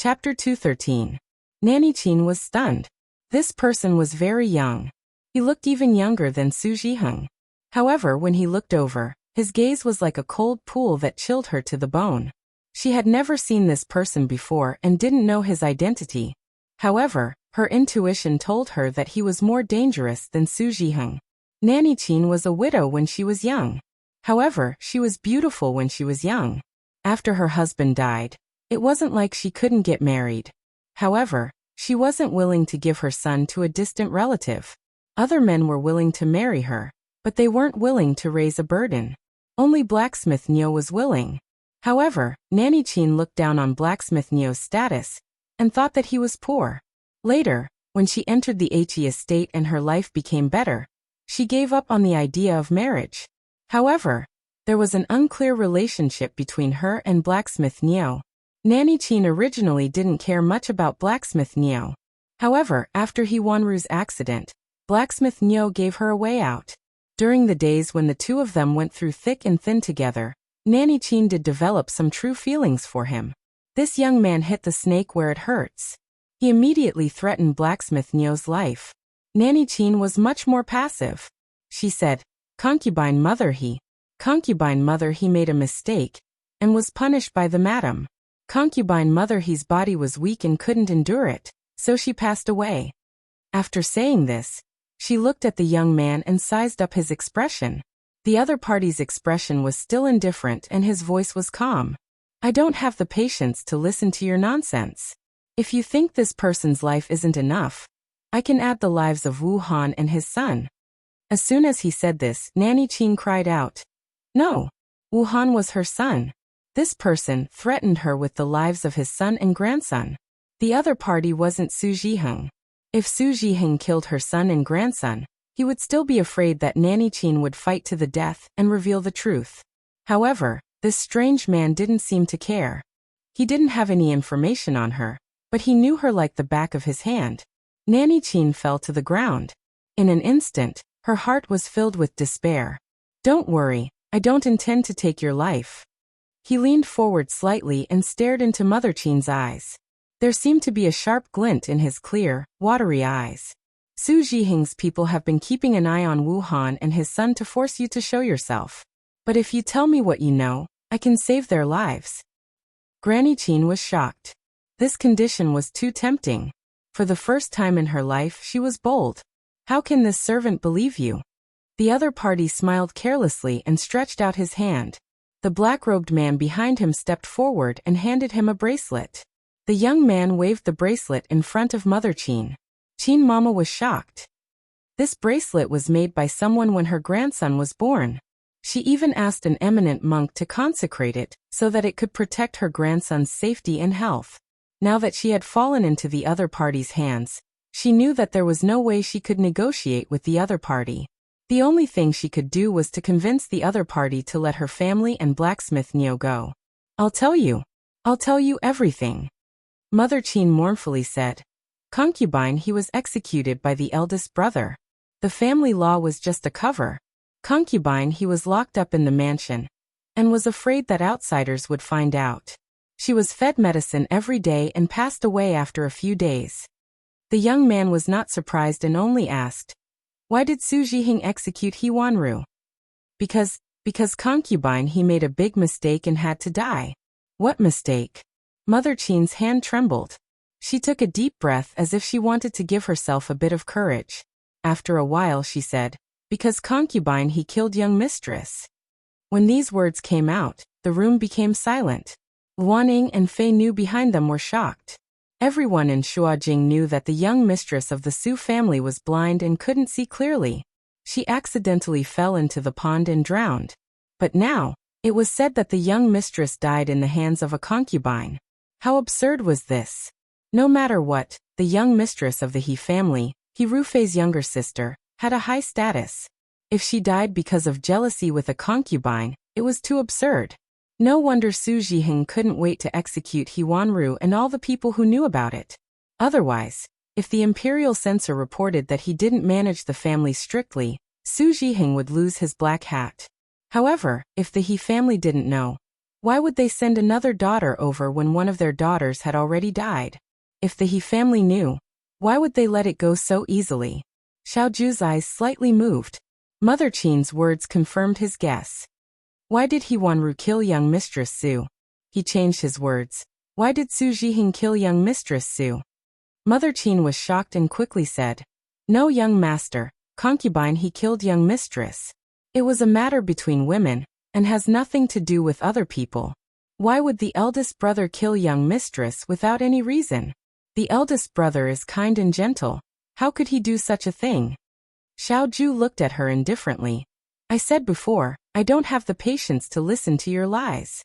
Chapter 213. Nanny Qin was stunned. This person was very young. He looked even younger than Su Zhiheng. However, when he looked over, his gaze was like a cold pool that chilled her to the bone. She had never seen this person before and didn't know his identity. However, her intuition told her that he was more dangerous than Su Zhiheng. Nanny Qin was a widow when she was young. However, she was beautiful when she was young. After her husband died, it wasn't like she couldn't get married. However, she wasn't willing to give her son to a distant relative. Other men were willing to marry her, but they weren't willing to raise a burden. Only Blacksmith Neo was willing. However, Nanny Qin looked down on Blacksmith Neo's status and thought that he was poor. Later, when she entered the He estate and her life became better, she gave up on the idea of marriage. However, there was an unclear relationship between her and Blacksmith Neo. Nanny Qin originally didn't care much about Blacksmith Neo. However, after He Wanru's accident, Blacksmith Neo gave her a way out. During the days when the two of them went through thick and thin together, Nanny Qin did develop some true feelings for him. This young man hit the snake where it hurts. He immediately threatened Blacksmith Neo's life. Nanny Qin was much more passive. She said, Concubine mother he made a mistake and was punished by the madam. Concubine mother he's body was weak and couldn't endure it, so she passed away. After saying this, she looked at the young man and sized up his expression. The other party's expression was still indifferent and his voice was calm. I don't have the patience to listen to your nonsense. If you think this person's life isn't enough, I can add the lives of Wu Han and his son. As soon as he said this, Nanny Qin cried out. No, Wu Han was her son. This person threatened her with the lives of his son and grandson. The other party wasn't Su Zhiheng. If Su Zhiheng killed her son and grandson, he would still be afraid that Nanny Qin would fight to the death and reveal the truth. However, this strange man didn't seem to care. He didn't have any information on her, but he knew her like the back of his hand. Nanny Qin fell to the ground. In an instant, her heart was filled with despair. Don't worry, I don't intend to take your life. He leaned forward slightly and stared into Mother Qin's eyes. There seemed to be a sharp glint in his clear, watery eyes. Su Zhiheng's people have been keeping an eye on Wu Han and his son to force you to show yourself. But if you tell me what you know, I can save their lives. Granny Qin was shocked. This condition was too tempting. For the first time in her life, she was bold. How can this servant believe you? The other party smiled carelessly and stretched out his hand. The black-robed man behind him stepped forward and handed him a bracelet. The young man waved the bracelet in front of Mother Qin. Qin Mama was shocked. This bracelet was made by someone when her grandson was born. She even asked an eminent monk to consecrate it so that it could protect her grandson's safety and health. Now that she had fallen into the other party's hands, she knew that there was no way she could negotiate with the other party. The only thing she could do was to convince the other party to let her family and Blacksmith Neo go. I'll tell you everything. Mother Qin mournfully said. Concubine he was executed by the eldest brother. The family law was just a cover. Concubine he was locked up in the mansion and was afraid that outsiders would find out. She was fed medicine every day and passed away after a few days. The young man was not surprised and only asked, why did Su Zhiheng execute He Wanru? Because concubine he made a big mistake and had to die. What mistake? Mother Qin's hand trembled. She took a deep breath as if she wanted to give herself a bit of courage. After a while she said, because concubine he killed young mistress. When these words came out, the room became silent. Luaning and Fei Nu behind them were shocked. Everyone in Shuajing knew that the young mistress of the Su family was blind and couldn't see clearly. She accidentally fell into the pond and drowned. But now, it was said that the young mistress died in the hands of a concubine. How absurd was this? No matter what, the young mistress of the He family, He Rufei's younger sister, had a high status. If she died because of jealousy with a concubine, it was too absurd. No wonder Su Zhiheng couldn't wait to execute He Wanru and all the people who knew about it. Otherwise, if the imperial censor reported that he didn't manage the family strictly, Su Zhiheng would lose his black hat. However, if the He family didn't know, Why would they send another daughter over when one of their daughters had already died? If the He family knew, why would they let it go so easily? Xiaoju's eyes slightly moved. Mother Qin's words confirmed his guess. Why did He Wanru kill young Mistress Su? He changed his words. Why did Su Zhiheng kill young Mistress Su? Mother Qin was shocked and quickly said, No, young master, concubine, he killed young mistress. It was a matter between women, and has nothing to do with other people. Why would the eldest brother kill young mistress without any reason? The eldest brother is kind and gentle. How could he do such a thing? Xiaoju looked at her indifferently. I said before, I don't have the patience to listen to your lies.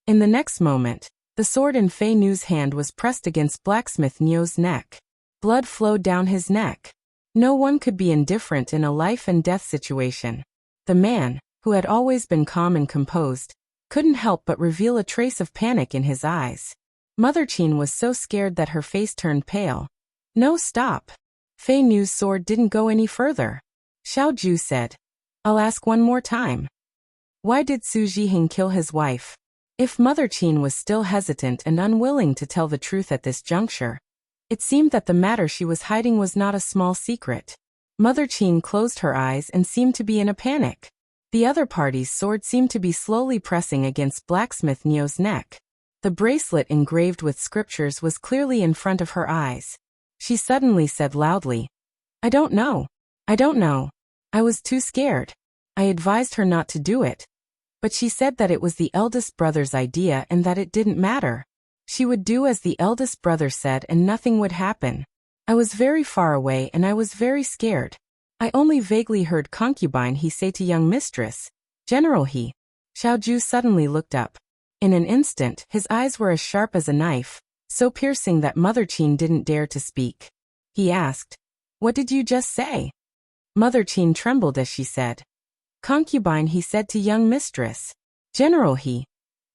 In the next moment, the sword in Fei Nu's hand was pressed against blacksmith Niu's neck. Blood flowed down his neck. No one could be indifferent in a life and death situation. The man, who had always been calm and composed, couldn't help but reveal a trace of panic in his eyes. Mother Qin was so scared that her face turned pale. No, stop. Fei Nu's sword didn't go any further. Xiaoju said, I'll ask one more time. Why did Su Zhiheng kill his wife? If Mother Qin was still hesitant and unwilling to tell the truth at this juncture, it seemed that the matter she was hiding was not a small secret. Mother Qin closed her eyes and seemed to be in a panic. The other party's sword seemed to be slowly pressing against blacksmith Niu's neck. The bracelet engraved with scriptures was clearly in front of her eyes. She suddenly said loudly, I don't know. I don't know. I was too scared. I advised her not to do it. But she said that it was the eldest brother's idea and that it didn't matter. She would do as the eldest brother said and nothing would happen. I was very far away and I was very scared. I only vaguely heard concubine he say to young mistress, General he. Xiaoju suddenly looked up. In an instant, his eyes were as sharp as a knife, so piercing that Mother Qin didn't dare to speak. He asked, What did you just say? Mother Qin trembled as she said, Concubine he said to young mistress, General he.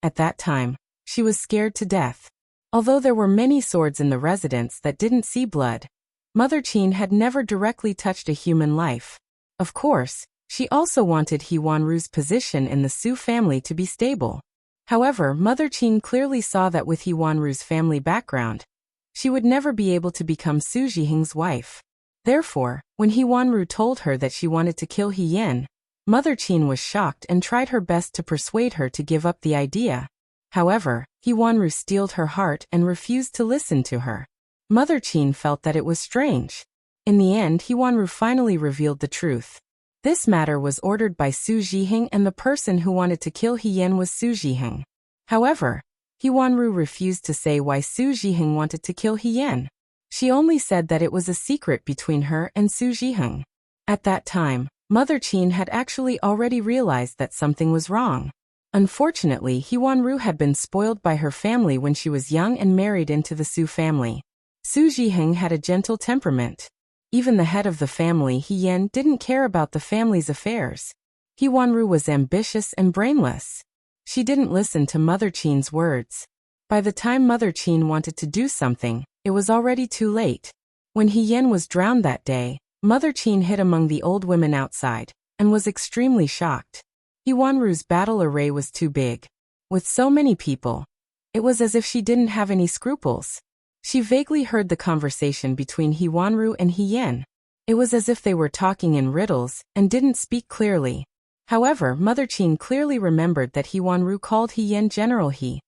At that time, she was scared to death. Although there were many swords in the residence that didn't see blood, Mother Qin had never directly touched a human life. Of course, she also wanted He Wanru's position in the Su family to be stable. However, Mother Qin clearly saw that with He Wanru's family background, she would never be able to become Su Zhiheng's wife. Therefore, when He Wanru told her that she wanted to kill He Yin, Mother Qin was shocked and tried her best to persuade her to give up the idea. However, He Wanru steeled her heart and refused to listen to her. Mother Qin felt that it was strange. In the end, He Wanru finally revealed the truth. This matter was ordered by Su Zhiheng and the person who wanted to kill He Yin was Su Zhiheng. However, He Wanru refused to say why Su Zhiheng wanted to kill He Yin. She only said that it was a secret between her and Su Zhiheng. At that time, Mother Qin had actually already realized that something was wrong. Unfortunately, He Wanru had been spoiled by her family when she was young and married into the Su family. Su Zhiheng had a gentle temperament. Even the head of the family, He Yin, didn't care about the family's affairs. He Wanru was ambitious and brainless. She didn't listen to Mother Qin's words. By the time Mother Qin wanted to do something, it was already too late. When He Yin was drowned that day, Mother Qin hid among the old women outside, and was extremely shocked. He Wanru's battle array was too big. With so many people, it was as if she didn't have any scruples. She vaguely heard the conversation between He Wanru and He Yin. It was as if they were talking in riddles and didn't speak clearly. However, Mother Qin clearly remembered that He Wanru called He Yin General He.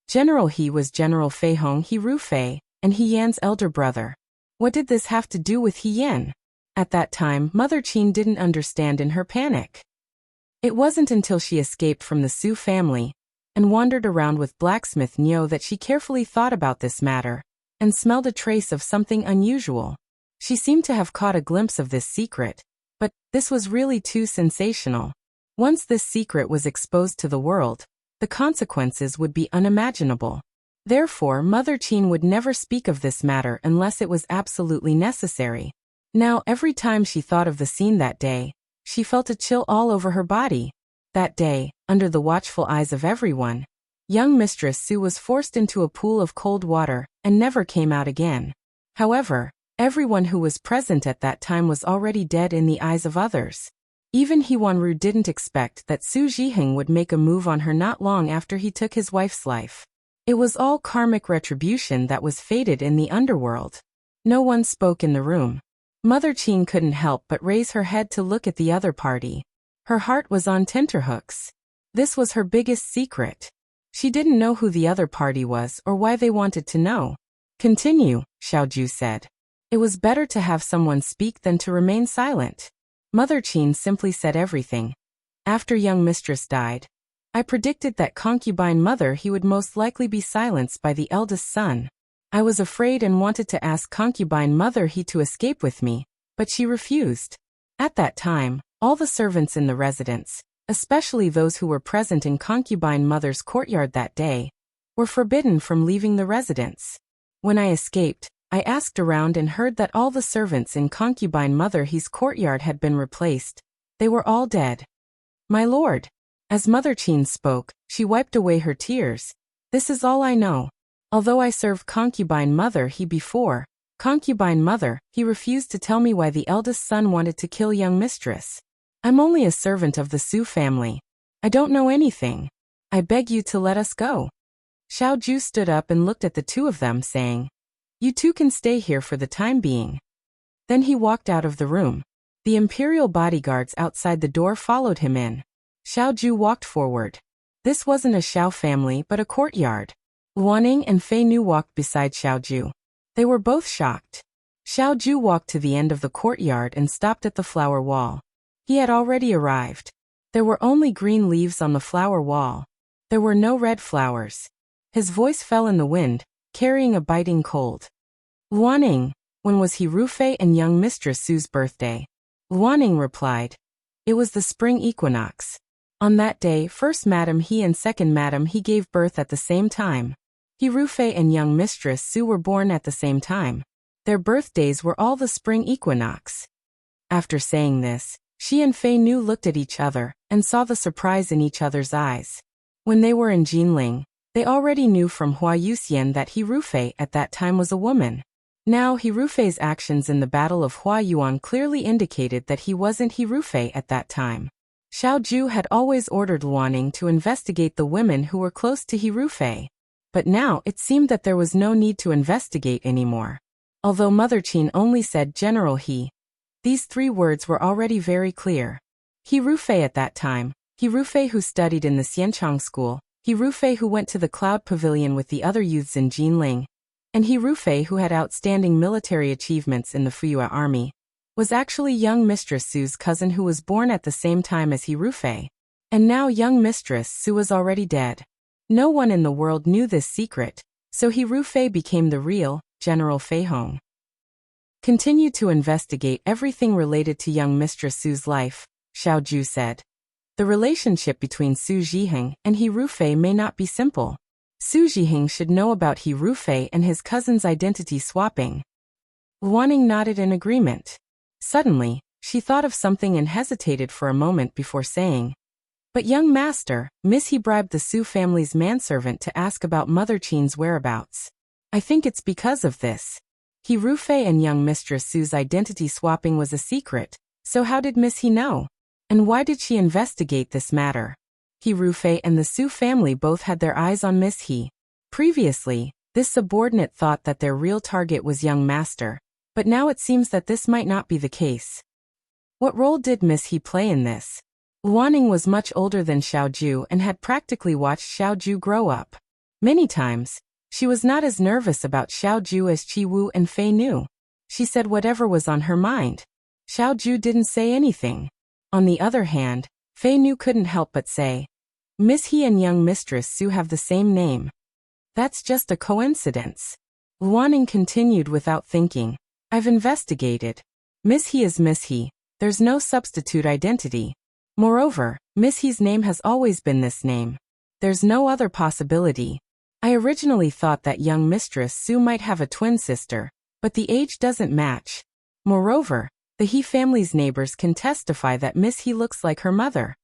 General He was General Fei Hong He Ru Fei, and He Yan's elder brother. What did this have to do with He Yin? At that time, Mother Qin didn't understand in her panic. It wasn't until she escaped from the Su family and wandered around with blacksmith Niu that she carefully thought about this matter and smelled a trace of something unusual. She seemed to have caught a glimpse of this secret, but this was really too sensational. Once this secret was exposed to the world, the consequences would be unimaginable. Therefore, Mother Qin would never speak of this matter unless it was absolutely necessary. Now, every time she thought of the scene that day, she felt a chill all over her body. That day, under the watchful eyes of everyone, young Mistress Su was forced into a pool of cold water and never came out again. However, everyone who was present at that time was already dead in the eyes of others. Even He Wanru didn't expect that Su Zhiheng would make a move on her not long after he took his wife's life. It was all karmic retribution that was fated in the underworld. No one spoke in the room. Mother Qin couldn't help but raise her head to look at the other party. Her heart was on tenterhooks. This was her biggest secret. She didn't know who the other party was or why they wanted to know. Continue, Xiaoju said. It was better to have someone speak than to remain silent. Mother Qin simply said everything. After young mistress died, I predicted that concubine mother he would most likely be silenced by the eldest son. I was afraid and wanted to ask concubine mother he to escape with me, but she refused. At that time, all the servants in the residence, especially those who were present in concubine mother's courtyard that day, were forbidden from leaving the residence. When I escaped, I asked around and heard that all the servants in concubine mother he's courtyard had been replaced. They were all dead. My lord. As Mother Qin spoke, she wiped away her tears. This is all I know. Although I served concubine mother he before, concubine mother, he refused to tell me why the eldest son wanted to kill young mistress. I'm only a servant of the Su family. I don't know anything. I beg you to let us go. Xiaoju stood up and looked at the two of them, saying, You two can stay here for the time being. Then he walked out of the room. The imperial bodyguards outside the door followed him in. Xiaoju walked forward. This wasn't a Xiao family but a courtyard. Luaning and Fei Nu walked beside Xiaoju. They were both shocked. Xiaoju walked to the end of the courtyard and stopped at the flower wall. He had already arrived. There were only green leaves on the flower wall. There were no red flowers. His voice fell in the wind, carrying a biting cold. Luaning, when was he Rufei and young Mistress Su's birthday? Luaning replied. It was the spring equinox. On that day, first Madam He and second Madam He gave birth at the same time. He Rufei and young Mistress Su were born at the same time. Their birthdays were all the spring equinox. After saying this, she and Fei Nu looked at each other and saw the surprise in each other's eyes. When they were in Jinling, they already knew from Hua Yuxian that He Rufei at that time was a woman. Now He Rufei's actions in the Battle of Hua Yuan clearly indicated that he wasn't He Rufei at that time. Xiaoju had always ordered Luaning to investigate the women who were close to He Rufei. But now it seemed that there was no need to investigate anymore. Although Mother Qin only said General He, these three words were already very clear. He Rufei at that time, He Rufei who studied in the Xianchang school, He Rufei who went to the Cloud Pavilion with the other youths in Jinling, and He Rufei who had outstanding military achievements in the Fuyue army, was actually young Mistress Su's cousin who was born at the same time as He Rufei. And now young Mistress Su was already dead. No one in the world knew this secret, so He Rufei became the real General Fei Hong. Continue to investigate everything related to young Mistress Su's life, Xiaoju said. The relationship between Su Zhiheng and He Rufei may not be simple. Su Zhiheng should know about He Rufei and his cousin's identity swapping. Luaning nodded in agreement. Suddenly, she thought of something and hesitated for a moment before saying, But young master, Miss He bribed the Su family's manservant to ask about Mother Qin's whereabouts. I think it's because of this. He Rufei and young Mistress Su's identity swapping was a secret, so how did Miss He know? And why did she investigate this matter? He Rufei and the Su family both had their eyes on Miss He. Previously, this subordinate thought that their real target was young master, but now it seems that this might not be the case. What role did Miss He play in this? Luaning was much older than Xiaoju and had practically watched Xiaoju grow up. Many times, she was not as nervous about Xiaoju as Qi Wu and Fei Nu. She said whatever was on her mind. Xiaoju didn't say anything. On the other hand, Fei Nu couldn't help but say, Miss He and young Mistress Su have the same name. That's just a coincidence. Luaning continued without thinking. I've investigated. Miss He is Miss He. There's no substitute identity. Moreover, Miss He's name has always been this name. There's no other possibility. I originally thought that young Mistress Su might have a twin sister, but the age doesn't match. Moreover, the He family's neighbors can testify that Miss He looks like her mother.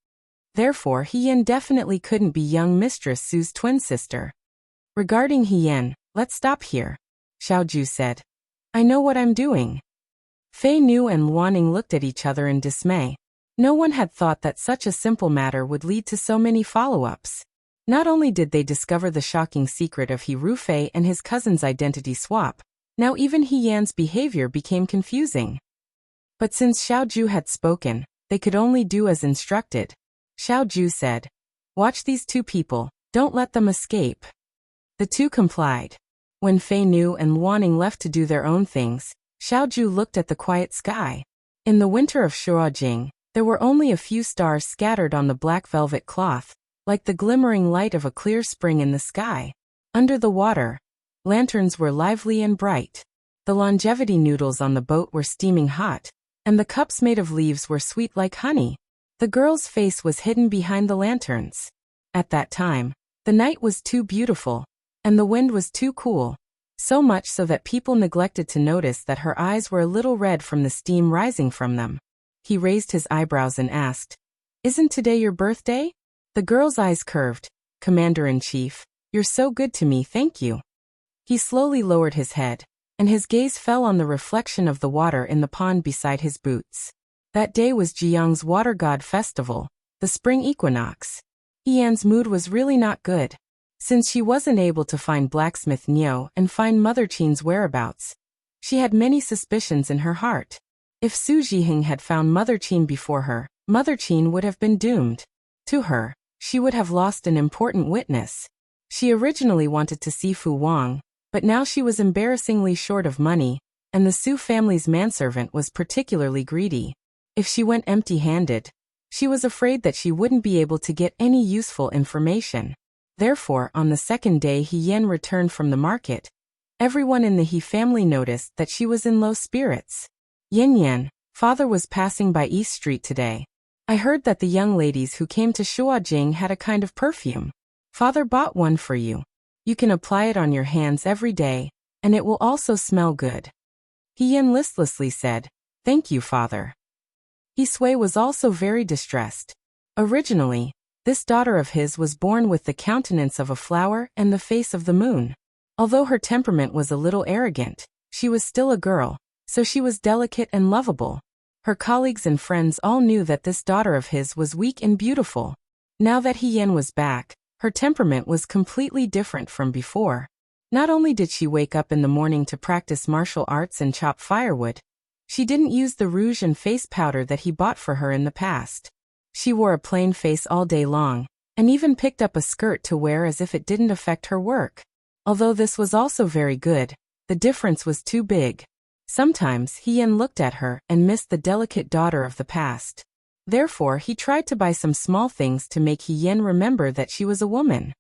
Therefore, He Yan definitely couldn't be young Mistress Su's twin sister. Regarding He Yan, let's stop here, Xiaoju said. I know what I'm doing. Fei Nu and Luaning looked at each other in dismay. No one had thought that such a simple matter would lead to so many follow-ups. Not only did they discover the shocking secret of He Rufei and his cousin's identity swap, now even He Yan's behavior became confusing. But since Xiao Ju had spoken, they could only do as instructed. Xiao Ju said, "Watch these two people, don't let them escape." The two complied. When Fei Nu and Luaning left to do their own things, Xiao Ju looked at the quiet sky. In the winter of Shuojing, there were only a few stars scattered on the black velvet cloth, like the glimmering light of a clear spring in the sky. Under the water, lanterns were lively and bright. The longevity noodles on the boat were steaming hot, and the cups made of leaves were sweet like honey. The girl's face was hidden behind the lanterns. At that time, the night was too beautiful, and the wind was too cool, so much so that people neglected to notice that her eyes were a little red from the steam rising from them. He raised his eyebrows and asked, "Isn't today your birthday?" The girl's eyes curved. "Commander-in-Chief, you're so good to me, thank you." He slowly lowered his head, and his gaze fell on the reflection of the water in the pond beside his boots. That day was Jiang's water god festival, the spring equinox. Yan's mood was really not good. Since she wasn't able to find blacksmith Niu and find Mother Qin's whereabouts, she had many suspicions in her heart. If Su Jiheng had found Mother Qin before her, Mother Qin would have been doomed. To her, she would have lost an important witness. She originally wanted to see Fu Wang, but now she was embarrassingly short of money, and the Su family's manservant was particularly greedy. If she went empty-handed, she was afraid that she wouldn't be able to get any useful information. Therefore, on the second day He Yan returned from the market, everyone in the He family noticed that she was in low spirits. "Yan Yan, father was passing by East Street today. I heard that the young ladies who came to Shuojing had a kind of perfume. Father bought one for you. You can apply it on your hands every day, and it will also smell good." He Yan listlessly said, "Thank you, father." He Sui was also very distressed. Originally, this daughter of his was born with the countenance of a flower and the face of the moon. Although her temperament was a little arrogant, she was still a girl, so she was delicate and lovable. Her colleagues and friends all knew that this daughter of his was weak and beautiful. Now that He Yan was back, her temperament was completely different from before. Not only did she wake up in the morning to practice martial arts and chop firewood, she didn't use the rouge and face powder that he bought for her in the past. She wore a plain face all day long, and even picked up a skirt to wear as if it didn't affect her work. Although this was also very good, the difference was too big. Sometimes He Yan looked at her and missed the delicate daughter of the past. Therefore he tried to buy some small things to make He Yan remember that she was a woman.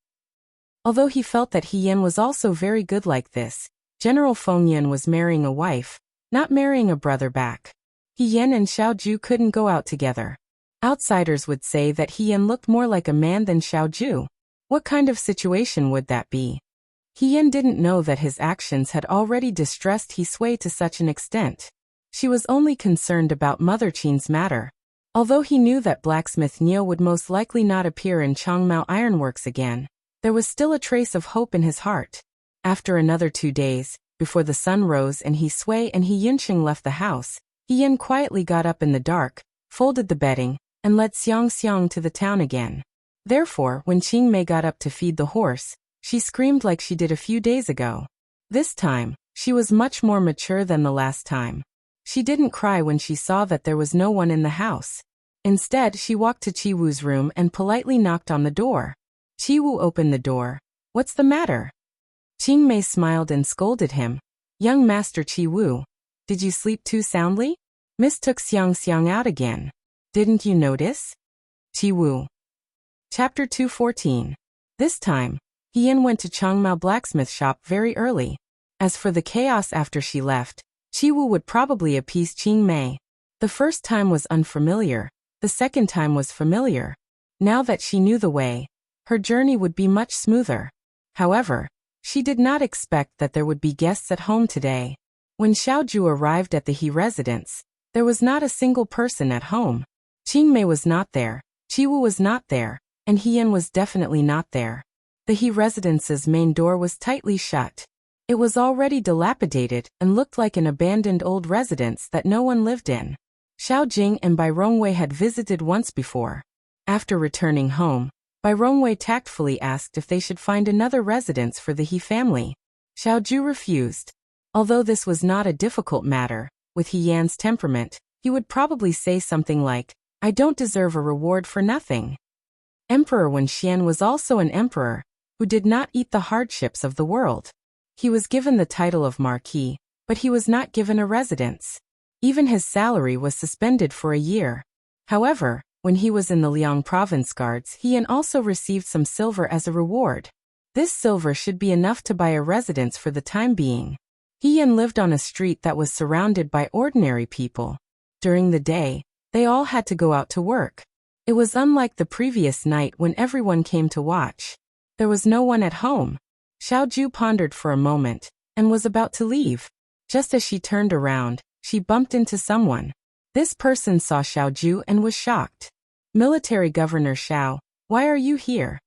Although he felt that He Yan was also very good like this, General Feng Yan was marrying a wife, not marrying a brother back. He Yan and Xiao Ju couldn't go out together. Outsiders would say that He Yan looked more like a man than Xiao Ju. What kind of situation would that be? He Yan didn't know that his actions had already distressed He Sui to such an extent. She was only concerned about Mother Qin's matter. Although he knew that blacksmith Niu would most likely not appear in Changmao Ironworks again, there was still a trace of hope in his heart. After another 2 days, before the sun rose and He Sui and He Yunqing left the house, He Yan quietly got up in the dark, folded the bedding, and led Xiang Xiang to the town again. Therefore, when Qing Mei got up to feed the horse, she screamed like she did a few days ago. This time, she was much more mature than the last time. She didn't cry when she saw that there was no one in the house. Instead, she walked to Qi Wu's room and politely knocked on the door. Qi Wu opened the door. "What's the matter?" Qing Mei smiled and scolded him. "Young Master Qi Wu, did you sleep too soundly? Mistook Xiang Xiang out again. Didn't you notice?" Qi Wu. Chapter 214. This time, He Yan went to Changmao blacksmith shop very early. As for the chaos after she left, Qi Wu would probably appease Qing Mei. The first time was unfamiliar, the second time was familiar. Now that she knew the way, her journey would be much smoother. However, she did not expect that there would be guests at home today. When Xiao Ju arrived at the He residence, there was not a single person at home. Qing Mei was not there, Qi Wu was not there, and He Yan was definitely not there. The He residence's main door was tightly shut. It was already dilapidated and looked like an abandoned old residence that no one lived in. Xiao Jing and Bai Rongwei had visited once before. After returning home, Bai Rongwei tactfully asked if they should find another residence for the He family. Xiao Ju refused. Although this was not a difficult matter, with He Yan's temperament, he would probably say something like, "I don't deserve a reward for nothing." Emperor Wen Xian was also an emperor, who did not eat the hardships of the world. He was given the title of Marquis, but he was not given a residence. Even his salary was suspended for a year. However, when he was in the Liang province guards, he also received some silver as a reward. This silver should be enough to buy a residence for the time being. He lived on a street that was surrounded by ordinary people. During the day, they all had to go out to work. It was unlike the previous night when everyone came to watch. There was no one at home. Xiao Ju pondered for a moment, and was about to leave. Just as she turned around, she bumped into someone. This person saw Xiao Ju and was shocked. "Military Governor Xiao, why are you here?"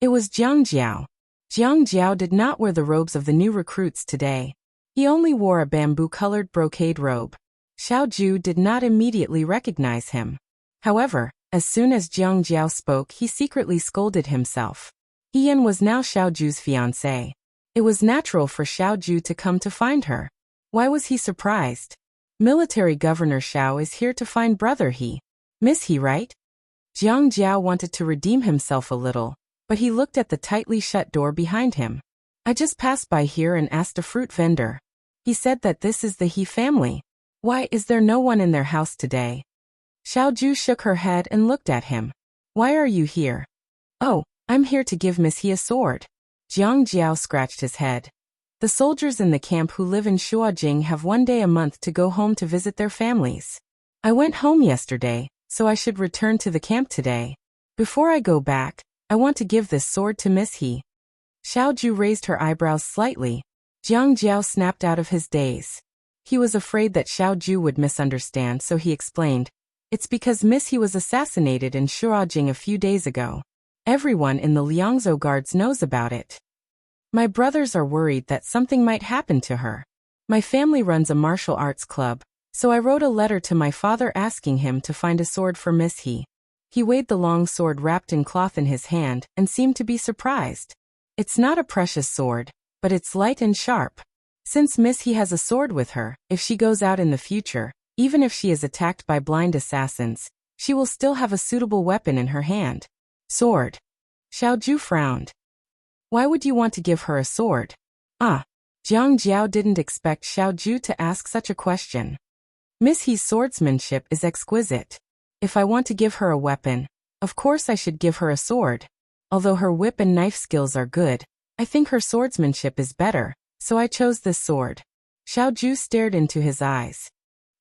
It was Jiang Jiao. Jiang Jiao did not wear the robes of the new recruits today. He only wore a bamboo-colored brocade robe. Xiao Ju did not immediately recognize him. However, as soon as Jiang Jiao spoke, he secretly scolded himself. He was now Xiao Ju's fiancé. It was natural for Xiao Ju to come to find her. Why was he surprised? Military Governor Xiao is here to find brother He. Miss He, right? Jiang Jiao wanted to redeem himself a little, but he looked at the tightly shut door behind him. "I just passed by here and asked a fruit vendor. He said that this is the He family. Why is there no one in their house today?" Xiao Ju shook her head and looked at him. "Why are you here?" "Oh, I'm here to give Miss He a sword." Jiang Jiao scratched his head. "The soldiers in the camp who live in Shuajing have one day a month to go home to visit their families. I went home yesterday, so I should return to the camp today. Before I go back, I want to give this sword to Miss He." Xiao Ju raised her eyebrows slightly. Jiang Jiao snapped out of his daze. He was afraid that Xiao Ju would misunderstand, so he explained, "It's because Miss He was assassinated in Shuajing a few days ago. Everyone in the Liangzhou guards knows about it. My brothers are worried that something might happen to her. My family runs a martial arts club, so I wrote a letter to my father asking him to find a sword for Miss He." He weighed the long sword wrapped in cloth in his hand and seemed to be surprised. "It's not a precious sword, but it's light and sharp. Since Miss He has a sword with her, if she goes out in the future, even if she is attacked by blind assassins, she will still have a suitable weapon in her hand." "Sword?" Xiao Ju frowned. "Why would you want to give her a sword?" Jiang Jiao didn't expect Xiao Ju to ask such a question. "Miss He's swordsmanship is exquisite. If I want to give her a weapon, of course I should give her a sword. Although her whip and knife skills are good, I think her swordsmanship is better, so I chose this sword." Xiao Ju stared into his eyes.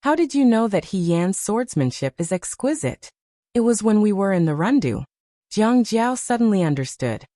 "How did you know that He Yan's swordsmanship is exquisite?" "It was when we were in the Rundu." Jiang Jiao suddenly understood.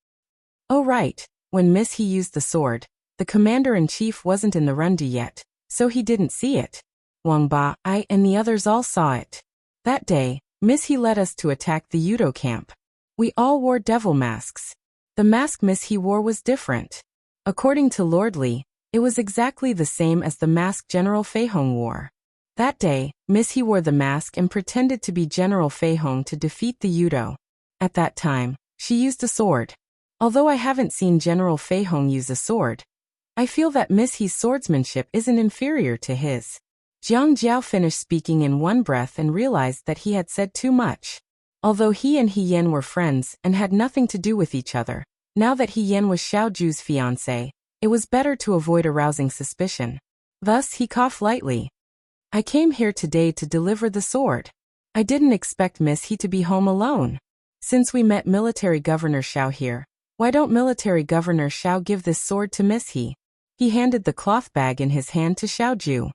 "Oh right, when Miss He used the sword, the commander-in-chief wasn't in the Rundu yet, so he didn't see it. Wang Ba, I, and the others all saw it. That day, Miss He led us to attack the Yudo camp. We all wore devil masks. The mask Miss He wore was different. According to Lord Li, it was exactly the same as the mask General Fei Hong wore. That day, Miss He wore the mask and pretended to be General Fei Hong to defeat the Yudo. At that time, she used a sword. Although I haven't seen General Fei Hong use a sword, I feel that Miss He's swordsmanship isn't inferior to his." Jiang Jiao finished speaking in one breath and realized that he had said too much. Although he and He Yan were friends and had nothing to do with each other, now that He Yan was Xiao Ju's fiancé, it was better to avoid arousing suspicion. Thus he coughed lightly. "I came here today to deliver the sword. I didn't expect Miss He to be home alone. Since we met Military Governor Xiao here, why don't Military Governor Xiao give this sword to Miss He?" He handed the cloth bag in his hand to Xiao Ju.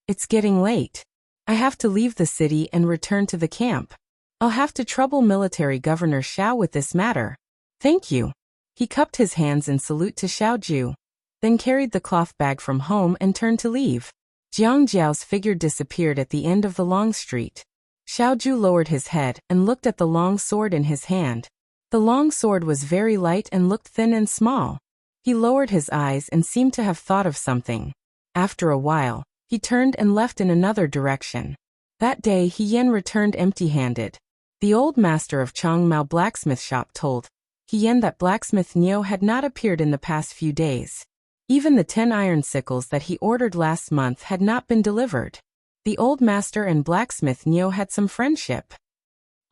"It's getting late. I have to leave the city and return to the camp. I'll have to trouble Military Governor Xiao with this matter. Thank you." He cupped his hands in salute to Xiao Ju, then carried the cloth bag from home and turned to leave. Jiang Jiao's figure disappeared at the end of the long street. Xiao Ju lowered his head and looked at the long sword in his hand. The long sword was very light and looked thin and small. He lowered his eyes and seemed to have thought of something. After a while, he turned and left in another direction. That day He Yan returned empty-handed. The old master of Chong Mao blacksmith shop told He Yan that blacksmith Niu had not appeared in the past few days. Even the 10 iron sickles that he ordered last month had not been delivered. The old master and blacksmith Niu had some friendship.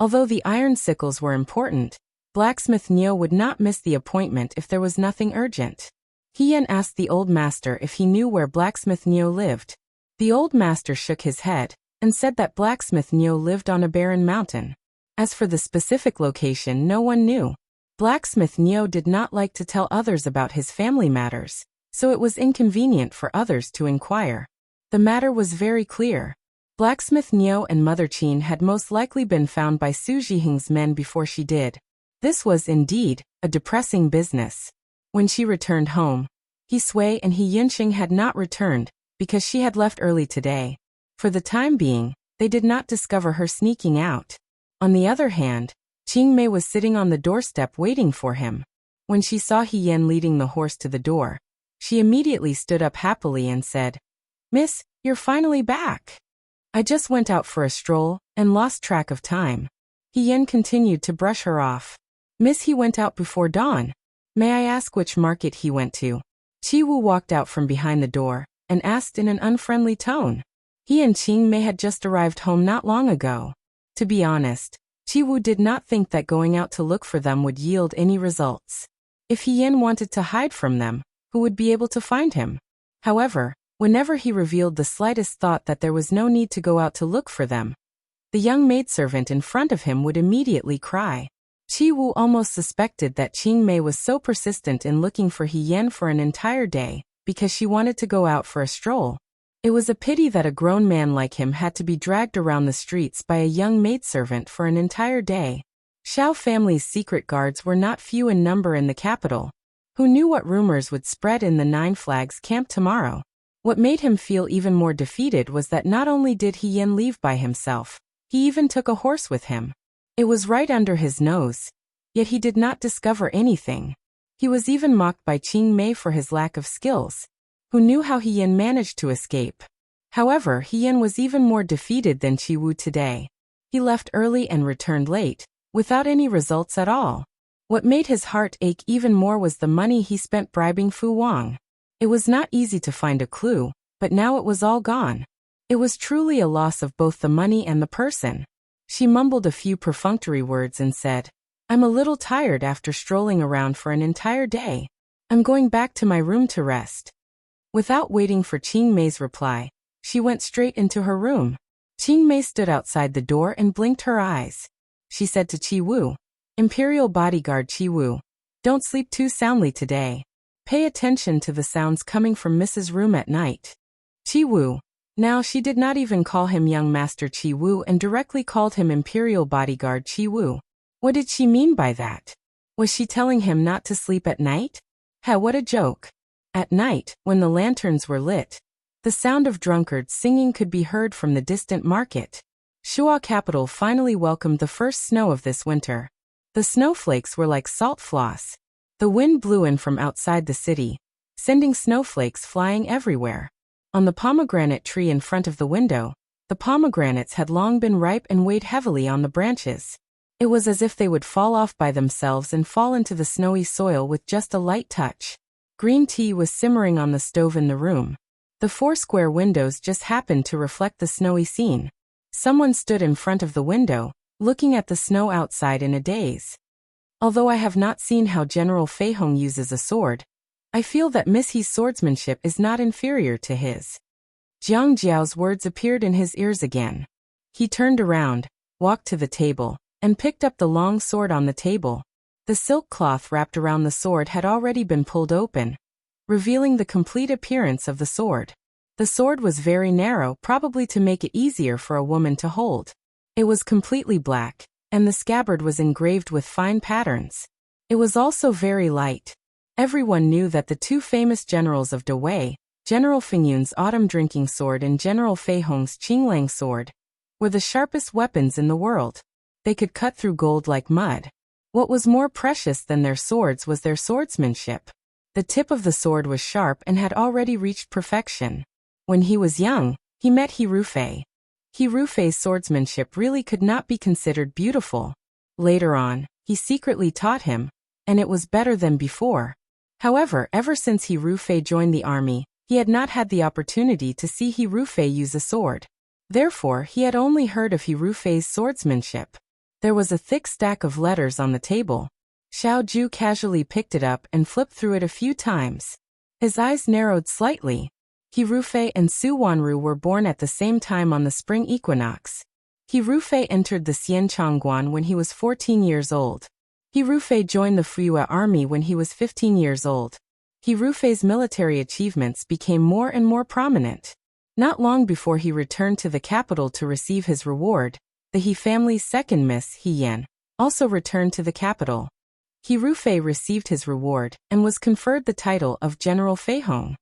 Although the iron sickles were important, blacksmith Niu would not miss the appointment if there was nothing urgent. He Yan asked the old master if he knew where blacksmith Niu lived. The old master shook his head and said that blacksmith Niu lived on a barren mountain. As for the specific location, no one knew. Blacksmith Niu did not like to tell others about his family matters, so it was inconvenient for others to inquire. The matter was very clear. Blacksmith Niu and Mother Qin had most likely been found by Su Zhiheng's men before she did. This was indeed a depressing business. When she returned home, He Sui and He Yunxing had not returned because she had left early today. For the time being, they did not discover her sneaking out. On the other hand, Qing Mei was sitting on the doorstep waiting for him. When she saw He Yan leading the horse to the door, she immediately stood up happily and said, "Miss, you're finally back. I just went out for a stroll and lost track of time." He Yan continued to brush her off. "Miss, he went out before dawn. May I ask which market he went to?" Qi Wu walked out from behind the door and asked in an unfriendly tone. He and Qing Mei had just arrived home not long ago. To be honest, Qi Wu did not think that going out to look for them would yield any results. If He Yan wanted to hide from them, who would be able to find him? However, whenever he revealed the slightest thought that there was no need to go out to look for them, the young maidservant in front of him would immediately cry. Qi Wu almost suspected that Qing Mei was so persistent in looking for He Yan for an entire day because she wanted to go out for a stroll. It was a pity that a grown man like him had to be dragged around the streets by a young maidservant for an entire day. Xiao family's secret guards were not few in number in the capital. Who knew what rumors would spread in the Nine Flags camp tomorrow? What made him feel even more defeated was that not only did He Yan leave by himself, he even took a horse with him. It was right under his nose, yet he did not discover anything. He was even mocked by Qing Mei for his lack of skills. Who knew how He Yan managed to escape? However, He Yan was even more defeated than Qi Wu today. He left early and returned late, without any results at all. What made his heart ache even more was the money he spent bribing Fu Wang. It was not easy to find a clue, but now it was all gone. It was truly a loss of both the money and the person. She mumbled a few perfunctory words and said, "I'm a little tired after strolling around for an entire day. I'm going back to my room to rest." Without waiting for Qing Mei's reply, she went straight into her room. Qing Mei stood outside the door and blinked her eyes. She said to Qi Wu, "Imperial bodyguard Qi Wu, don't sleep too soundly today. Pay attention to the sounds coming from Mrs. Room at night." Qi Wu. Now she did not even call him young master Qi Wu and directly called him Imperial bodyguard Qi Wu. What did she mean by that? Was she telling him not to sleep at night? What a joke. At night, when the lanterns were lit, the sound of drunkards singing could be heard from the distant market. Shuo capital finally welcomed the first snow of this winter. The snowflakes were like salt floss. The wind blew in from outside the city, sending snowflakes flying everywhere. On the pomegranate tree in front of the window, the pomegranates had long been ripe and weighed heavily on the branches. It was as if they would fall off by themselves and fall into the snowy soil with just a light touch. Green tea was simmering on the stove in the room. The 4 square windows just happened to reflect the snowy scene. Someone stood in front of the window, looking at the snow outside in a daze. Although I have not seen how General Fei Hong uses a sword, I feel that Miss He's swordsmanship is not inferior to his. Jiang Jiao's words appeared in his ears again. He turned around, walked to the table, and picked up the long sword on the table. The silk cloth wrapped around the sword had already been pulled open, revealing the complete appearance of the sword. The sword was very narrow, probably to make it easier for a woman to hold. It was completely black, and the scabbard was engraved with fine patterns. It was also very light. Everyone knew that the 2 famous generals of Dawei, General Fingyun's autumn drinking sword and General Fei Hong's Qinglang sword, were the sharpest weapons in the world. They could cut through gold like mud. What was more precious than their swords was their swordsmanship. The tip of the sword was sharp and had already reached perfection. When he was young, he met He Rufei. He Rufei's swordsmanship really could not be considered beautiful. Later on, he secretly taught him, and it was better than before. However, ever since He Rufei joined the army, he had not had the opportunity to see He Rufei use a sword. Therefore, he had only heard of He Rufei's swordsmanship. There was a thick stack of letters on the table. Xiao Ju casually picked it up and flipped through it a few times. His eyes narrowed slightly. He Rufei and Su Wanru were born at the same time on the spring equinox. He Rufei entered the Xian Chongguan when he was 14 years old. He Rufei joined the Fuyue army when he was 15 years old. He Rufei's military achievements became more and more prominent. Not long before he returned to the capital to receive his reward, the He family's second miss, He Yan, also returned to the capital. He Rufei received his reward and was conferred the title of General Feihong.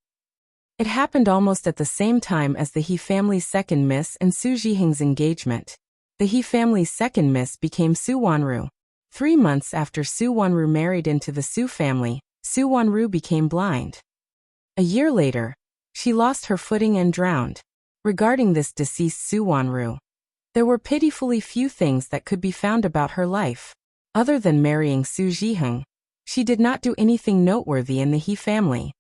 It happened almost at the same time as the He family's second miss and Su Zhiheng's engagement. The He family's second miss became Su Wanru. 3 months after Su Wanru married into the Su family, Su Wanru became blind. A year later, she lost her footing and drowned. Regarding this deceased Su Wanru, there were pitifully few things that could be found about her life. Other than marrying Su Zhiheng, she did not do anything noteworthy in the He family.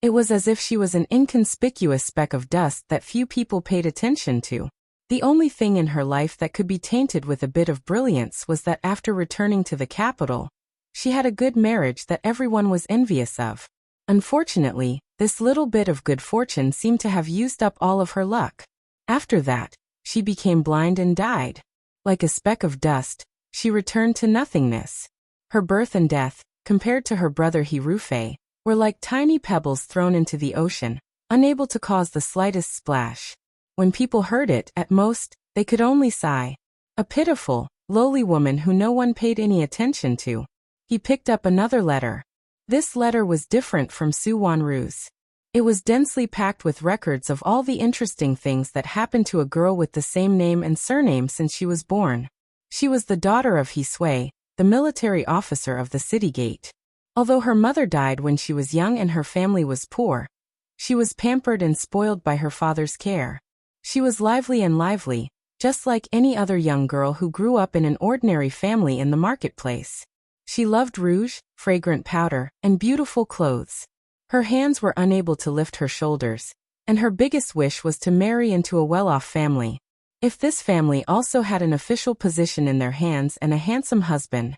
It was as if she was an inconspicuous speck of dust that few people paid attention to. The only thing in her life that could be tainted with a bit of brilliance was that after returning to the capital, she had a good marriage that everyone was envious of. Unfortunately, this little bit of good fortune seemed to have used up all of her luck. After that, she became blind and died. Like a speck of dust, she returned to nothingness. Her birth and death, compared to her brother He Rufei, were like tiny pebbles thrown into the ocean, unable to cause the slightest splash. When people heard it, at most, they could only sigh. A pitiful, lowly woman who no one paid any attention to. He picked up another letter. This letter was different from Su Wanru's. It was densely packed with records of all the interesting things that happened to a girl with the same name and surname since she was born. She was the daughter of He Sui, the military officer of the city gate. Although her mother died when she was young and her family was poor, she was pampered and spoiled by her father's care. She was lively, just like any other young girl who grew up in an ordinary family in the marketplace. She loved rouge, fragrant powder, and beautiful clothes. Her hands were unable to lift her shoulders, and her biggest wish was to marry into a well-off family. If this family also had an official position in their hands and a handsome husband,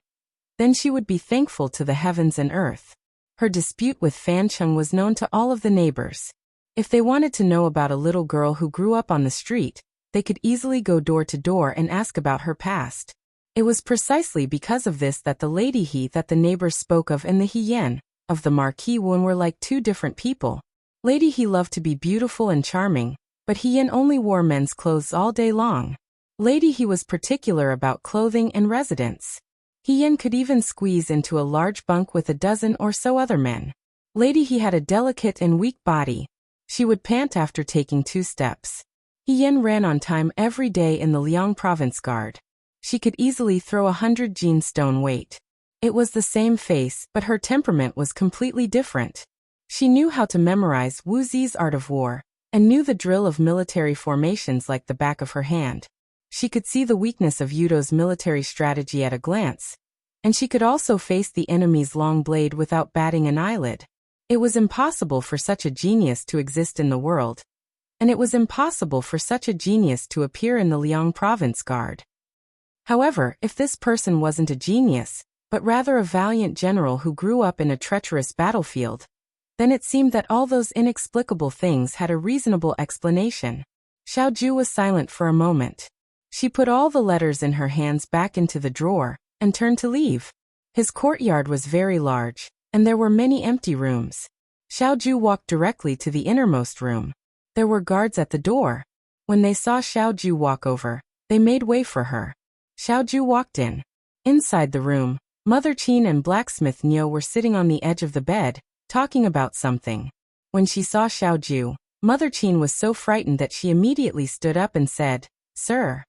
then she would be thankful to the heavens and earth. Her dispute with Fan Chung was known to all of the neighbors. If they wanted to know about a little girl who grew up on the street, they could easily go door to door and ask about her past. It was precisely because of this that the Lady He that the neighbors spoke of and the He Yan of the Marquis Wen were like two different people. Lady He loved to be beautiful and charming, but He Yan only wore men's clothes all day long. Lady He was particular about clothing and residence. He Yan could even squeeze into a large bunk with a dozen or so other men. Lady He had a delicate and weak body. She would pant after taking 2 steps. He Yan ran on time every day in the Liang Province Guard. She could easily throw 100 Jin stone weight. It was the same face, but her temperament was completely different. She knew how to memorize Wu Zi's art of war, and knew the drill of military formations like the back of her hand. She could see the weakness of Yudo's military strategy at a glance, and she could also face the enemy's long blade without batting an eyelid. It was impossible for such a genius to exist in the world, and it was impossible for such a genius to appear in the Liang Province Guard. However, if this person wasn't a genius, but rather a valiant general who grew up in a treacherous battlefield, then it seemed that all those inexplicable things had a reasonable explanation. Xiao Ju was silent for a moment. She put all the letters in her hands back into the drawer, and turned to leave. His courtyard was very large, and there were many empty rooms. Xiao Ju walked directly to the innermost room. There were guards at the door. When they saw Xiao Ju walk over, they made way for her. Xiao Ju walked in. Inside the room, Mother Qin and Blacksmith Niu were sitting on the edge of the bed, talking about something. When she saw Xiao Ju, Mother Qin was so frightened that she immediately stood up and said, "Sir."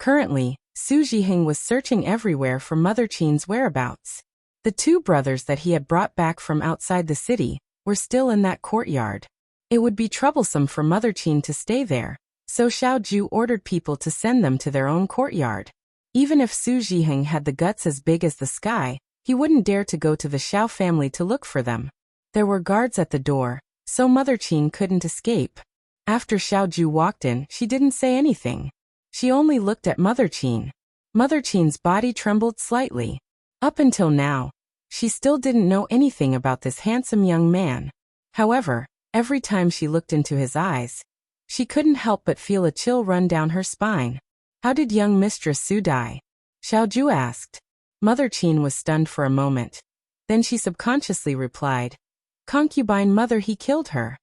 Currently, Su Zhiheng was searching everywhere for Mother Qin's whereabouts. The 2 brothers that he had brought back from outside the city were still in that courtyard. It would be troublesome for Mother Qin to stay there, So Xiao Ju ordered people to send them to their own courtyard. Even if Su Zhiheng had the guts as big as the sky, he wouldn't dare to go to the Xiao family to look for them. There were guards at the door, so Mother Qin couldn't escape. After Xiao Ju walked in, she didn't say anything. She only looked at Mother Qin. Mother Qin's body trembled slightly. Up until now, she still didn't know anything about this handsome young man. However, every time she looked into his eyes, she couldn't help but feel a chill run down her spine. How did young Mistress Su die? Xiao Ju asked. Mother Qin was stunned for a moment. Then she subconsciously replied, "Concubine mother, he killed her."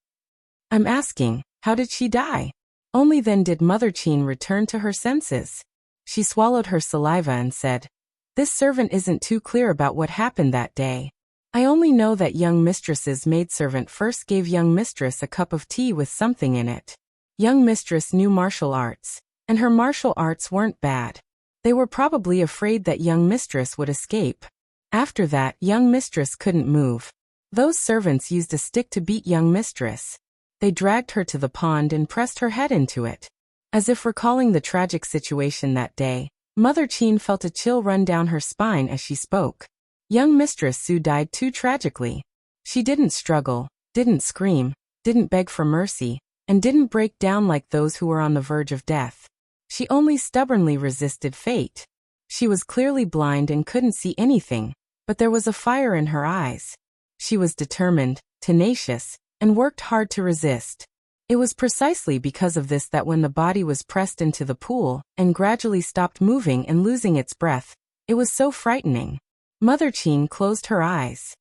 "I'm asking, how did she die?" Only then did Mother Qin return to her senses. She swallowed her saliva and said, "This servant isn't too clear about what happened that day. I only know that young mistress's maidservant first gave young mistress a cup of tea with something in it. Young mistress knew martial arts, and her martial arts weren't bad. They were probably afraid that young mistress would escape. After that, young mistress couldn't move. Those servants used a stick to beat young mistress. They dragged her to the pond and pressed her head into it." As if recalling the tragic situation that day, Mother Qin felt a chill run down her spine as she spoke. Young Mistress Su died too tragically. She didn't struggle, didn't scream, didn't beg for mercy, and didn't break down like those who were on the verge of death. She only stubbornly resisted fate. She was clearly blind and couldn't see anything, but there was a fire in her eyes. She was determined, tenacious, and worked hard to resist. It was precisely because of this that when the body was pressed into the pool and gradually stopped moving and losing its breath, it was so frightening. Mother Qin closed her eyes.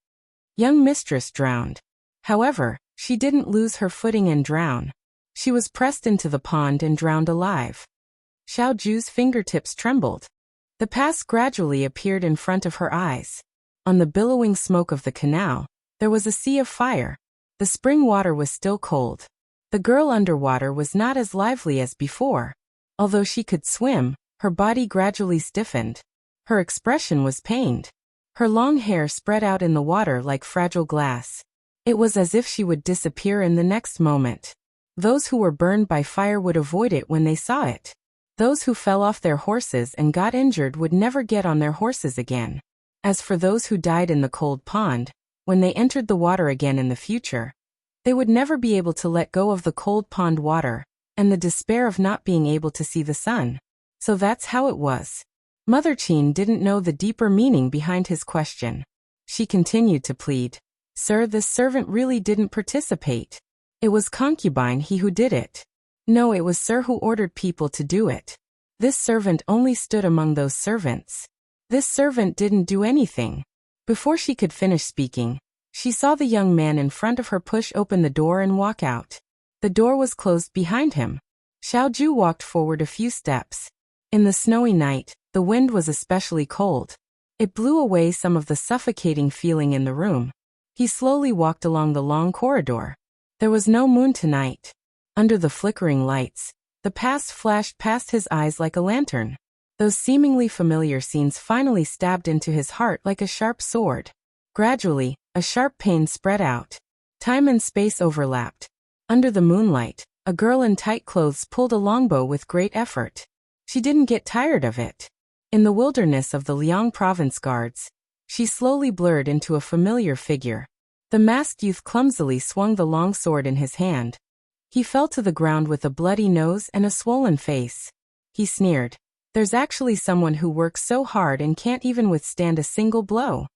Young mistress drowned. However, she didn't lose her footing and drown. She was pressed into the pond and drowned alive. Xiao Ju's fingertips trembled. The past gradually appeared in front of her eyes. On the billowing smoke of the canal, there was a sea of fire. The spring water was still cold. The girl underwater was not as lively as before. Although she could swim, her body gradually stiffened. Her expression was pained. Her long hair spread out in the water like fragile glass. It was as if she would disappear in the next moment. Those who were burned by fire would avoid it when they saw it. Those who fell off their horses and got injured would never get on their horses again. As for those who died in the cold pond, when they entered the water again in the future, they would never be able to let go of the cold pond water, and the despair of not being able to see the sun. So that's how it was. Mother Qin didn't know the deeper meaning behind his question. She continued to plead, "Sir, this servant really didn't participate. It was concubine he who did it. No, it was sir who ordered people to do it. This servant only stood among those servants. This servant didn't do anything." Before she could finish speaking, she saw the young man in front of her push open the door and walk out. The door was closed behind him. Xiao Ju walked forward a few steps. In the snowy night, the wind was especially cold. It blew away some of the suffocating feeling in the room. He slowly walked along the long corridor. There was no moon tonight. Under the flickering lights, the past flashed past his eyes like a lantern. Those seemingly familiar scenes finally stabbed into his heart like a sharp sword. Gradually, a sharp pain spread out. Time and space overlapped. Under the moonlight, a girl in tight clothes pulled a longbow with great effort. She didn't get tired of it. In the wilderness of the Liang province guards, she slowly blurred into a familiar figure. The masked youth clumsily swung the long sword in his hand. He fell to the ground with a bloody nose and a swollen face. He sneered, "There's actually someone who works so hard and can't even withstand a single blow."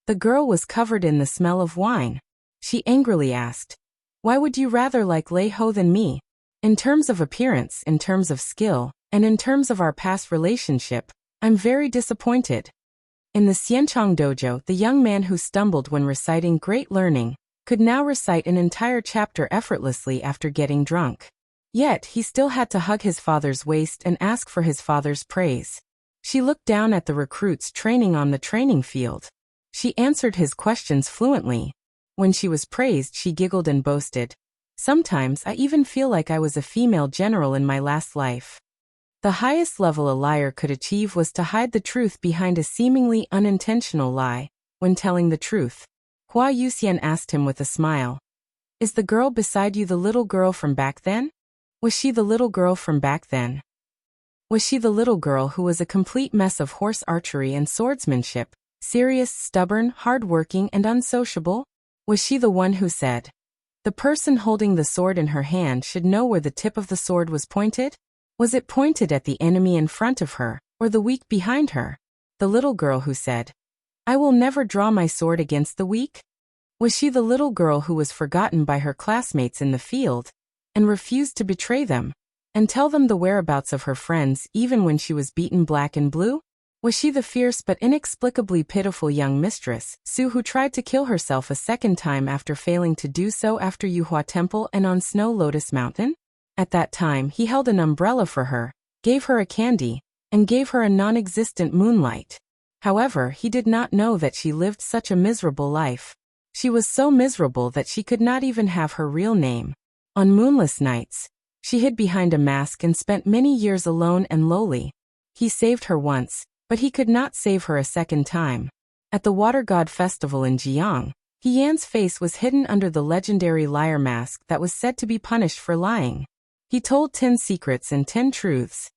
The girl was covered in the smell of wine. She angrily asked, "Why would you rather like Lei Ho than me? In terms of appearance, in terms of skill, and in terms of our past relationship, I'm very disappointed." In the Xianchang dojo, the young man who stumbled when reciting great learning could now recite an entire chapter effortlessly after getting drunk. Yet, he still had to hug his father's waist and ask for his father's praise. She looked down at the recruits training on the training field. She answered his questions fluently. When she was praised, she giggled and boasted, "Sometimes I even feel like I was a female general in my last life." The highest level a liar could achieve was to hide the truth behind a seemingly unintentional lie, when telling the truth. Hua Yuxian asked him with a smile, "Is the girl beside you the little girl from back then?" Was she the little girl from back then? Was she the little girl who was a complete mess of horse archery and swordsmanship, serious, stubborn, hard-working, and unsociable? Was she the one who said, "The person holding the sword in her hand should know where the tip of the sword was pointed"? Was it pointed at the enemy in front of her, or the weak behind her? The little girl who said, "I will never draw my sword against the weak"? Was she the little girl who was forgotten by her classmates in the field, and refused to betray them, and tell them the whereabouts of her friends even when she was beaten black and blue? Was she the fierce but inexplicably pitiful young mistress, Sue, who tried to kill herself a second time after failing to do so after Yuhua Temple and on Snow Lotus Mountain? At that time he held an umbrella for her, gave her a candy, and gave her a non-existent moonlight. However, he did not know that she lived such a miserable life. She was so miserable that she could not even have her real name. On moonless nights, she hid behind a mask and spent many years alone and lowly. He saved her once, but he could not save her a second time. At the Water God Festival in Jiang, He Yan's face was hidden under the legendary liar mask that was said to be punished for lying. He told 10 secrets and 10 truths.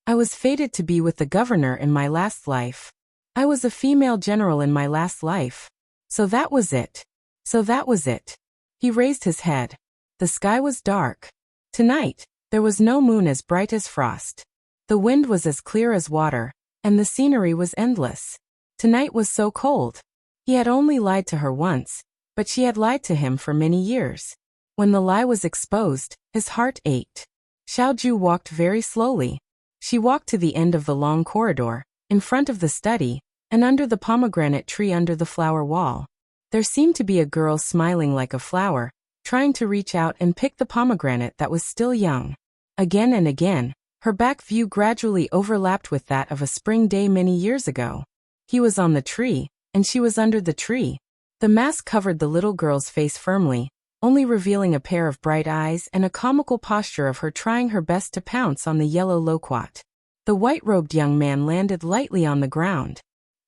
I was fated to be with the governor in my last life. I was a female general in my last life. So that was it. So that was it. He raised his head. The sky was dark. Tonight, there was no moon as bright as frost. The wind was as clear as water, and the scenery was endless. Tonight was so cold. He had only lied to her once, but she had lied to him for many years. When the lie was exposed, his heart ached. Xiaoju walked very slowly. She walked to the end of the long corridor, in front of the study, and under the pomegranate tree under the flower wall. There seemed to be a girl smiling like a flower, trying to reach out and pick the pomegranate that was still young. Again and again, her back view gradually overlapped with that of a spring day many years ago. He was on the tree, and she was under the tree. The mask covered the little girl's face firmly, only revealing a pair of bright eyes and a comical posture of her trying her best to pounce on the yellow loquat. The white-robed young man landed lightly on the ground.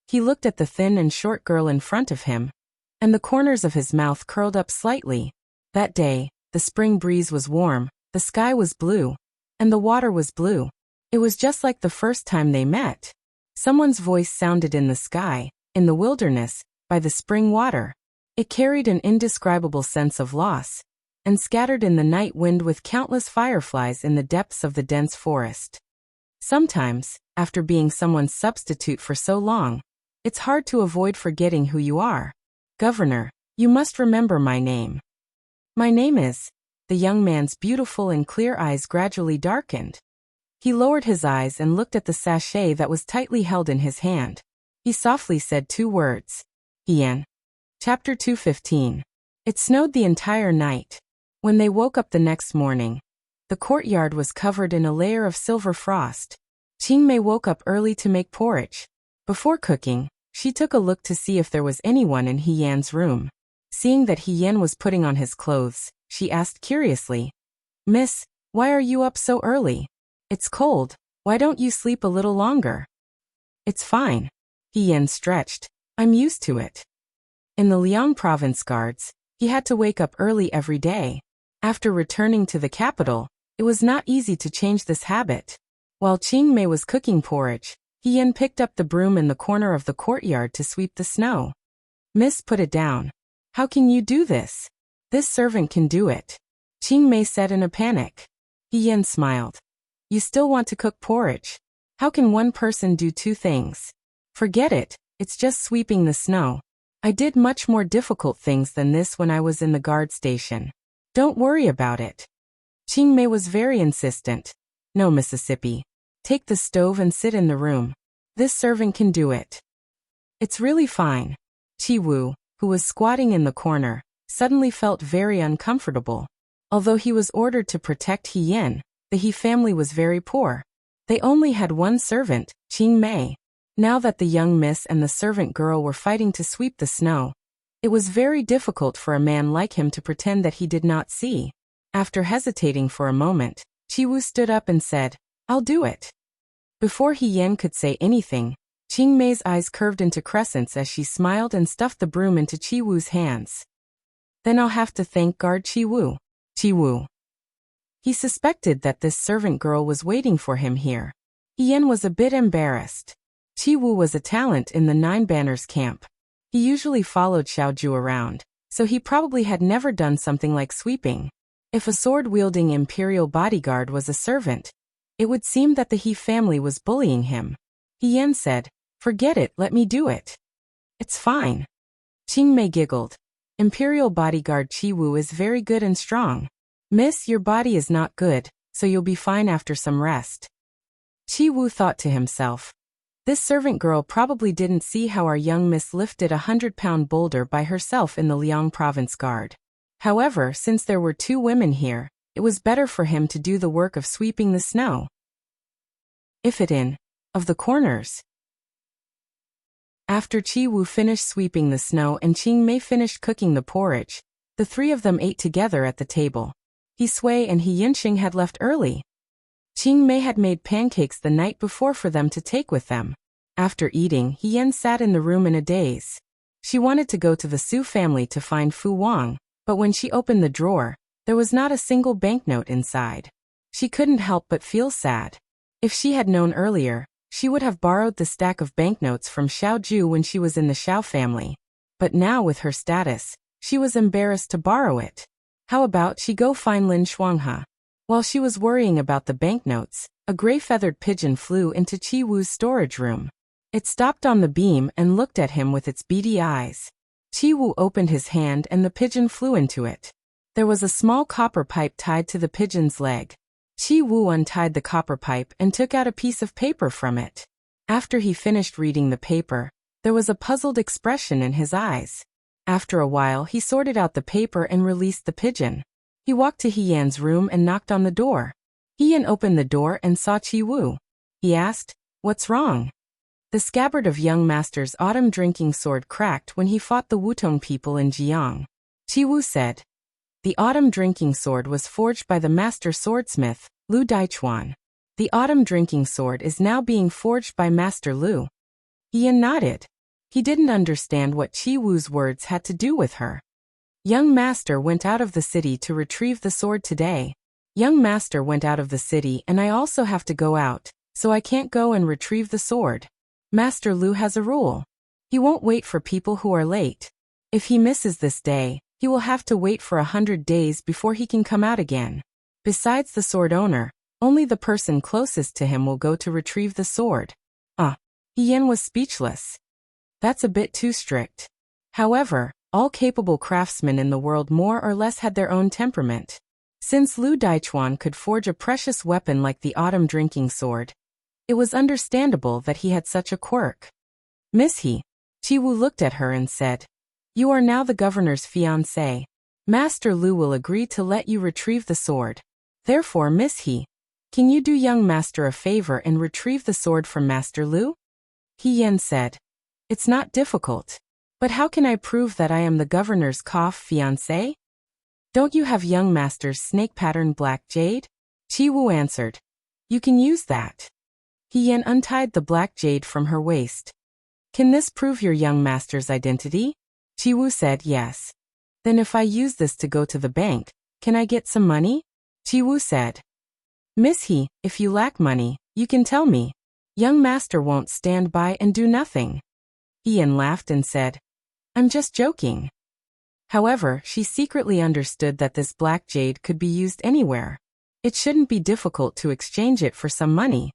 He looked at the thin and short girl in front of him, and the corners of his mouth curled up slightly. That day, the spring breeze was warm, the sky was blue, and the water was blue. It was just like the first time they met. Someone's voice sounded in the sky, in the wilderness, by the spring water. It carried an indescribable sense of loss, and scattered in the night wind with countless fireflies in the depths of the dense forest. Sometimes, after being someone's substitute for so long, it's hard to avoid forgetting who you are. Governor, you must remember my name. My name is... The young man's beautiful and clear eyes gradually darkened. He lowered his eyes and looked at the sachet that was tightly held in his hand. He softly said 2 words. Yan. Chapter 215. It snowed the entire night. When they woke up the next morning, the courtyard was covered in a layer of silver frost. Qingmei woke up early to make porridge. Before cooking, she took a look to see if there was anyone in He Yan's room. Seeing that He Yan was putting on his clothes, she asked curiously, "Miss, why are you up so early? It's cold, why don't you sleep a little longer?" "It's fine." He Yan stretched. "I'm used to it." In the Liang province guards, he had to wake up early every day. After returning to the capital, it was not easy to change this habit. While Qingmei was cooking porridge, He Yan picked up the broom in the corner of the courtyard to sweep the snow. "Miss, put it down. How can you do this? This servant can do it," Qingmei said in a panic. He Yan smiled. "You still want to cook porridge? How can one person do 2 things? Forget it, it's just sweeping the snow. I did much more difficult things than this when I was in the guard station. Don't worry about it." Qingmei was very insistent. "No, Mississippi. Take the stove and sit in the room. This servant can do it." "It's really fine." Chi Wu, who was squatting in the corner, suddenly felt very uncomfortable. Although he was ordered to protect He Yan, the He family was very poor. They only had one servant, Qingmei. Now that the young miss and the servant girl were fighting to sweep the snow, it was very difficult for a man like him to pretend that he did not see. After hesitating for a moment, Chi Wu stood up and said, "I'll do it." Before He Yan could say anything, Qingmei's eyes curved into crescents as she smiled and stuffed the broom into Chi Wu's hands. "Then I'll have to thank guard Chi Wu." Chi Wu. He suspected that this servant girl was waiting for him here. Yan was a bit embarrassed. Qi Wu was a talent in the Nine Banners camp. He usually followed Xiaoju around, so he probably had never done something like sweeping. If a sword-wielding imperial bodyguard was a servant, it would seem that the He family was bullying him. Yan said, "Forget it, let me do it." "It's fine." Qing Mei giggled. "Imperial bodyguard Qi Wu is very good and strong. Miss, your body is not good, so you'll be fine after some rest." Qi Wu thought to himself, "This servant girl probably didn't see how our young miss lifted a 100-pound boulder by herself in the Liang province guard. However, since there were 2 women here, it was better for him to do the work of sweeping the snow. If it in, of the corners." After Qi Wu finished sweeping the snow and Qing Mei finished cooking the porridge, the 3 of them ate together at the table. He Sui and He Yinxing had left early. Qing Mei had made pancakes the night before for them to take with them. After eating, He Yan sat in the room in a daze. She wanted to go to the Su family to find Fu Wang, but when she opened the drawer, there was not a single banknote inside. She couldn't help but feel sad. If she had known earlier, she would have borrowed the stack of banknotes from Xiaoju when she was in the Xiao family. But now with her status, she was embarrassed to borrow it. How about she go find Lin Shuanghe? While she was worrying about the banknotes, a gray-feathered pigeon flew into Qi Wu's storage room. It stopped on the beam and looked at him with its beady eyes. Qi Wu opened his hand and the pigeon flew into it. There was a small copper pipe tied to the pigeon's leg. Qi Wu untied the copper pipe and took out a piece of paper from it. After he finished reading the paper, there was a puzzled expression in his eyes. After a while he sorted out the paper and released the pigeon. He walked to He Yan's room and knocked on the door. He Yan opened the door and saw Qi Wu. He asked, "What's wrong?" The scabbard of young master's autumn drinking sword cracked when he fought the Wutong people in Jiang. Qi Wu said, "The autumn drinking sword was forged by the master swordsmith, Lu Daichuan. The autumn drinking sword is now being forged by Master Lu." He Yan nodded. He didn't understand what Qi Wu's words had to do with her. "Young master went out of the city to retrieve the sword today. Young master went out of the city and I also have to go out, so I can't go and retrieve the sword. Master Lu has a rule. He won't wait for people who are late. If he misses this day, he will have to wait for 100 days before he can come out again. Besides the sword owner, only the person closest to him will go to retrieve the sword." He Yan was speechless. That's a bit too strict. However, all capable craftsmen in the world more or less had their own temperament. Since Lu Daichuan could forge a precious weapon like the autumn drinking sword, it was understandable that he had such a quirk. "Miss He," Qi Wu looked at her and said, "You are now the governor's fiancée. Master Lu will agree to let you retrieve the sword. Therefore, Miss He, can you do young master a favor and retrieve the sword from Master Lu?" He Yan said, "It's not difficult. But how can I prove that I am the governor's fiancé? Don't you have young master's snake pattern black jade?" Qi Wu answered, "You can use that." He Yan untied the black jade from her waist. "Can this prove your young master's identity?" Qi Wu said yes. "Then if I use this to go to the bank, can I get some money?" Qi Wu said, "Miss He, if you lack money, you can tell me. Young master won't stand by and do nothing." He Yan laughed and said, "I'm just joking." However, she secretly understood that this black jade could be used anywhere. It shouldn't be difficult to exchange it for some money.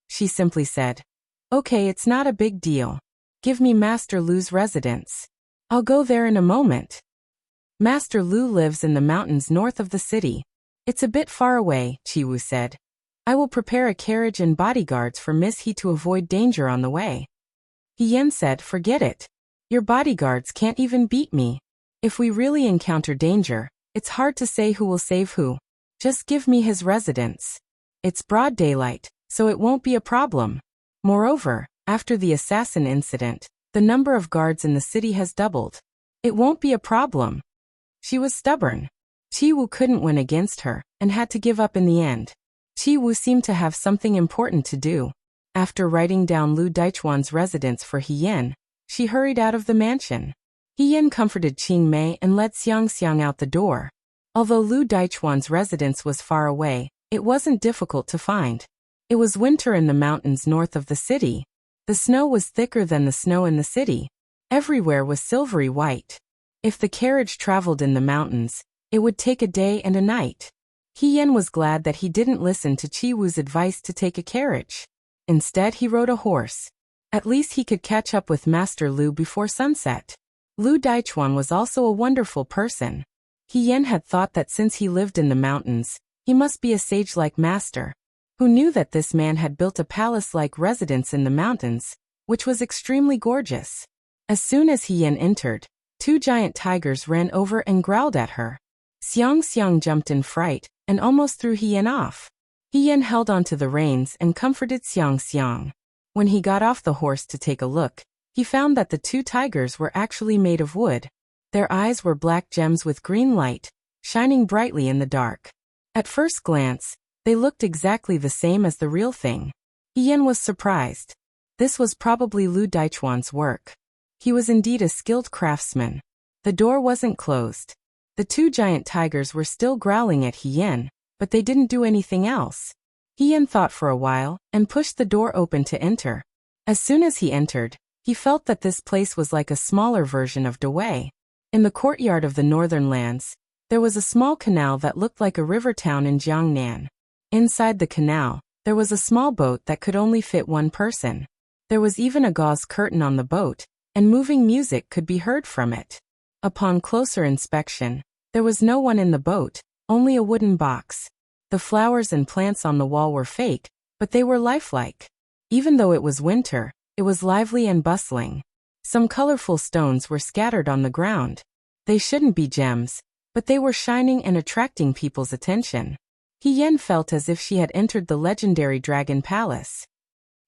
She simply said, "Okay, it's not a big deal. Give me Master Lu's residence. I'll go there in a moment." Master Lu lives in the mountains north of the city. "It's a bit far away," Qi Wu said. "I will prepare a carriage and bodyguards for Miss He to avoid danger on the way." He Yan said, "Forget it. Your bodyguards can't even beat me. If we really encounter danger, it's hard to say who will save who. Just give me his residence. It's broad daylight, so it won't be a problem. Moreover, after the assassin incident, the number of guards in the city has doubled. It won't be a problem." She was stubborn. Qi Wu couldn't win against her, and had to give up in the end. Qi Wu seemed to have something important to do. After writing down Lu Daichuan's residence for He Yan, she hurried out of the mansion. He Yan comforted Qing Mei and led Xiang Xiang out the door. Although Lu Daichuan's residence was far away, it wasn't difficult to find. It was winter in the mountains north of the city. The snow was thicker than the snow in the city. Everywhere was silvery white. If the carriage traveled in the mountains, it would take a day and a night. He Yan was glad that he didn't listen to Qi Wu's advice to take a carriage. Instead, he rode a horse. At least he could catch up with Master Lu before sunset. Lu Daichuan was also a wonderful person. He Yan had thought that since he lived in the mountains, he must be a sage-like master. Who knew that this man had built a palace-like residence in the mountains, which was extremely gorgeous. As soon as He Yan entered, 2 giant tigers ran over and growled at her. Xiang Xiang jumped in fright and almost threw He Yan off. He Yan held onto the reins and comforted Xiang Xiang. When he got off the horse to take a look, he found that the 2 tigers were actually made of wood. Their eyes were black gems with green light, shining brightly in the dark. At first glance, they looked exactly the same as the real thing. He Yan was surprised. This was probably Lu Daichuan's work. He was indeed a skilled craftsman. The door wasn't closed. The 2 giant tigers were still growling at He Yan, but they didn't do anything else. He Yan thought for a while and pushed the door open to enter. As soon as he entered, he felt that this place was like a smaller version of Dawei. In the courtyard of the northern lands, there was a small canal that looked like a river town in Jiangnan. Inside the canal, there was a small boat that could only fit 1 person. There was even a gauze curtain on the boat, and moving music could be heard from it. Upon closer inspection, there was no one in the boat, only a wooden box. The flowers and plants on the wall were fake, but they were lifelike. Even though it was winter, it was lively and bustling. Some colorful stones were scattered on the ground. They shouldn't be gems, but they were shining and attracting people's attention. He Yan felt as if she had entered the legendary Dragon Palace.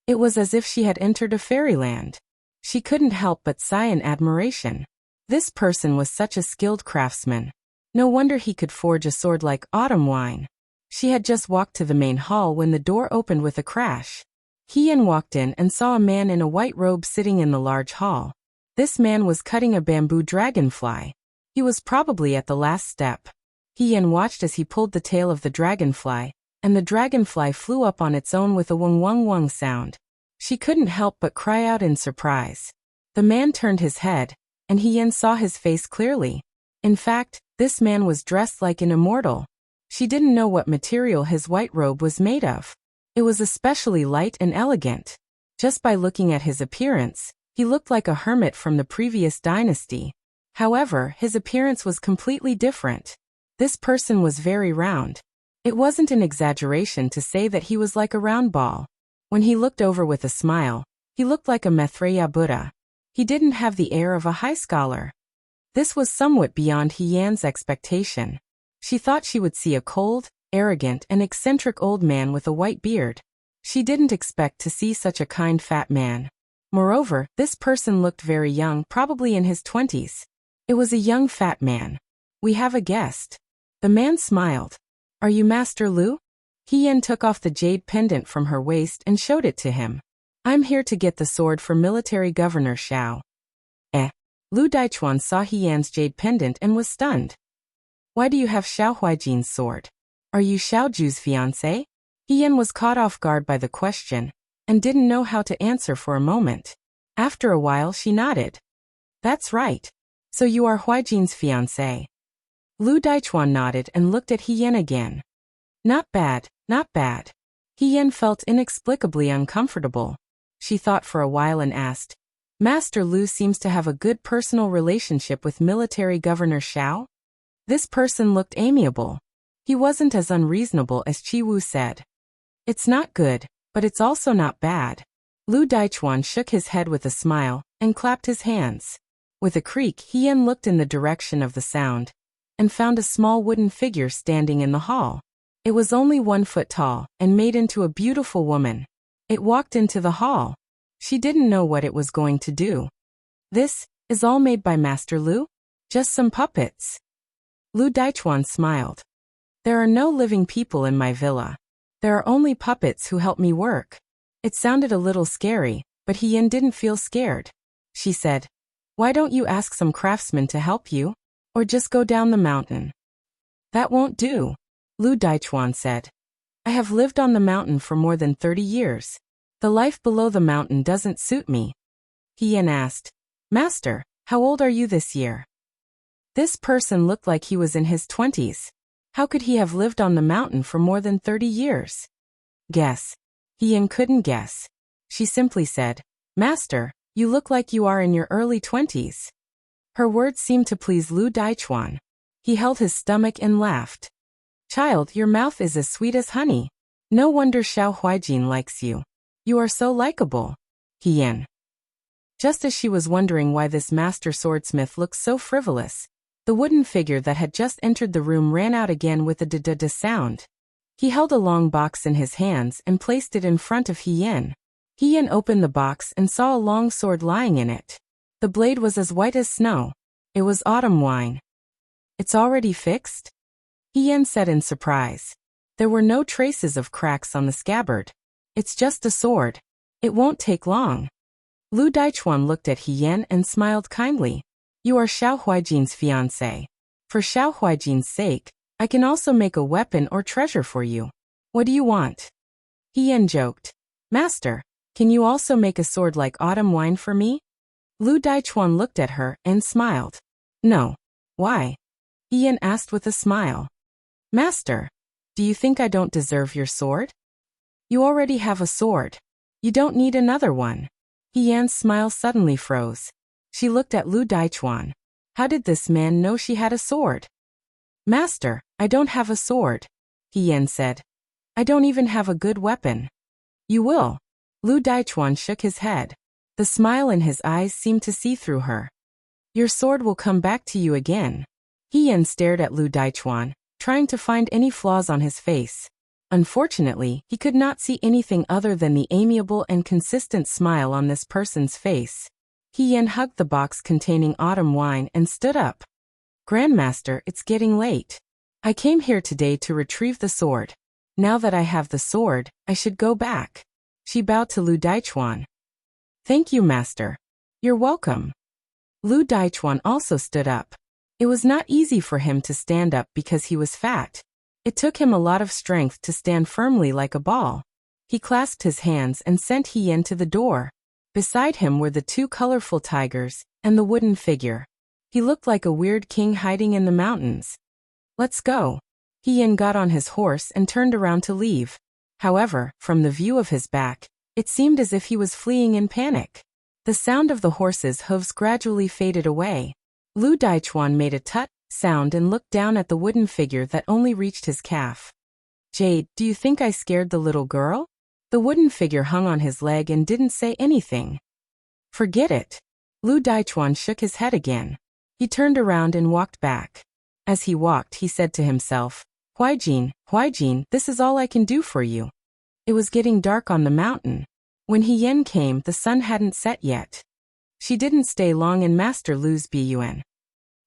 It was as if she had entered a fairyland. She couldn't help but sigh in admiration. This person was such a skilled craftsman. No wonder he could forge a sword like autumn wine. She had just walked to the main hall when the door opened with a crash. He Yan walked in and saw a man in a white robe sitting in the large hall. This man was cutting a bamboo dragonfly. He was probably at the last step. He Yan watched as he pulled the tail of the dragonfly, and the dragonfly flew up on its own with a wung wung wung sound. She couldn't help but cry out in surprise. The man turned his head, and He Yan saw his face clearly. In fact, this man was dressed like an immortal. She didn't know what material his white robe was made of. It was especially light and elegant. Just by looking at his appearance, he looked like a hermit from the previous dynasty. However, his appearance was completely different. This person was very round. It wasn't an exaggeration to say that he was like a round ball. When he looked over with a smile, he looked like a Maitreya Buddha. He didn't have the air of a high scholar. This was somewhat beyond He Yan's expectation. She thought she would see a cold, arrogant, and eccentric old man with a white beard. She didn't expect to see such a kind fat man. Moreover, this person looked very young, probably in his 20s. It was a young fat man. "We have a guest." The man smiled. "Are you Master Lu?" He Yan took off the jade pendant from her waist and showed it to him. "I'm here to get the sword for Military Governor Xiao." Lu Daichuan saw He Yan's jade pendant and was stunned. "Why do you have Xiao Huijin's sword? Are you Xiao Ju's fiancé?" He Yan was caught off guard by the question, and didn't know how to answer for a moment. After a while she nodded. "That's right. So you are Huijin's fiancé." Lu Daichuan nodded and looked at He Yan again. "Not bad, not bad." He Yan felt inexplicably uncomfortable. She thought for a while and asked, "Master Lu seems to have a good personal relationship with Military Governor Xiao?" This person looked amiable. He wasn't as unreasonable as Qi Wu said. "It's not good, but it's also not bad." Lu Daichuan shook his head with a smile and clapped his hands. With a creak, He Yan looked in the direction of the sound and found a small wooden figure standing in the hall. It was only 1 foot tall and made into a beautiful woman. It walked into the hall. She didn't know what it was going to do. "This is all made by Master Lu? Just some puppets?" Lu Daichuan smiled. "There are no living people in my villa. There are only puppets who help me work." It sounded a little scary, but He Yan didn't feel scared. She said, "Why don't you ask some craftsmen to help you? Or just go down the mountain?" That won't do, Lu Daichuan said. I have lived on the mountain for more than 30 years. The life below the mountain doesn't suit me. He Yan asked, Master, how old are you this year? This person looked like he was in his 20s. How could he have lived on the mountain for more than 30 years? Guess. He Yan couldn't guess. She simply said, Master, you look like you are in your early 20s. Her words seemed to please Lu Daichuan. He held his stomach and laughed. Child, your mouth is as sweet as honey. No wonder Xiao Huijin likes you. You are so likable. He Yan. Just as she was wondering why this master swordsmith looked so frivolous, the wooden figure that had just entered the room ran out again with a da-da-da sound. He held a long box in his hands and placed it in front of He Yan. He Yan opened the box and saw a long sword lying in it. The blade was as white as snow. It was autumn wine. It's already fixed? He Yan said in surprise. There were no traces of cracks on the scabbard. It's just a sword. It won't take long. Lu Daichuan looked at He Yan and smiled kindly. You are Xiao Huijin's fiancé. For Xiao Huijin's sake, I can also make a weapon or treasure for you. What do you want? He Yan joked. Master, can you also make a sword like autumn wine for me? Lu Daichuan looked at her and smiled. No. Why? He Yan asked with a smile. Master, do you think I don't deserve your sword? You already have a sword. You don't need another one. He Yan's smile suddenly froze. She looked at Lu Daichuan. How did this man know she had a sword? Master, I don't have a sword, He Yan said. I don't even have a good weapon. You will. Lu Daichuan shook his head. The smile in his eyes seemed to see through her. Your sword will come back to you again. He Yan stared at Lu Daichuan, trying to find any flaws on his face. Unfortunately, he could not see anything other than the amiable and consistent smile on this person's face. He Yan hugged the box containing autumn wine and stood up. Grandmaster, it's getting late. I came here today to retrieve the sword. Now that I have the sword, I should go back. She bowed to Lu Daichuan. Thank you, Master. You're welcome. Lu Daichuan also stood up. It was not easy for him to stand up because he was fat. It took him a lot of strength to stand firmly like a ball. He clasped his hands and sent He Yan to the door. Beside him were the two colorful tigers and the wooden figure. He looked like a weird king hiding in the mountains. Let's go. He Yan got on his horse and turned around to leave. However, from the view of his back, it seemed as if he was fleeing in panic. The sound of the horse's hooves gradually faded away. Lu Daichuan made a tut sound and looked down at the wooden figure that only reached his calf. Jade, do you think I scared the little girl? The wooden figure hung on his leg and didn't say anything. Forget it. Lu Daichuan shook his head again. He turned around and walked back. As he walked, he said to himself, Huijin, this is all I can do for you. It was getting dark on the mountain. When He Yan came, the sun hadn't set yet. She didn't stay long in Master Lu's Bun.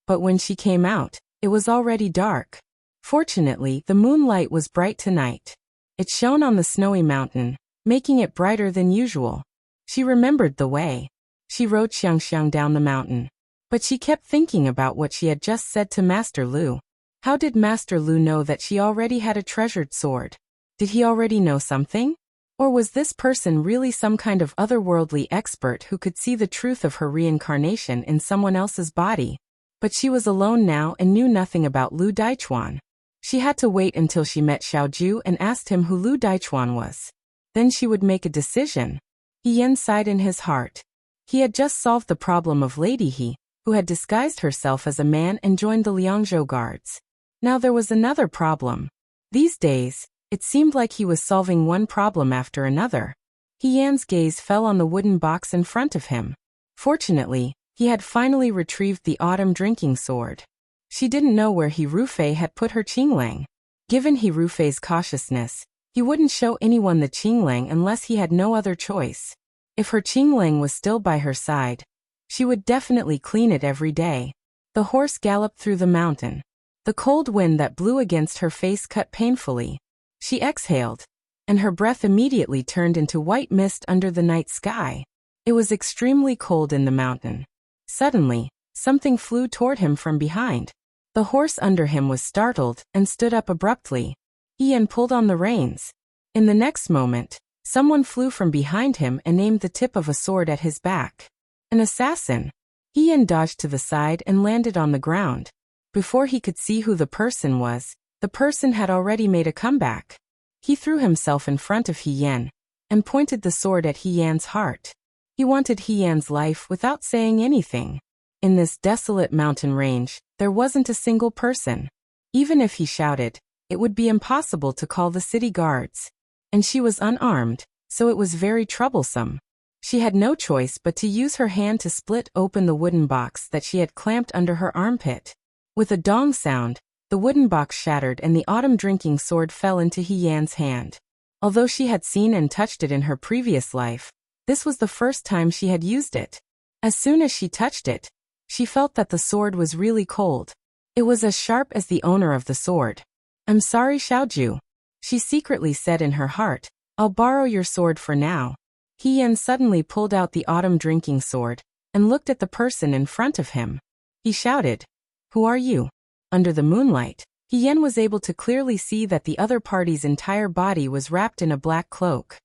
But when she came out, it was already dark. Fortunately, the moonlight was bright tonight. It shone on the snowy mountain, making it brighter than usual. She remembered the way. She rode Xiangxiang down the mountain. But she kept thinking about what she had just said to Master Lu. How did Master Lu know that she already had a treasured sword? Did he already know something? Or was this person really some kind of otherworldly expert who could see the truth of her reincarnation in someone else's body? But she was alone now and knew nothing about Lu Daichuan. She had to wait until she met Xiaoju and asked him who Lu Daichuan was. Then she would make a decision. He Yan sighed in his heart. He had just solved the problem of Lady He, who had disguised herself as a man and joined the Liangzhou guards. Now there was another problem. These days, it seemed like he was solving one problem after another. He Yan's gaze fell on the wooden box in front of him. Fortunately, he had finally retrieved the autumn drinking sword. She didn't know where He Rufei had put her qinglang. Given He Rufei's cautiousness, he wouldn't show anyone the qinglang unless he had no other choice. If her qinglang was still by her side, she would definitely clean it every day. The horse galloped through the mountain. The cold wind that blew against her face cut painfully. She exhaled, and her breath immediately turned into white mist under the night sky. It was extremely cold in the mountain. Suddenly, something flew toward him from behind. The horse under him was startled and stood up abruptly. Ian pulled on the reins. In the next moment, someone flew from behind him and aimed the tip of a sword at his back. An assassin. Ian dodged to the side and landed on the ground. Before he could see who the person was, the person had already made a comeback. He threw himself in front of Hien and pointed the sword at Hien's heart. He wanted Hien's life without saying anything. In this desolate mountain range, there wasn't a single person. Even if he shouted, it would be impossible to call the city guards. And she was unarmed, so it was very troublesome. She had no choice but to use her hand to split open the wooden box that she had clamped under her armpit. With a dong sound, the wooden box shattered and the autumn drinking sword fell into Hien's hand. Although she had seen and touched it in her previous life, this was the first time she had used it. As soon as she touched it, she felt that the sword was really cold. It was as sharp as the owner of the sword. "I'm sorry, Xiaoju," she secretly said in her heart. "I'll borrow your sword for now." Hien suddenly pulled out the autumn drinking sword and looked at the person in front of him. He shouted, "Who are you?" Under the moonlight, Hien was able to clearly see that the other party's entire body was wrapped in a black cloak.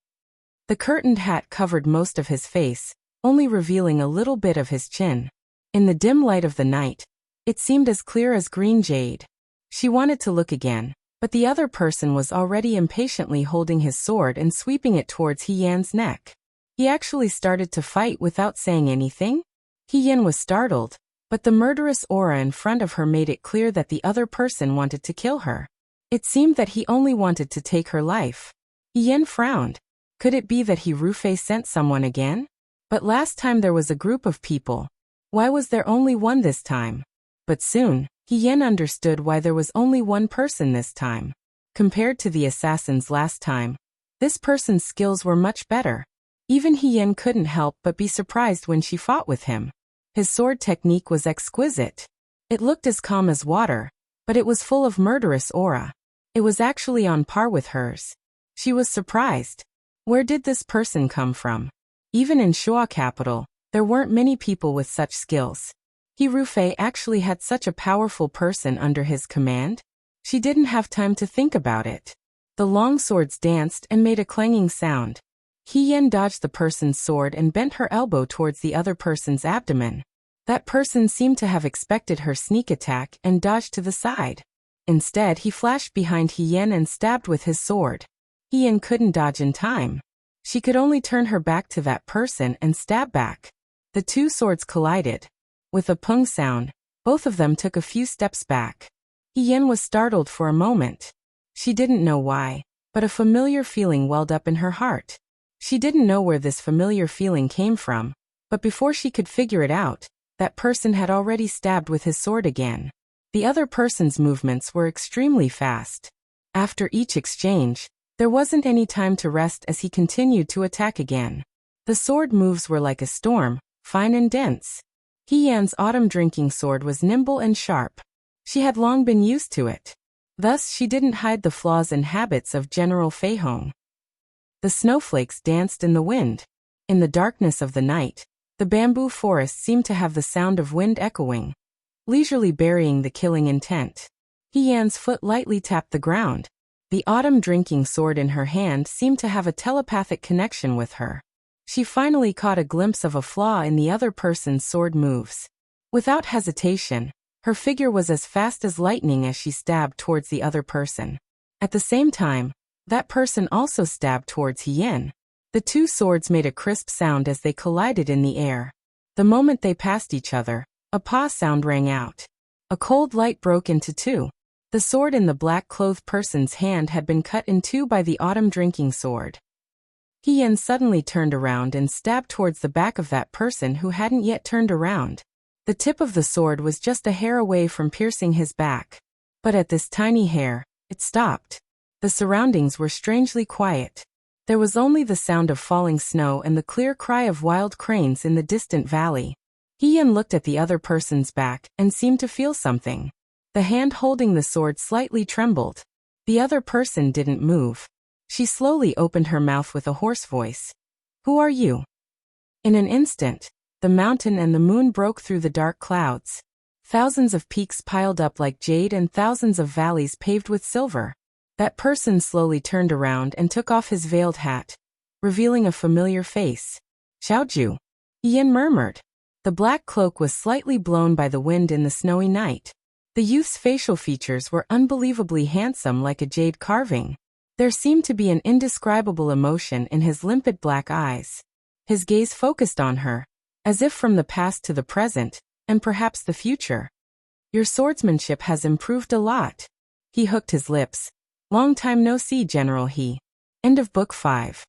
The curtained hat covered most of his face, only revealing a little bit of his chin. In the dim light of the night, it seemed as clear as green jade. She wanted to look again, but the other person was already impatiently holding his sword and sweeping it towards Hien's neck. He actually started to fight without saying anything? Hien was startled, but the murderous aura in front of her made it clear that the other person wanted to kill her. It seemed that he only wanted to take her life. Hien frowned. Could it be that Rufei sent someone again? But last time there was a group of people. Why was there only one this time? But soon, Hien understood why there was only one person this time. Compared to the assassins last time, this person's skills were much better. Even Hien couldn't help but be surprised when she fought with him. His sword technique was exquisite. It looked as calm as water, but it was full of murderous aura. It was actually on par with hers. She was surprised. Where did this person come from? Even in Shuo capital, there weren't many people with such skills. Rufei actually had such a powerful person under his command? She didn't have time to think about it. The long swords danced and made a clanging sound. Hien dodged the person's sword and bent her elbow towards the other person's abdomen. That person seemed to have expected her sneak attack and dodged to the side. Instead, he flashed behind Hien and stabbed with his sword. Hien couldn't dodge in time. She could only turn her back to that person and stab back. The two swords collided. With a pung sound, both of them took a few steps back. Hien was startled for a moment. She didn't know why, but a familiar feeling welled up in her heart. She didn't know where this familiar feeling came from, but before she could figure it out, that person had already stabbed with his sword again. The other person's movements were extremely fast. After each exchange, there wasn't any time to rest as he continued to attack again. The sword moves were like a storm, fine and dense. Hien's autumn drinking sword was nimble and sharp. She had long been used to it. Thus she didn't hide the flaws and habits of General Fei Hong. The snowflakes danced in the wind. In the darkness of the night, the bamboo forest seemed to have the sound of wind echoing, leisurely burying the killing intent. Hien's foot lightly tapped the ground. The autumn drinking sword in her hand seemed to have a telepathic connection with her. She finally caught a glimpse of a flaw in the other person's sword moves. Without hesitation, her figure was as fast as lightning as she stabbed towards the other person. At the same time, that person also stabbed towards Hien. The two swords made a crisp sound as they collided in the air. The moment they passed each other, a paw sound rang out. A cold light broke into two. The sword in the black-clothed person's hand had been cut in two by the autumn drinking sword. Hien suddenly turned around and stabbed towards the back of that person who hadn't yet turned around. The tip of the sword was just a hair away from piercing his back. But at this tiny hair, it stopped. The surroundings were strangely quiet. There was only the sound of falling snow and the clear cry of wild cranes in the distant valley. Hien looked at the other person's back and seemed to feel something. The hand holding the sword slightly trembled. The other person didn't move. She slowly opened her mouth with a hoarse voice. "Who are you?" In an instant, the mountain and the moon broke through the dark clouds. Thousands of peaks piled up like jade and thousands of valleys paved with silver. That person slowly turned around and took off his veiled hat, revealing a familiar face. Xiaoju, Yan murmured. The black cloak was slightly blown by the wind in the snowy night. The youth's facial features were unbelievably handsome, like a jade carving. There seemed to be an indescribable emotion in his limpid black eyes. His gaze focused on her, as if from the past to the present, and perhaps the future. Your swordsmanship has improved a lot. He hooked his lips. Long time no see, General He. End of Book 5.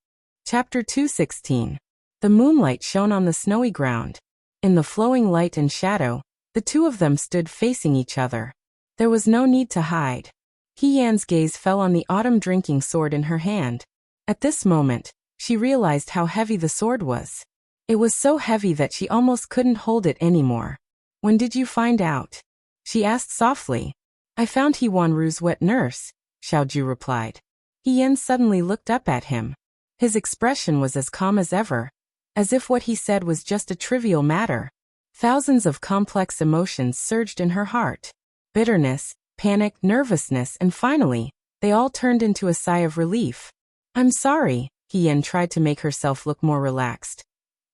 Chapter 216. The moonlight shone on the snowy ground. In the flowing light and shadow, the two of them stood facing each other. There was no need to hide. He Yan's gaze fell on the autumn drinking sword in her hand. At this moment, she realized how heavy the sword was. It was so heavy that she almost couldn't hold it anymore. When did you find out? She asked softly. I found He Wanru's wet nurse, Xiaoju replied. He Yan suddenly looked up at him. His expression was as calm as ever, as if what he said was just a trivial matter. Thousands of complex emotions surged in her heart. Bitterness, panic, nervousness, and finally, they all turned into a sigh of relief. I'm sorry, He Yan tried to make herself look more relaxed.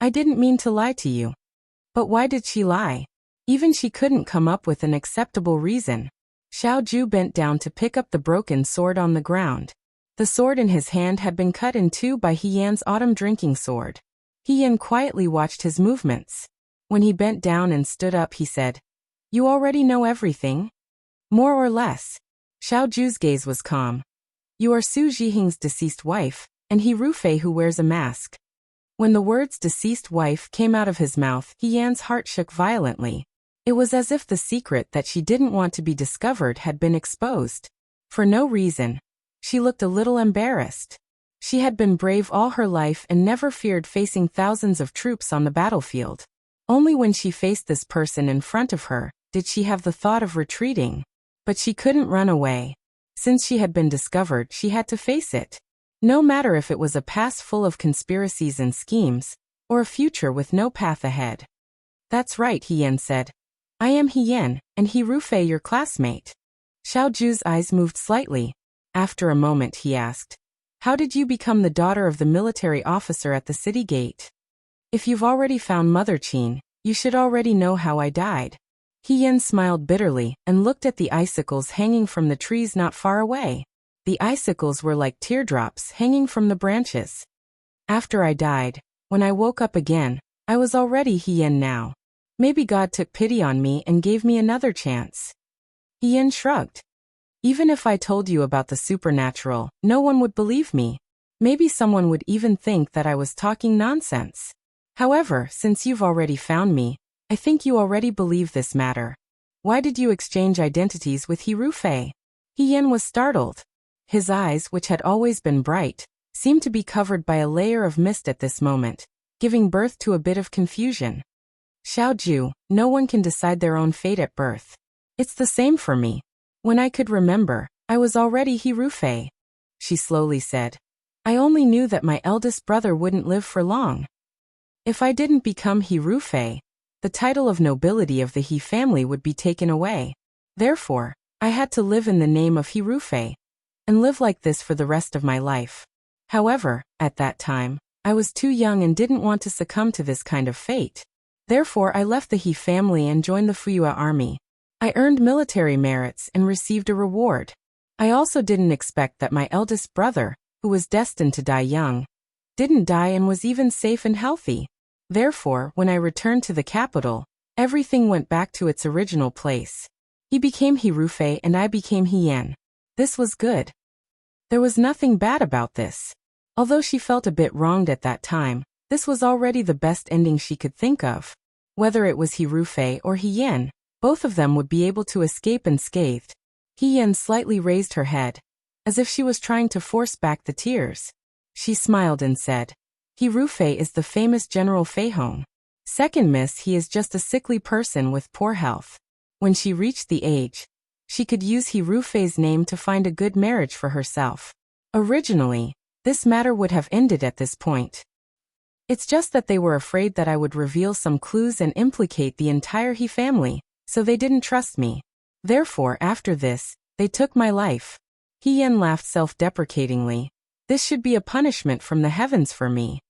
I didn't mean to lie to you. But why did she lie? Even she couldn't come up with an acceptable reason. Xiaoju bent down to pick up the broken sword on the ground. The sword in his hand had been cut in two by He Yan's autumn drinking sword. He Yan quietly watched his movements. When he bent down and stood up, he said, You already know everything? More or less. Xiaoju's gaze was calm. You are Su Zhiheng's deceased wife, and He Rufei who wears a mask. When the words deceased wife came out of his mouth, He Yan's heart shook violently. It was as if the secret that she didn't want to be discovered had been exposed. For no reason. She looked a little embarrassed. She had been brave all her life and never feared facing thousands of troops on the battlefield. Only when she faced this person in front of her, did she have the thought of retreating. But she couldn't run away. Since she had been discovered, she had to face it. No matter if it was a past full of conspiracies and schemes, or a future with no path ahead. That's right, He Yan said. I am He Yan, and He Rufei your classmate. Xiaoju's eyes moved slightly. After a moment he asked, How did you become the daughter of the military officer at the city gate? If you've already found Mother Qin, you should already know how I died. He Yan smiled bitterly and looked at the icicles hanging from the trees not far away. The icicles were like teardrops hanging from the branches. After I died, when I woke up again, I was already He Yan now. Maybe God took pity on me and gave me another chance. He Yan shrugged. Even if I told you about the supernatural, no one would believe me. Maybe someone would even think that I was talking nonsense. However, since you've already found me, I think you already believe this matter. Why did you exchange identities with He Rufei? He Yan was startled. His eyes, which had always been bright, seemed to be covered by a layer of mist at this moment, giving birth to a bit of confusion. Xiaoju, no one can decide their own fate at birth. It's the same for me. When I could remember, I was already He Rufei. She slowly said. I only knew that my eldest brother wouldn't live for long. If I didn't become He Rufei, the title of nobility of the He family would be taken away. Therefore, I had to live in the name of He Rufei, and live like this for the rest of my life. However, at that time, I was too young and didn't want to succumb to this kind of fate. Therefore I left the He family and joined the Fuyue army. I earned military merits and received a reward. I also didn't expect that my eldest brother, who was destined to die young, didn't die and was even safe and healthy. Therefore, when I returned to the capital, everything went back to its original place. He became He Rufei and I became He Yan. This was good. There was nothing bad about this. Although she felt a bit wronged at that time, this was already the best ending she could think of. Whether it was He Rufei or He Yan, both of them would be able to escape unscathed. He Yan slightly raised her head, as if she was trying to force back the tears. She smiled and said, He Rufei is the famous General Fei Hong. Second miss, he is just a sickly person with poor health. When she reached the age, she could use He Rufei's name to find a good marriage for herself. Originally, this matter would have ended at this point. It's just that they were afraid that I would reveal some clues and implicate the entire He family, so they didn't trust me. Therefore, after this, they took my life. He Yan laughed self-deprecatingly. This should be a punishment from the heavens for me.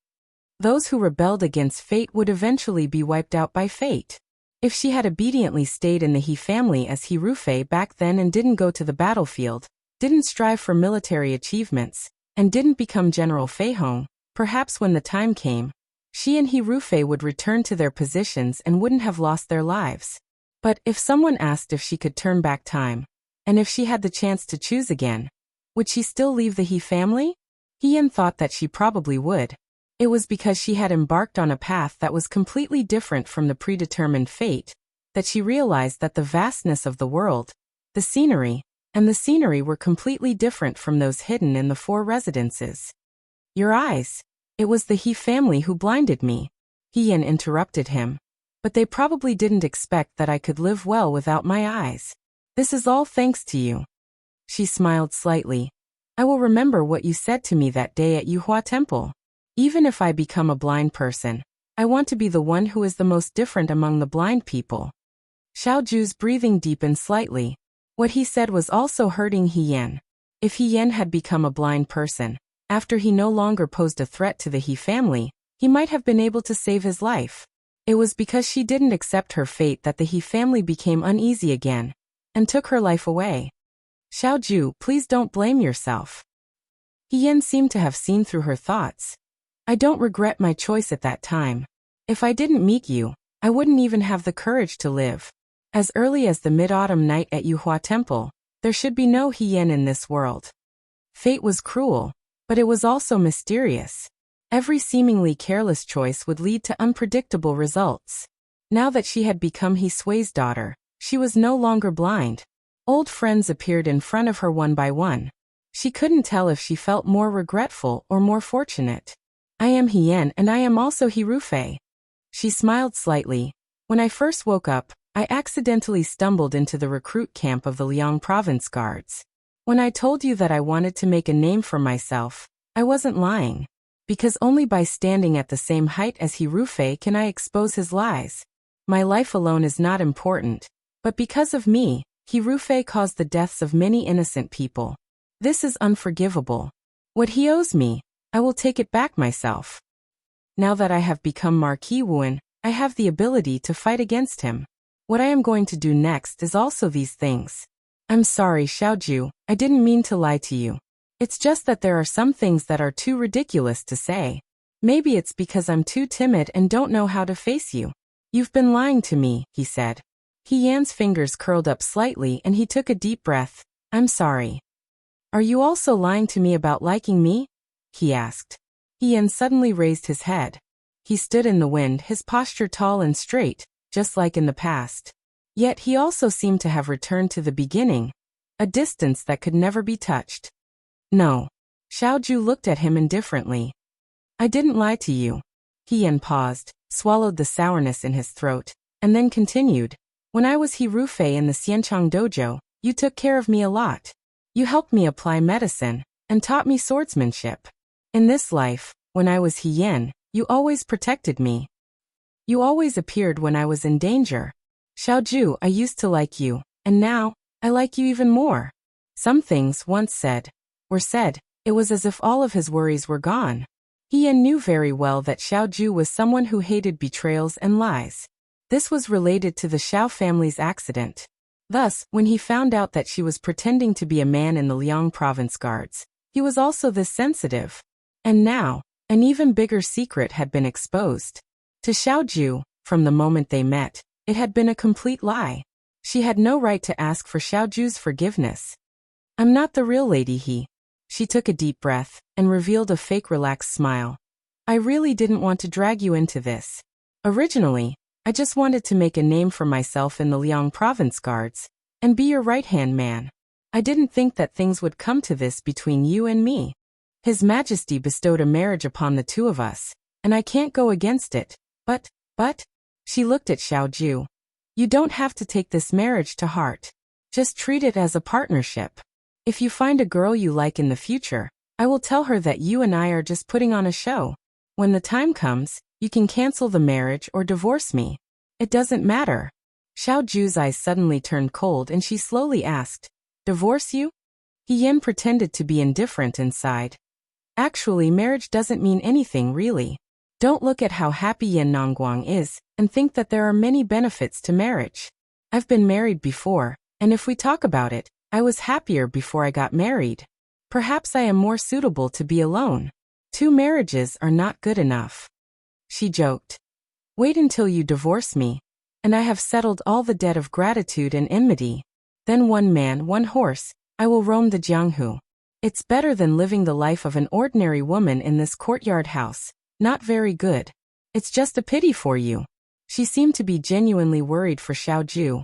Those who rebelled against fate would eventually be wiped out by fate. If she had obediently stayed in the He family as He Rufei back then and didn't go to the battlefield, didn't strive for military achievements, and didn't become General Feihong, perhaps when the time came, she and He Rufei would return to their positions and wouldn't have lost their lives. But if someone asked if she could turn back time, and if she had the chance to choose again, would she still leave the He family? He Yan thought that she probably would. It was because she had embarked on a path that was completely different from the predetermined fate, that she realized that the vastness of the world, the scenery were completely different from those hidden in the 4 residences. Your eyes. It was the He family who blinded me. He Yan interrupted him. But they probably didn't expect that I could live well without my eyes. This is all thanks to you. She smiled slightly. I will remember what you said to me that day at Yuhua Temple. Even if I become a blind person, I want to be the one who is the most different among the blind people. Xiaoju's breathing deepened slightly. What he said was also hurting He Yan. If He Yan had become a blind person, after he no longer posed a threat to the He family, he might have been able to save his life. It was because she didn't accept her fate that the He family became uneasy again, and took her life away. Xiaoju, please don't blame yourself. He Yan seemed to have seen through her thoughts. I don't regret my choice at that time. If I didn't meet you, I wouldn't even have the courage to live. As early as the mid-autumn night at Yuhua Temple, there should be no He Yan in this world. Fate was cruel, but it was also mysterious. Every seemingly careless choice would lead to unpredictable results. Now that she had become He Sui's daughter, she was no longer blind. Old friends appeared in front of her one by one. She couldn't tell if she felt more regretful or more fortunate. I am He Yan and I am also He Rufei. She smiled slightly. When I first woke up, I accidentally stumbled into the recruit camp of the Liang Province Guards. When I told you that I wanted to make a name for myself, I wasn't lying. Because only by standing at the same height as He Rufei can I expose his lies. My life alone is not important, but because of me, He Rufei caused the deaths of many innocent people. This is unforgivable. What he owes me, I will take it back myself. Now that I have become Marquis Wuan, I have the ability to fight against him. What I am going to do next is also these things. I'm sorry, Xiaoju, I didn't mean to lie to you. It's just that there are some things that are too ridiculous to say. Maybe it's because I'm too timid and don't know how to face you. You've been lying to me, he said. He Yan's fingers curled up slightly and he took a deep breath. I'm sorry. Are you also lying to me about liking me? He asked. He Yan suddenly raised his head. He stood in the wind, his posture tall and straight, just like in the past. Yet he also seemed to have returned to the beginning, a distance that could never be touched. No. Xiaoju looked at him indifferently. I didn't lie to you. He Yan paused, swallowed the sourness in his throat, and then continued. When I was He Rufei in the Xianchang dojo, you took care of me a lot. You helped me apply medicine, and taught me swordsmanship. In this life, when I was He Yan, you always protected me. You always appeared when I was in danger. Xiaoju, I used to like you, and now, I like you even more. Some things once said, were said, it was as if all of his worries were gone. He Yan knew very well that Xiaoju was someone who hated betrayals and lies. This was related to the Xiao family's accident. Thus, when he found out that she was pretending to be a man in the Liang Province Guards, he was also this sensitive. And now, an even bigger secret had been exposed. To Xiaoju, from the moment they met, it had been a complete lie. She had no right to ask for Xiaoju's forgiveness. I'm not the real lady he. She took a deep breath, and revealed a fake relaxed smile. I really didn't want to drag you into this. Originally, I just wanted to make a name for myself in the Liang Province Guards, and be your right-hand man. I didn't think that things would come to this between you and me. His Majesty bestowed a marriage upon the two of us, and I can't go against it, but, she looked at Xiaoju. You don't have to take this marriage to heart. Just treat it as a partnership. If you find a girl you like in the future, I will tell her that you and I are just putting on a show. When the time comes, you can cancel the marriage or divorce me. It doesn't matter. Xiao Ju's eyes suddenly turned cold and she slowly asked, "Divorce you?" He Yan pretended to be indifferent and sighed. "Actually, marriage doesn't mean anything really. Don't look at how happy Yan Nongguang is and think that there are many benefits to marriage. I've been married before, and if we talk about it, I was happier before I got married. Perhaps I am more suitable to be alone. 2 marriages are not good enough." She joked. "Wait until you divorce me, and I have settled all the debt of gratitude and enmity. Then 1 man, 1 horse, I will roam the Jianghu. It's better than living the life of an ordinary woman in this courtyard house. Not very good. It's just a pity for you." She seemed to be genuinely worried for Xiao Ju.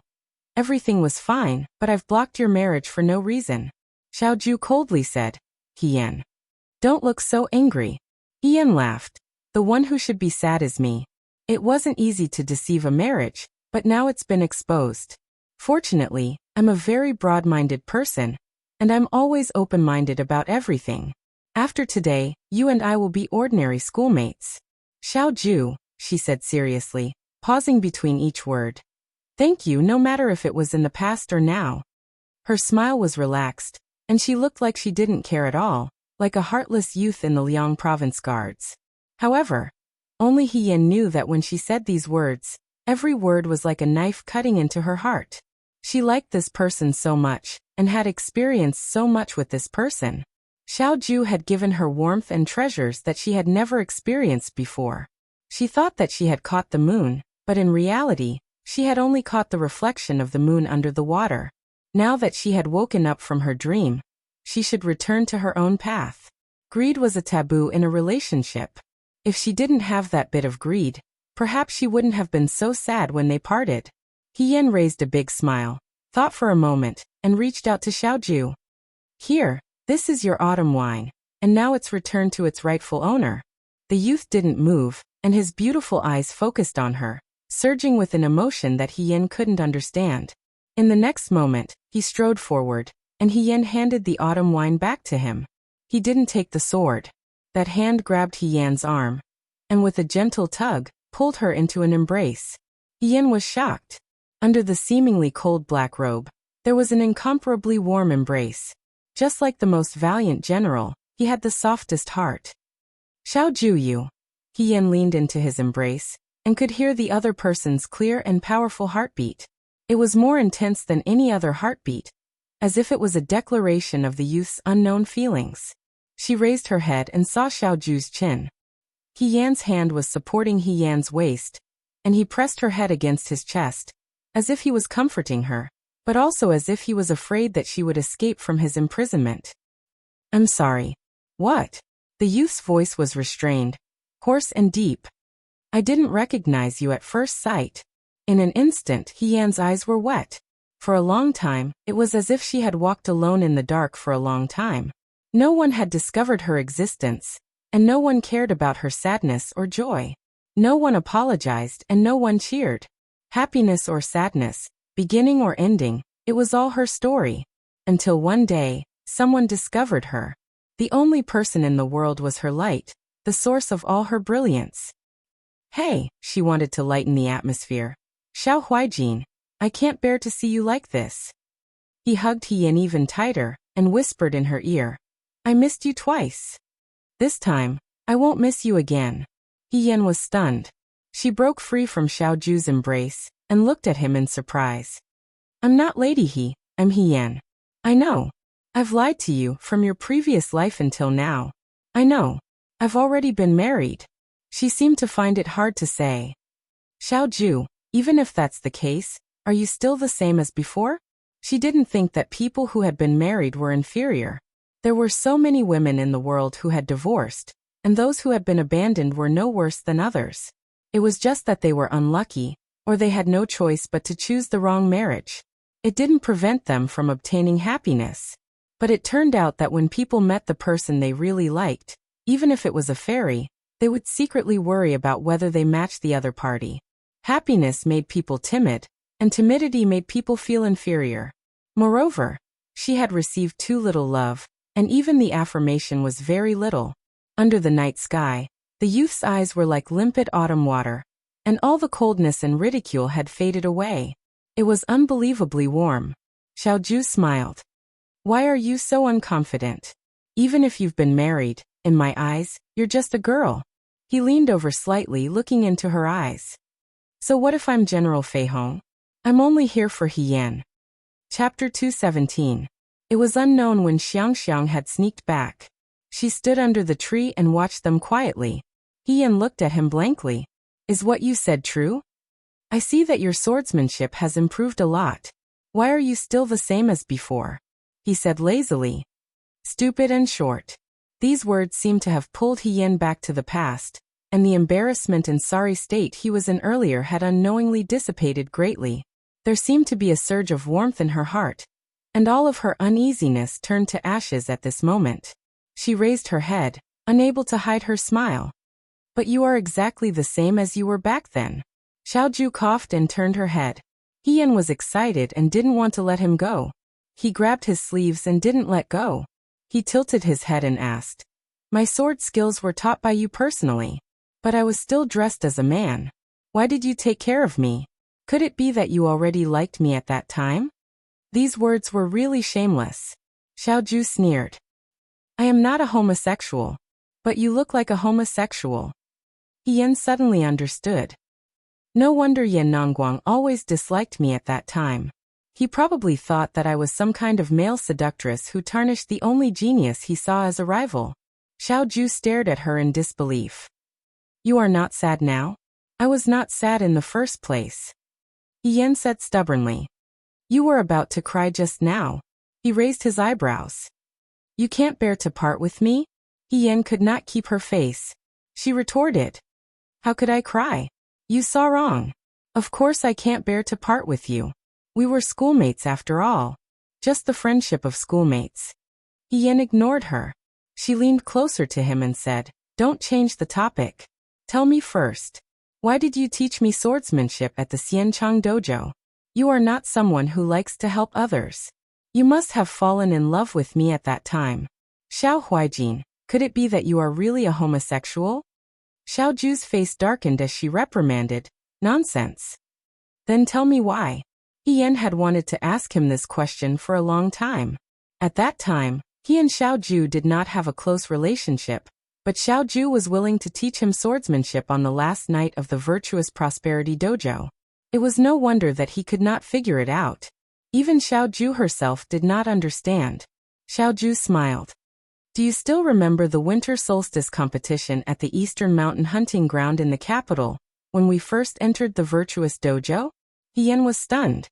"Everything was fine, but I've blocked your marriage for no reason," Xiao Ju coldly said. "He Yan, don't look so angry." He Yan laughed. "The one who should be sad is me. It wasn't easy to deceive a marriage, but now it's been exposed. Fortunately, I'm a very broad-minded person, and I'm always open-minded about everything. After today, you and I will be ordinary schoolmates." "Xiao Ju," she said seriously, pausing between each word. "Thank you no matter if it was in the past or now." Her smile was relaxed, and she looked like she didn't care at all, like a heartless youth in the Liang province guards. However, only He Yan knew that when she said these words, every word was like a knife cutting into her heart. She liked this person so much, and had experienced so much with this person. Xiao Ju had given her warmth and treasures that she had never experienced before. She thought that she had caught the moon, but in reality, she had only caught the reflection of the moon under the water. Now that she had woken up from her dream, she should return to her own path. Greed was a taboo in a relationship. If she didn't have that bit of greed, perhaps she wouldn't have been so sad when they parted. He Yan raised a big smile, thought for a moment, and reached out to Xiao Ju. "Here, this is your autumn wine, and now it's returned to its rightful owner." The youth didn't move, and his beautiful eyes focused on her, surging with an emotion that He Yan couldn't understand. In the next moment, he strode forward, and He Yan handed the autumn wine back to him. He didn't take the sword. That hand grabbed He Yan's arm, and with a gentle tug, pulled her into an embrace. He Yan was shocked. Under the seemingly cold black robe, there was an incomparably warm embrace. Just like the most valiant general, he had the softest heart. "Xiao Ju you." He Yan leaned into his embrace, and could hear the other person's clear and powerful heartbeat. It was more intense than any other heartbeat, as if it was a declaration of the youth's unknown feelings. She raised her head and saw Xiao Ju's chin. He Yan's hand was supporting He Yan's waist, and he pressed her head against his chest, as if he was comforting her, but also as if he was afraid that she would escape from his imprisonment. "I'm sorry." "What?" The youth's voice was restrained, hoarse and deep. "I didn't recognize you at first sight." In an instant, He Yan's eyes were wet. For a long time, it was as if she had walked alone in the dark for a long time. No one had discovered her existence, and no one cared about her sadness or joy. No one apologized and no one cheered. Happiness or sadness, beginning or ending, it was all her story. Until one day, someone discovered her. The only person in the world was her light, the source of all her brilliance. "Hey," she wanted to lighten the atmosphere. "Xiao Huijin, I can't bear to see you like this." He hugged He Yan even tighter, and whispered in her ear, "I missed you twice. This time, I won't miss you again." He Yan was stunned. She broke free from Xiao Ju's embrace, and looked at him in surprise. "I'm not Lady He, I'm He Yan. I know. I've lied to you from your previous life until now. I know. I've already been married." She seemed to find it hard to say. "Xiao Ju, even if that's the case, are you still the same as before?" She didn't think that people who had been married were inferior. There were so many women in the world who had divorced, and those who had been abandoned were no worse than others. It was just that they were unlucky, or they had no choice but to choose the wrong marriage. It didn't prevent them from obtaining happiness. But it turned out that when people met the person they really liked, even if it was a fairy, they would secretly worry about whether they matched the other party. Happiness made people timid, and timidity made people feel inferior. Moreover, she had received too little love, and even the affirmation was very little. Under the night sky, the youth's eyes were like limpid autumn water, and all the coldness and ridicule had faded away. It was unbelievably warm. Xiaoju smiled. Why are you so unconfident? Even if you've been married, in my eyes, you're just a girl. He leaned over slightly, looking into her eyes. So what if I'm General Fei Hong? I'm only here for He Yan. Chapter 217. It was unknown when Xiangxiang had sneaked back. She stood under the tree and watched them quietly. He Yan looked at him blankly. Is what you said true? I see that your swordsmanship has improved a lot. Why are you still the same as before? He said lazily. Stupid and short. These words seemed to have pulled He Yan back to the past, and the embarrassment and sorry state he was in earlier had unknowingly dissipated greatly. There seemed to be a surge of warmth in her heart, and all of her uneasiness turned to ashes at this moment. She raised her head, unable to hide her smile. But you are exactly the same as you were back then. Xiaoju coughed and turned her head. He Yan was excited and didn't want to let him go. He grabbed his sleeves and didn't let go. He tilted his head and asked, my sword skills were taught by you personally. But I was still dressed as a man. Why did you take care of me? Could it be that you already liked me at that time? These words were really shameless. Xiaoju sneered. I am not a homosexual. But you look like a homosexual. He Yan suddenly understood. No wonder Yan Nongguang always disliked me at that time. He probably thought that I was some kind of male seductress who tarnished the only genius he saw as a rival. Xiaoju stared at her in disbelief. You are not sad now? I was not sad in the first place. He Yan said stubbornly. You were about to cry just now. He raised his eyebrows. You can't bear to part with me? He Yan could not keep her face. She retorted. How could I cry? You saw wrong. Of course I can't bear to part with you. We were schoolmates after all. Just the friendship of schoolmates. He Yan ignored her. She leaned closer to him and said, don't change the topic. Tell me first. Why did you teach me swordsmanship at the Xianchang dojo? You are not someone who likes to help others. You must have fallen in love with me at that time. Xiao Huaijin, could it be that you are really a homosexual? Xiaoju's face darkened as she reprimanded, nonsense. Then tell me why. He Yan had wanted to ask him this question for a long time. At that time, he and Xiaoju did not have a close relationship, but Xiaoju was willing to teach him swordsmanship on the last night of the Virtuous Prosperity Dojo. It was no wonder that he could not figure it out. Even Xiaoju herself did not understand. Xiaoju smiled. Do you still remember the winter solstice competition at the Eastern Mountain Hunting Ground in the capital, when we first entered the Virtuous Dojo? He Yan was stunned.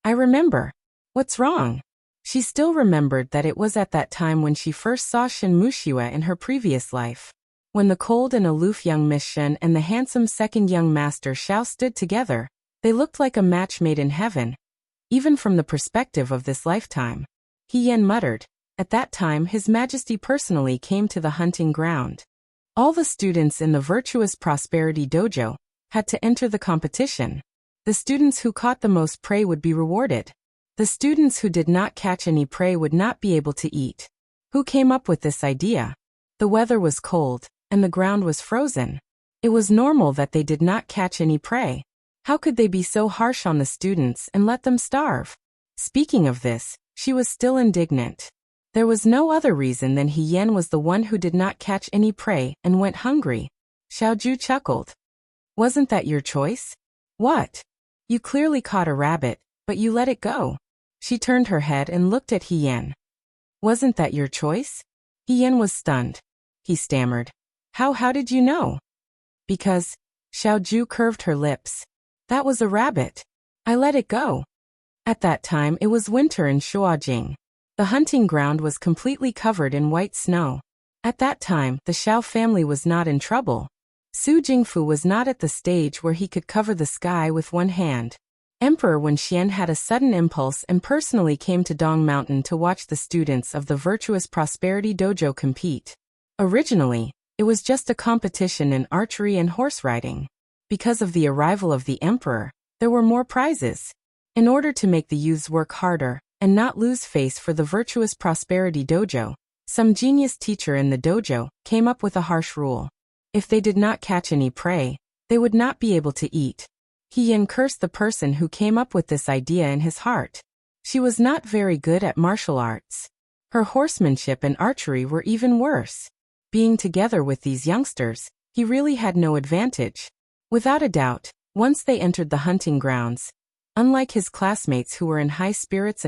I remember. What's wrong? She still remembered that it was at that time when she first saw Shen Mushiwa in her previous life. When the cold and aloof young Miss Shen and the handsome second young master Xiao stood together, they looked like a match made in heaven. Even from the perspective of this lifetime. He Yan muttered. At that time His Majesty personally came to the hunting ground. All the students in the Virtuous Prosperity Dojo had to enter the competition. The students who caught the most prey would be rewarded. The students who did not catch any prey would not be able to eat. Who came up with this idea? The weather was cold, and the ground was frozen. It was normal that they did not catch any prey. How could they be so harsh on the students and let them starve? Speaking of this, she was still indignant. There was no other reason than He Yan was the one who did not catch any prey and went hungry. Xiaoju chuckled. Wasn't that your choice? What? You clearly caught a rabbit, but you let it go. She turned her head and looked at He Yan. Wasn't that your choice? He Yan was stunned. He stammered. How did you know? Because, Xiaoju curved her lips. That was a rabbit. I let it go. At that time it was winter in Shuajing. The hunting ground was completely covered in white snow. At that time, the Xiao family was not in trouble. Su Jingfu was not at the stage where he could cover the sky with one hand. Emperor Wen Xian had a sudden impulse and personally came to Dong Mountain to watch the students of the Virtuous Prosperity Dojo compete. Originally, it was just a competition in archery and horse riding. Because of the arrival of the emperor, there were more prizes. In order to make the youths work harder and not lose face for the Virtuous Prosperity Dojo, some genius teacher in the dojo came up with a harsh rule. If they did not catch any prey, they would not be able to eat. He Yin cursed the person who came up with this idea in his heart. She was not very good at martial arts. Her horsemanship and archery were even worse. Being together with these youngsters, he really had no advantage. Without a doubt, once they entered the hunting grounds, unlike his classmates who were in high spirits,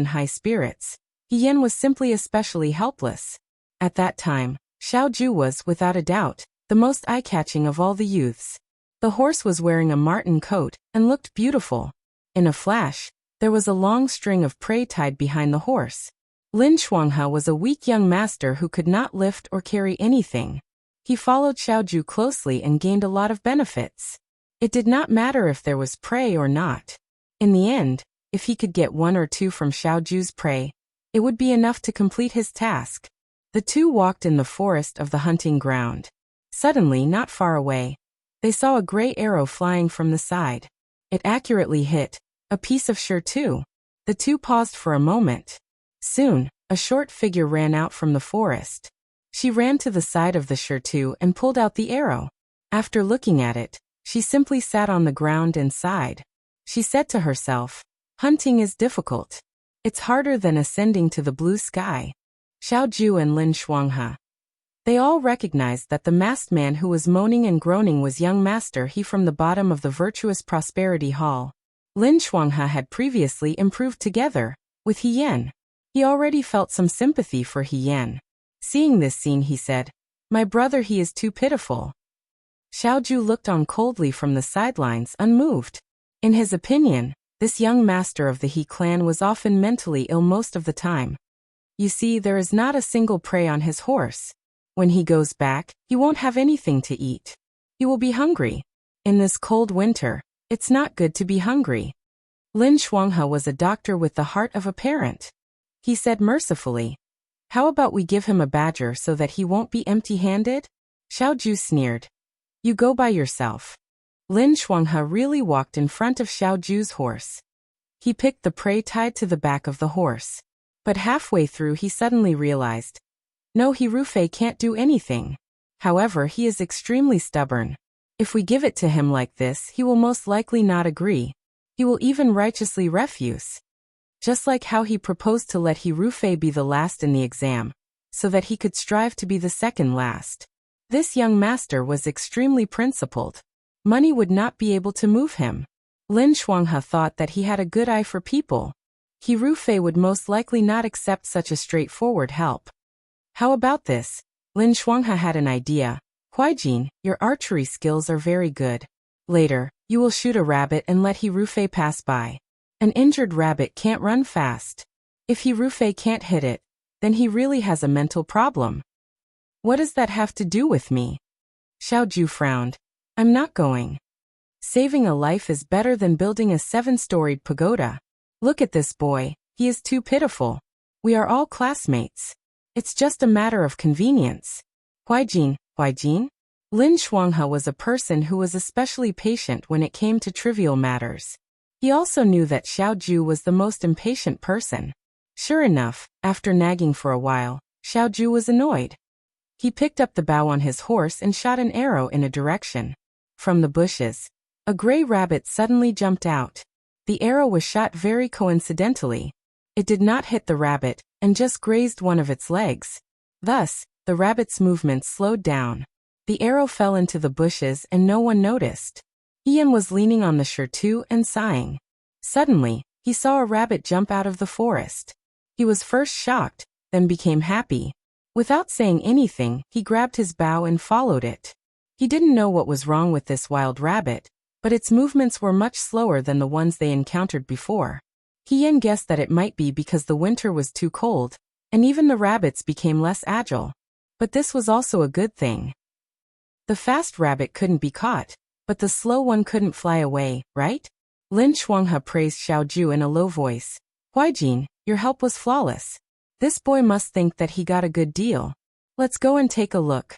He Yin was simply especially helpless. At that time, Xiao Ju was, without a doubt, the most eye-catching of all the youths. The horse was wearing a marten coat and looked beautiful. In a flash, there was a long string of prey tied behind the horse. Lin Shuanghe was a weak young master who could not lift or carry anything. He followed Xiao Ju closely and gained a lot of benefits. It did not matter if there was prey or not. In the end, if he could get one or two from Xiao Ju's prey, it would be enough to complete his task. The two walked in the forest of the hunting ground. Suddenly, not far away, they saw a gray arrow flying from the side. It accurately hit a piece of Shirtu. The two paused for a moment. Soon, a short figure ran out from the forest. She ran to the side of the Shirtu and pulled out the arrow. After looking at it, she simply sat on the ground and sighed. She said to herself, "Hunting is difficult. It's harder than ascending to the blue sky." Xiao Ju and Lin Shuanghe. They all recognized that the masked man who was moaning and groaning was young Master He from the bottom of the Virtuous Prosperity Hall. Lin Shuanghe had previously improved together with He Yin. He already felt some sympathy for He Yin. Seeing this scene, he said, "My brother, he is too pitiful." Xiao Ju looked on coldly from the sidelines, unmoved. In his opinion, this young master of the He clan was often mentally ill most of the time. You see, there is not a single prey on his horse. When he goes back, he won't have anything to eat. He will be hungry. In this cold winter, it's not good to be hungry. Lin Shuanghe was a doctor with the heart of a parent. He said mercifully, "How about we give him a badger so that he won't be empty-handed?" Xiao Ju sneered. "You go by yourself." Lin Shuanghe really walked in front of Xiao Ju's horse. He picked the prey tied to the back of the horse. But halfway through he suddenly realized, no, He Rufei can't do anything. However, he is extremely stubborn. If we give it to him like this, he will most likely not agree. He will even righteously refuse. Just like how he proposed to let He Rufei be the last in the exam, so that he could strive to be the second last. This young master was extremely principled. Money would not be able to move him. Lin Shuanghe thought that he had a good eye for people. He Rufei would most likely not accept such a straightforward help. How about this? Lin Shuanghe had an idea. "Huaijin, your archery skills are very good. Later, you will shoot a rabbit and let He Rufei pass by. An injured rabbit can't run fast. If He Rufei can't hit it, then he really has a mental problem." "What does that have to do with me?" Xiao Ju frowned. "I'm not going. Saving a life is better than building a 7-storied pagoda. Look at this boy, he is too pitiful. We are all classmates. It's just a matter of convenience." Huaijin. Lin Shuanghe was a person who was especially patient when it came to trivial matters. He also knew that Xiao Ju was the most impatient person. Sure enough, after nagging for a while, Xiao Ju was annoyed. He picked up the bow on his horse and shot an arrow in a direction. From the bushes, a gray rabbit suddenly jumped out. The arrow was shot very coincidentally. It did not hit the rabbit, and just grazed one of its legs. Thus, the rabbit's movements slowed down. The arrow fell into the bushes and no one noticed. Ian was leaning on the Shirtu and sighing. Suddenly, he saw a rabbit jump out of the forest. He was first shocked, then became happy. Without saying anything, he grabbed his bow and followed it. He didn't know what was wrong with this wild rabbit, but its movements were much slower than the ones they encountered before. Ian guessed that it might be because the winter was too cold, and even the rabbits became less agile. But this was also a good thing. The fast rabbit couldn't be caught, but the slow one couldn't fly away, right? Lin Shuanghe praised Xiao Ju in a low voice. "Huaijin, your help was flawless. This boy must think that he got a good deal. Let's go and take a look."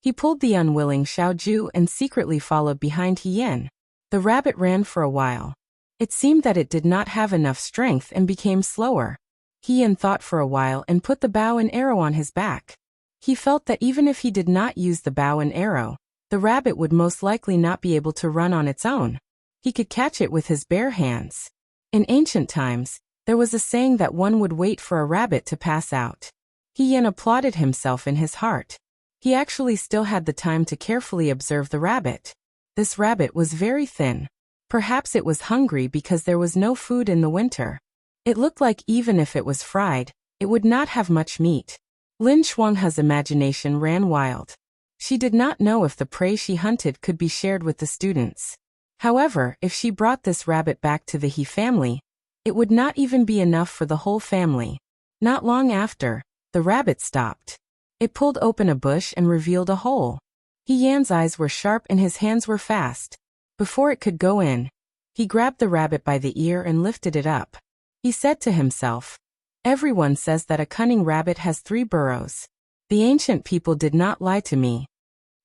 He pulled the unwilling Xiao Ju and secretly followed behind He Yin. The rabbit ran for a while. It seemed that it did not have enough strength and became slower. He Yin thought for a while and put the bow and arrow on his back. He felt that even if he did not use the bow and arrow, the rabbit would most likely not be able to run on its own. He could catch it with his bare hands. In ancient times, there was a saying that one would wait for a rabbit to pass out. He Yin applauded himself in his heart. He actually still had the time to carefully observe the rabbit. This rabbit was very thin. Perhaps it was hungry because there was no food in the winter. It looked like even if it was fried, it would not have much meat. Lin Shuanghe's imagination ran wild. She did not know if the prey she hunted could be shared with the students. However, if she brought this rabbit back to the He family, it would not even be enough for the whole family. Not long after, the rabbit stopped. It pulled open a bush and revealed a hole. He Yan's eyes were sharp and his hands were fast. Before it could go in, he grabbed the rabbit by the ear and lifted it up. He said to himself, "Everyone says that a cunning rabbit has 3 burrows. The ancient people did not lie to me."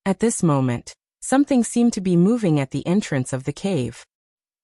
At this moment, something seemed to be moving at the entrance of the cave.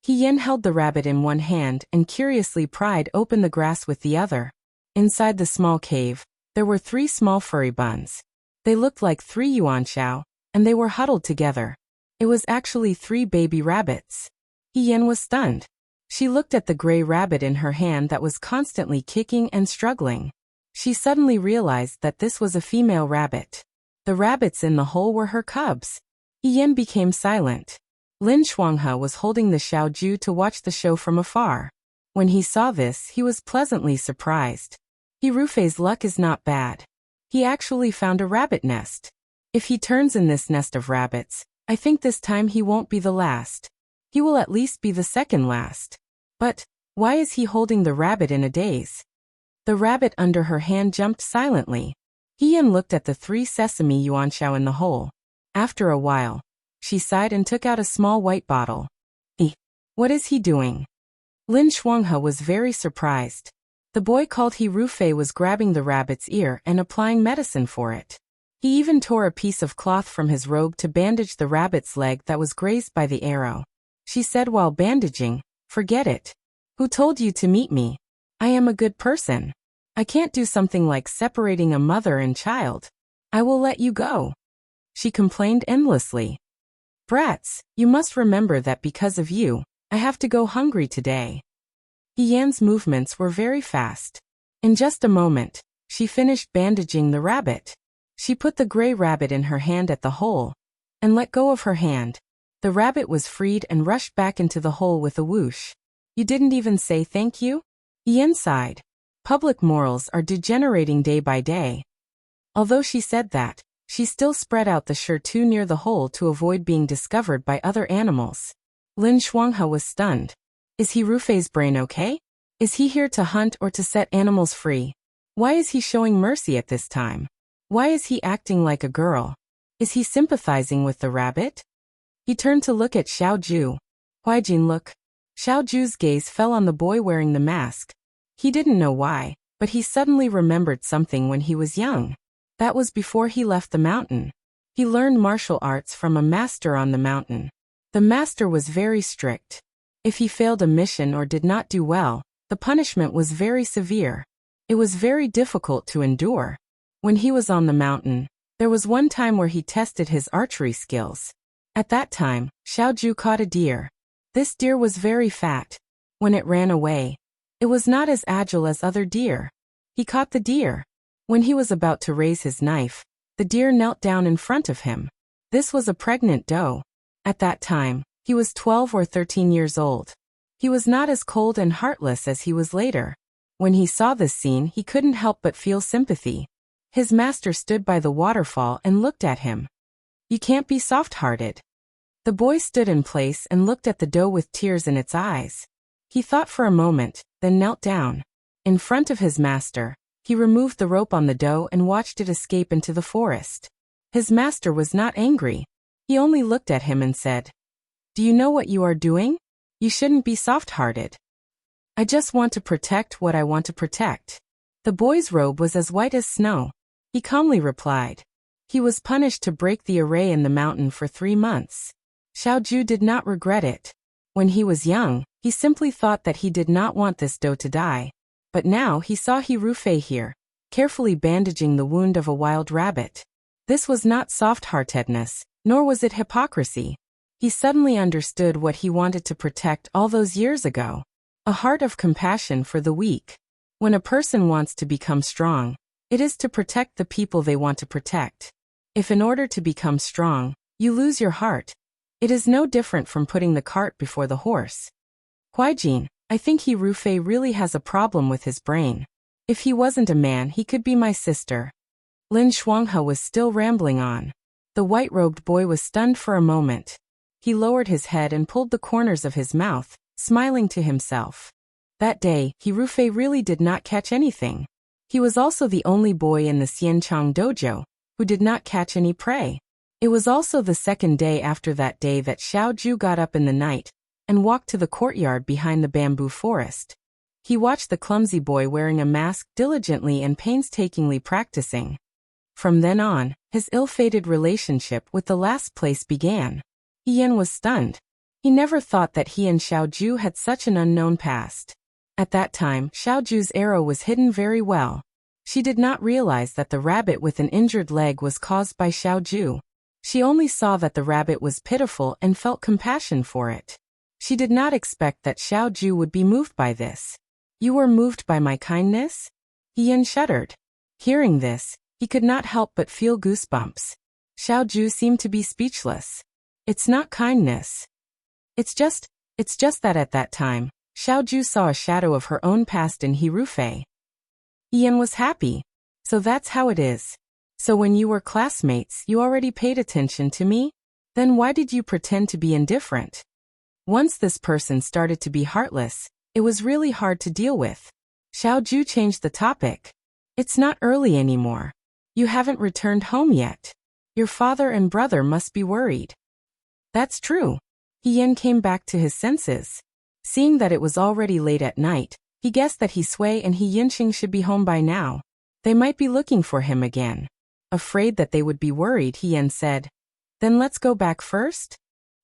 He Yin held the rabbit in one hand and curiously pried open the grass with the other. Inside the small cave, there were 3 small furry buns. They looked like 3 yuanxiao, and they were huddled together. It was actually 3 baby rabbits. He Yin was stunned. She looked at the gray rabbit in her hand that was constantly kicking and struggling. She suddenly realized that this was a female rabbit. The rabbits in the hole were her cubs. He Yin became silent. Lin Shuanghe was holding the Xiaoju to watch the show from afar. When he saw this, he was pleasantly surprised. He Rufei's luck is not bad. He actually found a rabbit nest. If he turns in this nest of rabbits, I think this time he won't be the last. He will at least be the second last. But why is he holding the rabbit in a daze? The rabbit under her hand jumped silently. He Yin looked at the 3 sesame yuanxiao in the hole. After a while, she sighed and took out a small white bottle. What is he doing? Lin Shuanghe was very surprised. The boy called He Rufei was grabbing the rabbit's ear and applying medicine for it. He even tore a piece of cloth from his robe to bandage the rabbit's leg that was grazed by the arrow. She said while bandaging, "Forget it. Who told you to meet me? I am a good person. I can't do something like separating a mother and child. I will let you go." She complained endlessly. "Brats, you must remember that because of you, I have to go hungry today." He Yan's movements were very fast. In just a moment, she finished bandaging the rabbit. She put the gray rabbit in her hand at the hole and let go of her hand. The rabbit was freed and rushed back into the hole with a whoosh. "You didn't even say thank you?" Yin sighed. Public morals are degenerating day by day. Although she said that, she still spread out the shirt too near the hole to avoid being discovered by other animals. Lin Shuanghe was stunned. Is He Rufei's brain okay? Is he here to hunt or to set animals free? Why is he showing mercy at this time? Why is he acting like a girl? Is he sympathizing with the rabbit? He turned to look at Xiaoju. Huijin, look. Xiaoju's gaze fell on the boy wearing the mask. He didn't know why, but he suddenly remembered something when he was young. That was before he left the mountain. He learned martial arts from a master on the mountain. The master was very strict. If he failed a mission or did not do well, the punishment was very severe. It was very difficult to endure. When he was on the mountain, there was one time where he tested his archery skills. At that time, Xiaoju caught a deer. This deer was very fat. When it ran away, it was not as agile as other deer. He caught the deer. When he was about to raise his knife, the deer knelt down in front of him. This was a pregnant doe. At that time, he was 12 or 13 years old. He was not as cold and heartless as he was later. When he saw this scene, he couldn't help but feel sympathy. His master stood by the waterfall and looked at him. "You can't be soft-hearted." The boy stood in place and looked at the doe with tears in its eyes. He thought for a moment, then knelt down. In front of his master, he removed the rope on the doe and watched it escape into the forest. His master was not angry. He only looked at him and said, "Do you know what you are doing? You shouldn't be soft-hearted." "I just want to protect what I want to protect." The boy's robe was as white as snow. He calmly replied. He was punished to break the array in the mountain for 3 months. Xiaoju did not regret it. When he was young, he simply thought that he did not want this doe to die. But now he saw He Rufei here, carefully bandaging the wound of a wild rabbit. This was not soft-heartedness, nor was it hypocrisy. He suddenly understood what he wanted to protect all those years ago. A heart of compassion for the weak. When a person wants to become strong, it is to protect the people they want to protect. If in order to become strong, you lose your heart, it is no different from putting the cart before the horse. Huaijin, I think he Rufei really has a problem with his brain. If he wasn't a man, he could be my sister. Lin Shuanghe was still rambling on. The white-robed boy was stunned for a moment. He lowered his head and pulled the corners of his mouth, smiling to himself. That day, he Rufei really did not catch anything. He was also the only boy in the Xianchang dojo who did not catch any prey. It was also the second day after that day that Xiaoju got up in the night and walked to the courtyard behind the bamboo forest. He watched the clumsy boy wearing a mask diligently and painstakingly practicing. From then on, his ill-fated relationship with the last place began. Yan was stunned. He never thought that he and Xiaoju had such an unknown past. At that time, Xiaoju's arrow was hidden very well. She did not realize that the rabbit with an injured leg was caused by Xiaoju. She only saw that the rabbit was pitiful and felt compassion for it. She did not expect that Xiaoju would be moved by this. You were moved by my kindness? Yan shuddered. Hearing this, he could not help but feel goosebumps. Xiaoju seemed to be speechless. It's not kindness. It's just that at that time, Xiaoju saw a shadow of her own past in Hirufei. Yan was happy. So that's how it is. So when you were classmates, you already paid attention to me? Then why did you pretend to be indifferent? Once this person started to be heartless, it was really hard to deal with. Xiaoju changed the topic. It's not early anymore. You haven't returned home yet. Your father and brother must be worried. That's true. Yan came back to his senses. Seeing that it was already late at night, he guessed that He Sui and He Yinxing should be home by now. They might be looking for him again. Afraid that they would be worried, Yan said. Then let's go back first?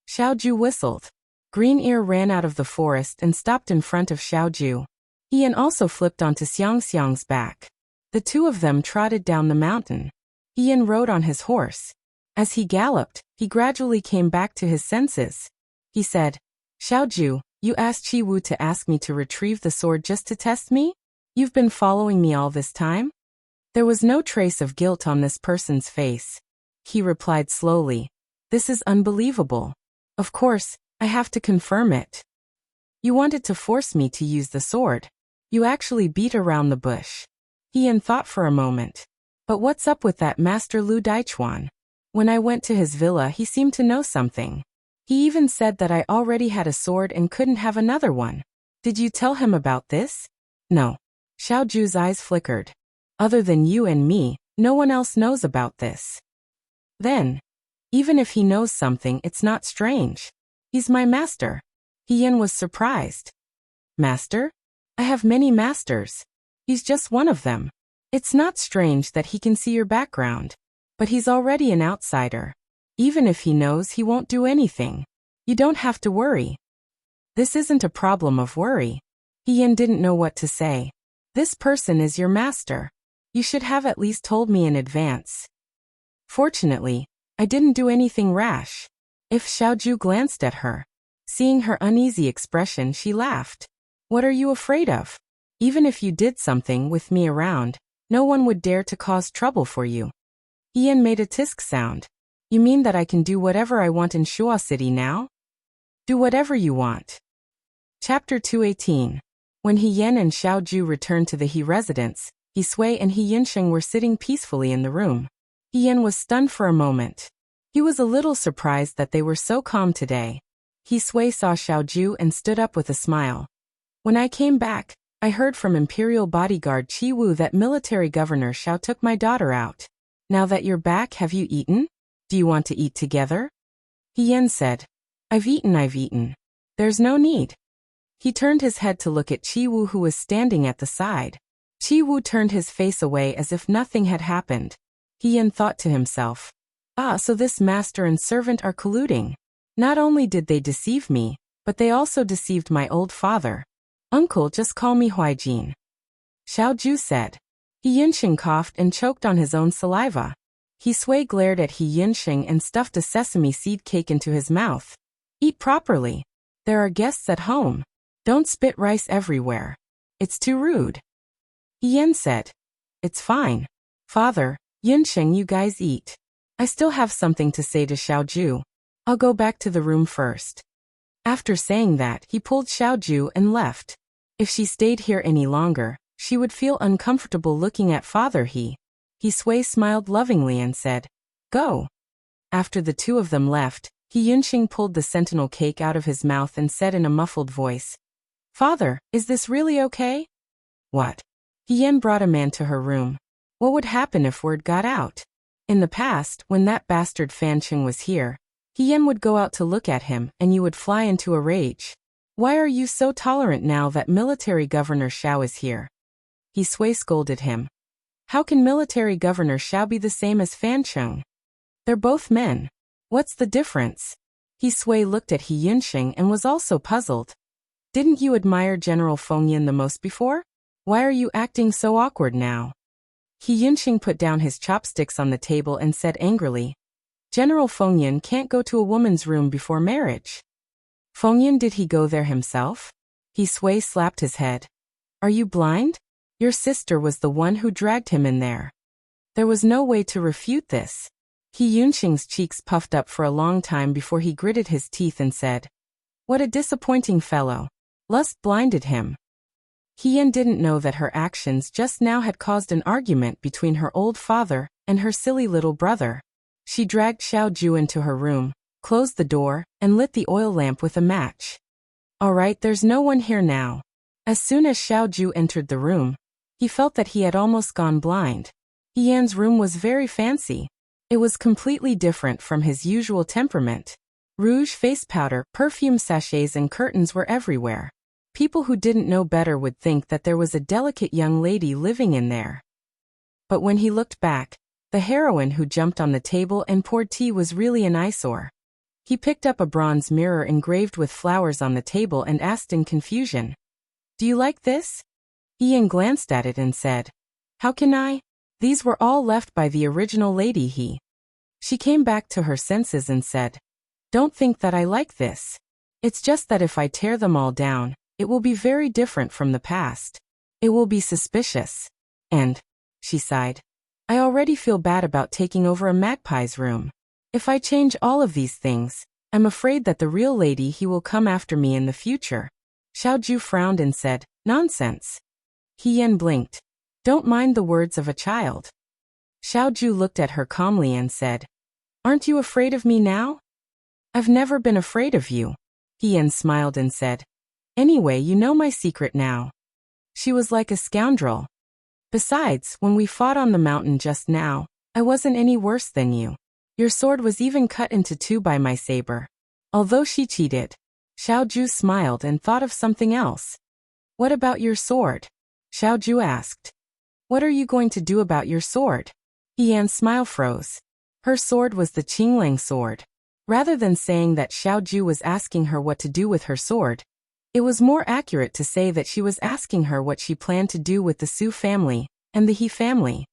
Xiaoju whistled. Green Ear ran out of the forest and stopped in front of Xiaoju. Yan also flipped onto Xiangxiang's back. The two of them trotted down the mountain. Yan rode on his horse. As he galloped, he gradually came back to his senses. He said, Xiaoju, you asked Qi Wu to ask me to retrieve the sword just to test me? You've been following me all this time? There was no trace of guilt on this person's face. He replied slowly, This is unbelievable. Of course, I have to confirm it. You wanted to force me to use the sword. You actually beat around the bush. Yan thought for a moment. But what's up with that Master Lu Daichuan? When I went to his villa, he seemed to know something. He even said that I already had a sword and couldn't have another one. Did you tell him about this? No. Xiaoju's eyes flickered. Other than you and me, no one else knows about this. Then, even if he knows something, it's not strange. He's my master. Yan was surprised. Master? I have many masters. He's just one of them. It's not strange that he can see your background. But he's already an outsider. Even if he knows, he won't do anything. You don't have to worry. This isn't a problem of worry. Yan didn't know what to say. This person is your master. You should have at least told me in advance. Fortunately, I didn't do anything rash. If Xiaoju glanced at her. Seeing her uneasy expression, she laughed. What are you afraid of? Even if you did something with me around, no one would dare to cause trouble for you. Yan made a tisk sound. You mean that I can do whatever I want in Shuo City now? Do whatever you want. Chapter 218. When He Yan and Xiaoju returned to the He residence, He Sui and He Yinxing were sitting peacefully in the room. He Yan was stunned for a moment. He was a little surprised that they were so calm today. He Sui saw Xiaoju and stood up with a smile. When I came back, I heard from Imperial Bodyguard Qi Wu that Military Governor Xiao took my daughter out. Now that you're back, have you eaten? Do you want to eat together? He Yan said. I've eaten. There's no need. He turned his head to look at Qi Wu, who was standing at the side. Qi Wu turned his face away as if nothing had happened. He Yan thought to himself. So this master and servant are colluding. Not only did they deceive me, but they also deceived my old father. Uncle, just call me Huaijin. Xiaoju said. He Yinxing coughed and choked on his own saliva. He Sui glared at He Yinxing and stuffed a sesame seed cake into his mouth. Eat properly. There are guests at home. Don't spit rice everywhere. It's too rude. Yan said. It's fine. Father, Yunsheng, you guys eat. I still have something to say to Xiaoju. I'll go back to the room first. After saying that, he pulled Xiaoju and left. If she stayed here any longer, she would feel uncomfortable looking at Father He. Sui smiled lovingly and said, Go. After the two of them left, Yunsheng pulled the sentinel cake out of his mouth and said in a muffled voice, Father, is this really okay? What? Yan brought a man to her room. What would happen if word got out? In the past, when that bastard Fancheng was here, Yan would go out to look at him and you would fly into a rage. Why are you so tolerant now that military governor Xiao is here? Sui scolded him. How can military governor Xiao be the same as Fancheng? They're both men. What's the difference? Sui looked at Yunsheng and was also puzzled. Didn't you admire General Fengyan the most before? Why are you acting so awkward now? Yunsheng put down his chopsticks on the table and said angrily, General Fengyan can't go to a woman's room before marriage. Fengyan, did he go there himself? Sui slapped his head. Are you blind? Your sister was the one who dragged him in there. There was no way to refute this. Yunsheng's cheeks puffed up for a long time before he gritted his teeth and said, What a disappointing fellow. Lust blinded him. Yan didn't know that her actions just now had caused an argument between her old father and her silly little brother. She dragged Xiaoju into her room, closed the door, and lit the oil lamp with a match. All right, there's no one here now. As soon as Xiaoju entered the room, he felt that he had almost gone blind. Yan's room was very fancy. It was completely different from his usual temperament. Rouge, face powder, perfume sachets and curtains were everywhere. People who didn't know better would think that there was a delicate young lady living in there. But when he looked back, the heroine who jumped on the table and poured tea was really an eyesore. He picked up a bronze mirror engraved with flowers on the table and asked in confusion, Do you like this? Ian glanced at it and said, How can I? These were all left by the original lady. She came back to her senses and said, Don't think that I like this. It's just that if I tear them all down, it will be very different from the past. It will be suspicious. And, she sighed, I already feel bad about taking over a magpie's room. If I change all of these things, I'm afraid that the real lady will come after me in the future. Xiaoju frowned and said, Nonsense. Yan blinked. Don't mind the words of a child. Xiaoju looked at her calmly and said, Aren't you afraid of me now? I've never been afraid of you. Yan smiled and said, Anyway, you know my secret now. She was like a scoundrel. Besides, when we fought on the mountain just now, I wasn't any worse than you. Your sword was even cut into two by my saber. Although she cheated. Xiaoju smiled and thought of something else. What about your sword? Xiaoju asked. What are you going to do about your sword? Yan's smile froze. Her sword was the Qinglang sword. Rather than saying that Xiaoju was asking her what to do with her sword, it was more accurate to say that she was asking her what she planned to do with the Su family and the He family.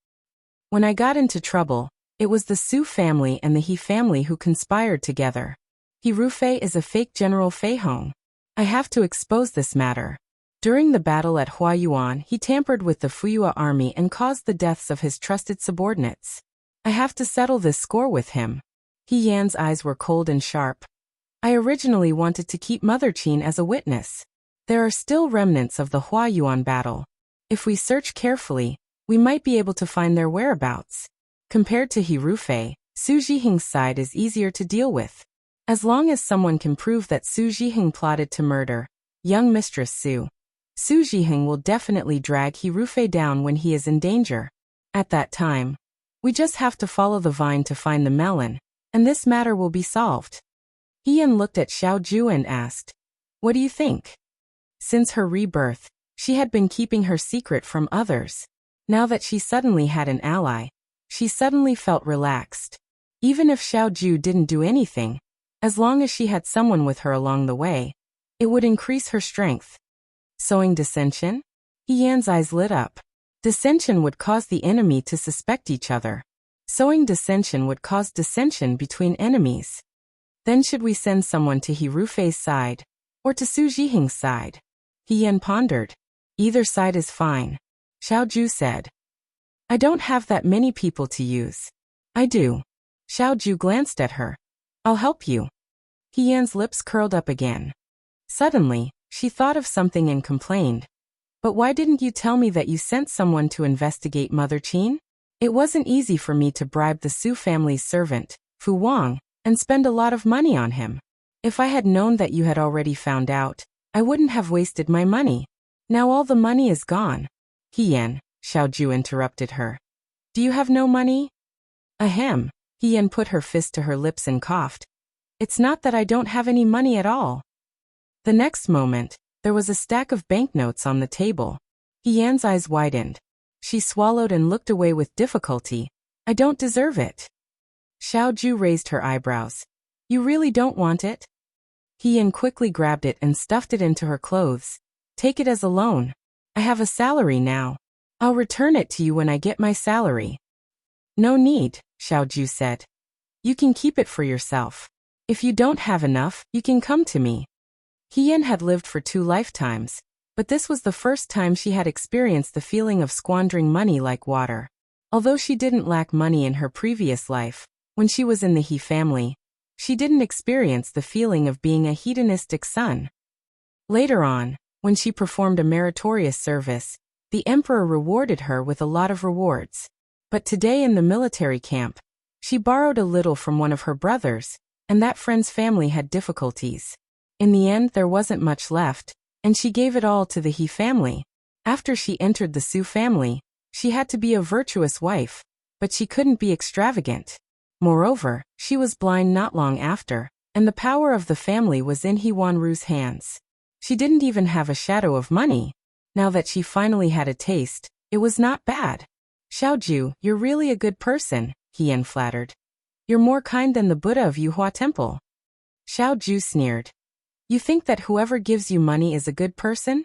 When I got into trouble, it was the Su family and the He family who conspired together. He Rufei is a fake General Fei Hong. I have to expose this matter. During the battle at Huayuan, he tampered with the Fuyua army and caused the deaths of his trusted subordinates. I have to settle this score with him. Yan's eyes were cold and sharp. I originally wanted to keep Mother Qin as a witness. There are still remnants of the Huayuan battle. If we search carefully, we might be able to find their whereabouts. Compared to He Rufei, Su Zhiheng's side is easier to deal with. As long as someone can prove that Su Zhiheng plotted to murder young Mistress Su Zhiheng will definitely drag He Rufei down when he is in danger. At that time, we just have to follow the vine to find the melon, and this matter will be solved. Ian looked at Xiaoju and asked, What do you think? Since her rebirth, she had been keeping her secret from others. Now that she suddenly had an ally, she suddenly felt relaxed. Even if Xiaoju didn't do anything, as long as she had someone with her along the way, it would increase her strength. Sowing dissension? Yan's eyes lit up. Dissension would cause the enemy to suspect each other. Sowing dissension would cause dissension between enemies. Then should we send someone to He Rufei's side, or to Su Jihing's side? He Yan pondered. Either side is fine. Xiao Ju said. I don't have that many people to use. I do. Xiao Ju glanced at her. I'll help you. He Yan's lips curled up again. Suddenly, she thought of something and complained. But why didn't you tell me that you sent someone to investigate Mother Qin? It wasn't easy for me to bribe the Su family's servant, Fu Wang, and spend a lot of money on him. If I had known that you had already found out, I wouldn't have wasted my money. Now all the money is gone. He Yan, Xiao Ju interrupted her. Do you have no money? Ahem. He Yan put her fist to her lips and coughed. It's not that I don't have any money at all. The next moment, there was a stack of banknotes on the table. He Yan's eyes widened. She swallowed and looked away with difficulty. I don't deserve it. Xiao Ju raised her eyebrows. You really don't want it? He Yan quickly grabbed it and stuffed it into her clothes. Take it as a loan. I have a salary now. I'll return it to you when I get my salary. No need, Xiao Ju said. You can keep it for yourself. If you don't have enough, you can come to me. He Yan had lived for 2 lifetimes, but this was the first time she had experienced the feeling of squandering money like water. Although she didn't lack money in her previous life, when she was in the He family, she didn't experience the feeling of being a hedonistic son. Later on, when she performed a meritorious service, the emperor rewarded her with a lot of rewards. But today in the military camp, she borrowed a little from one of her brothers, and that friend's family had difficulties. In the end there wasn't much left, and she gave it all to the He family. After she entered the Su family, she had to be a virtuous wife, but she couldn't be extravagant. Moreover, she was blind not long after, and the power of the family was in He Wanru's hands. She didn't even have a shadow of money. Now that she finally had a taste, it was not bad. Xiao Ju, you're really a good person, He Yan flattered. You're more kind than the Buddha of Yuhua Temple. Xiao Ju sneered. You think that whoever gives you money is a good person?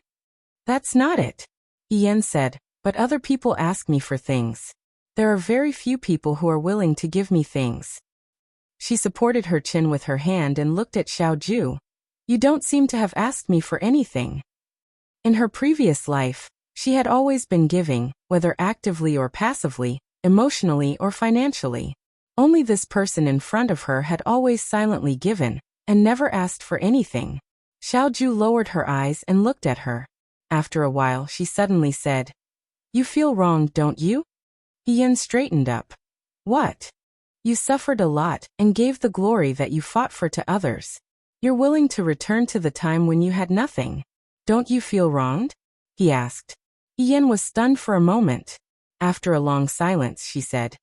That's not it. He Yan said, but other people ask me for things. There are very few people who are willing to give me things. She supported her chin with her hand and looked at Xiao Ju. You don't seem to have asked me for anything. In her previous life, she had always been giving, whether actively or passively, emotionally or financially. Only this person in front of her had always silently given, and never asked for anything. Xiao Ju lowered her eyes and looked at her. After a while she suddenly said, You feel wrong, don't you? He Yan straightened up. What? You suffered a lot, and gave the glory that you fought for to others. You're willing to return to the time when you had nothing. Don't you feel wronged? He asked. He Yan was stunned for a moment. After a long silence she said,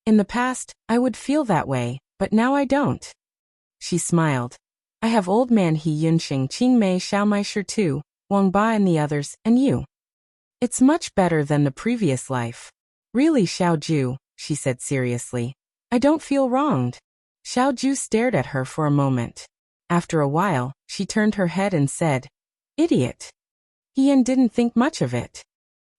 In the past, I would feel that way, but now I don't. She smiled. I have old man He Yunxing Qing Mei Xiao Mai Shi too, Wang Ba and the others, and you. It's much better than the previous life. Really, Xiao Ju, she said seriously. I don't feel wronged. Xiao Ju stared at her for a moment. After a while, she turned her head and said, Idiot. He Yan didn't think much of it.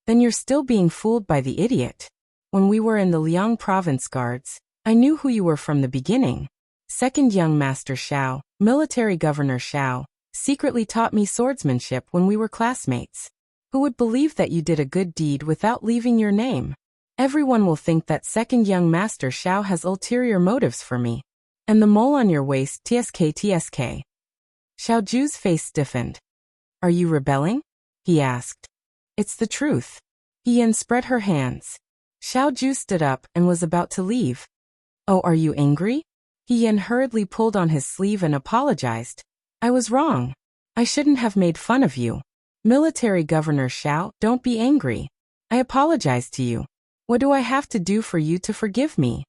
Then you're still being fooled by the idiot. When we were in the Liang province guards, I knew who you were from the beginning. Second young master Xiao, military governor Xiao, secretly taught me swordsmanship when we were classmates. Who would believe that you did a good deed without leaving your name? Everyone will think that second young master Xiao has ulterior motives for me. And the mole on your waist, tsk. Xiao Ju's face stiffened. Are you rebelling? He asked. It's the truth. He Yan spread her hands. Xiao Ju stood up and was about to leave. Oh, are you angry? He Yan hurriedly pulled on his sleeve and apologized. I was wrong. I shouldn't have made fun of you. Military Governor Xiao, don't be angry. I apologize to you. What do I have to do for you to forgive me?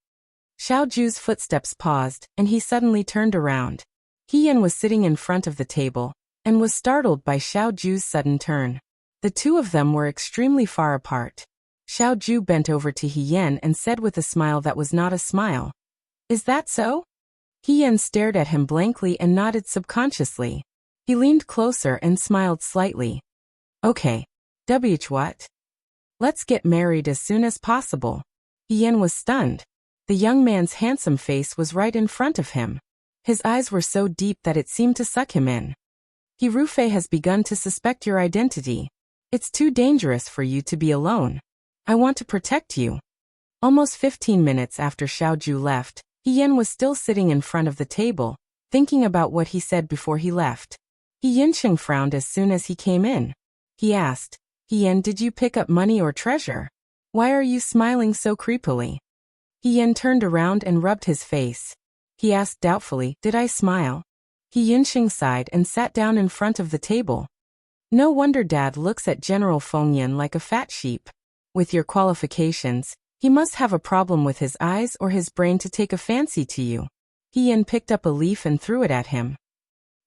Xiao Ju's footsteps paused, and he suddenly turned around. He Yan was sitting in front of the table, and was startled by Xiao Ju's sudden turn. The two of them were extremely far apart. Xiao Ju bent over to He Yan and said with a smile that was not a smile. Is that so? He Yan stared at him blankly and nodded subconsciously. He leaned closer and smiled slightly. Okay. What? Let's get married as soon as possible. He Yan was stunned. The young man's handsome face was right in front of him. His eyes were so deep that it seemed to suck him in. He Rufei has begun to suspect your identity. It's too dangerous for you to be alone. I want to protect you. Almost 15 minutes after Xiaoju left, Yan was still sitting in front of the table, thinking about what he said before he left. Yinsheng frowned as soon as he came in. He asked, Yan, did you pick up money or treasure? Why are you smiling so creepily? Yan turned around and rubbed his face. He asked doubtfully, did I smile? Yinsheng sighed and sat down in front of the table. No wonder Dad looks at General Fengyan like a fat sheep. With your qualifications, he must have a problem with his eyes or his brain to take a fancy to you. Yan picked up a leaf and threw it at him.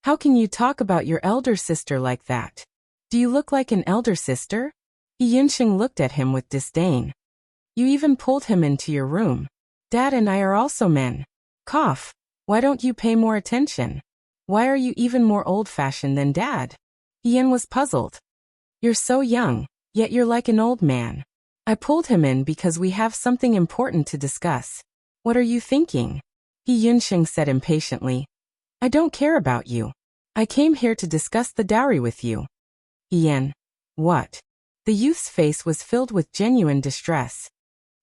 How can you talk about your elder sister like that? Do you look like an elder sister? Yinsheng looked at him with disdain. You even pulled him into your room. Dad and I are also men. Cough. Why don't you pay more attention? Why are you even more old-fashioned than Dad? Yan was puzzled. You're so young, yet you're like an old man. I pulled him in because we have something important to discuss. What are you thinking? Yinsheng said impatiently. I don't care about you. I came here to discuss the dowry with you. Yan. What? The youth's face was filled with genuine distress.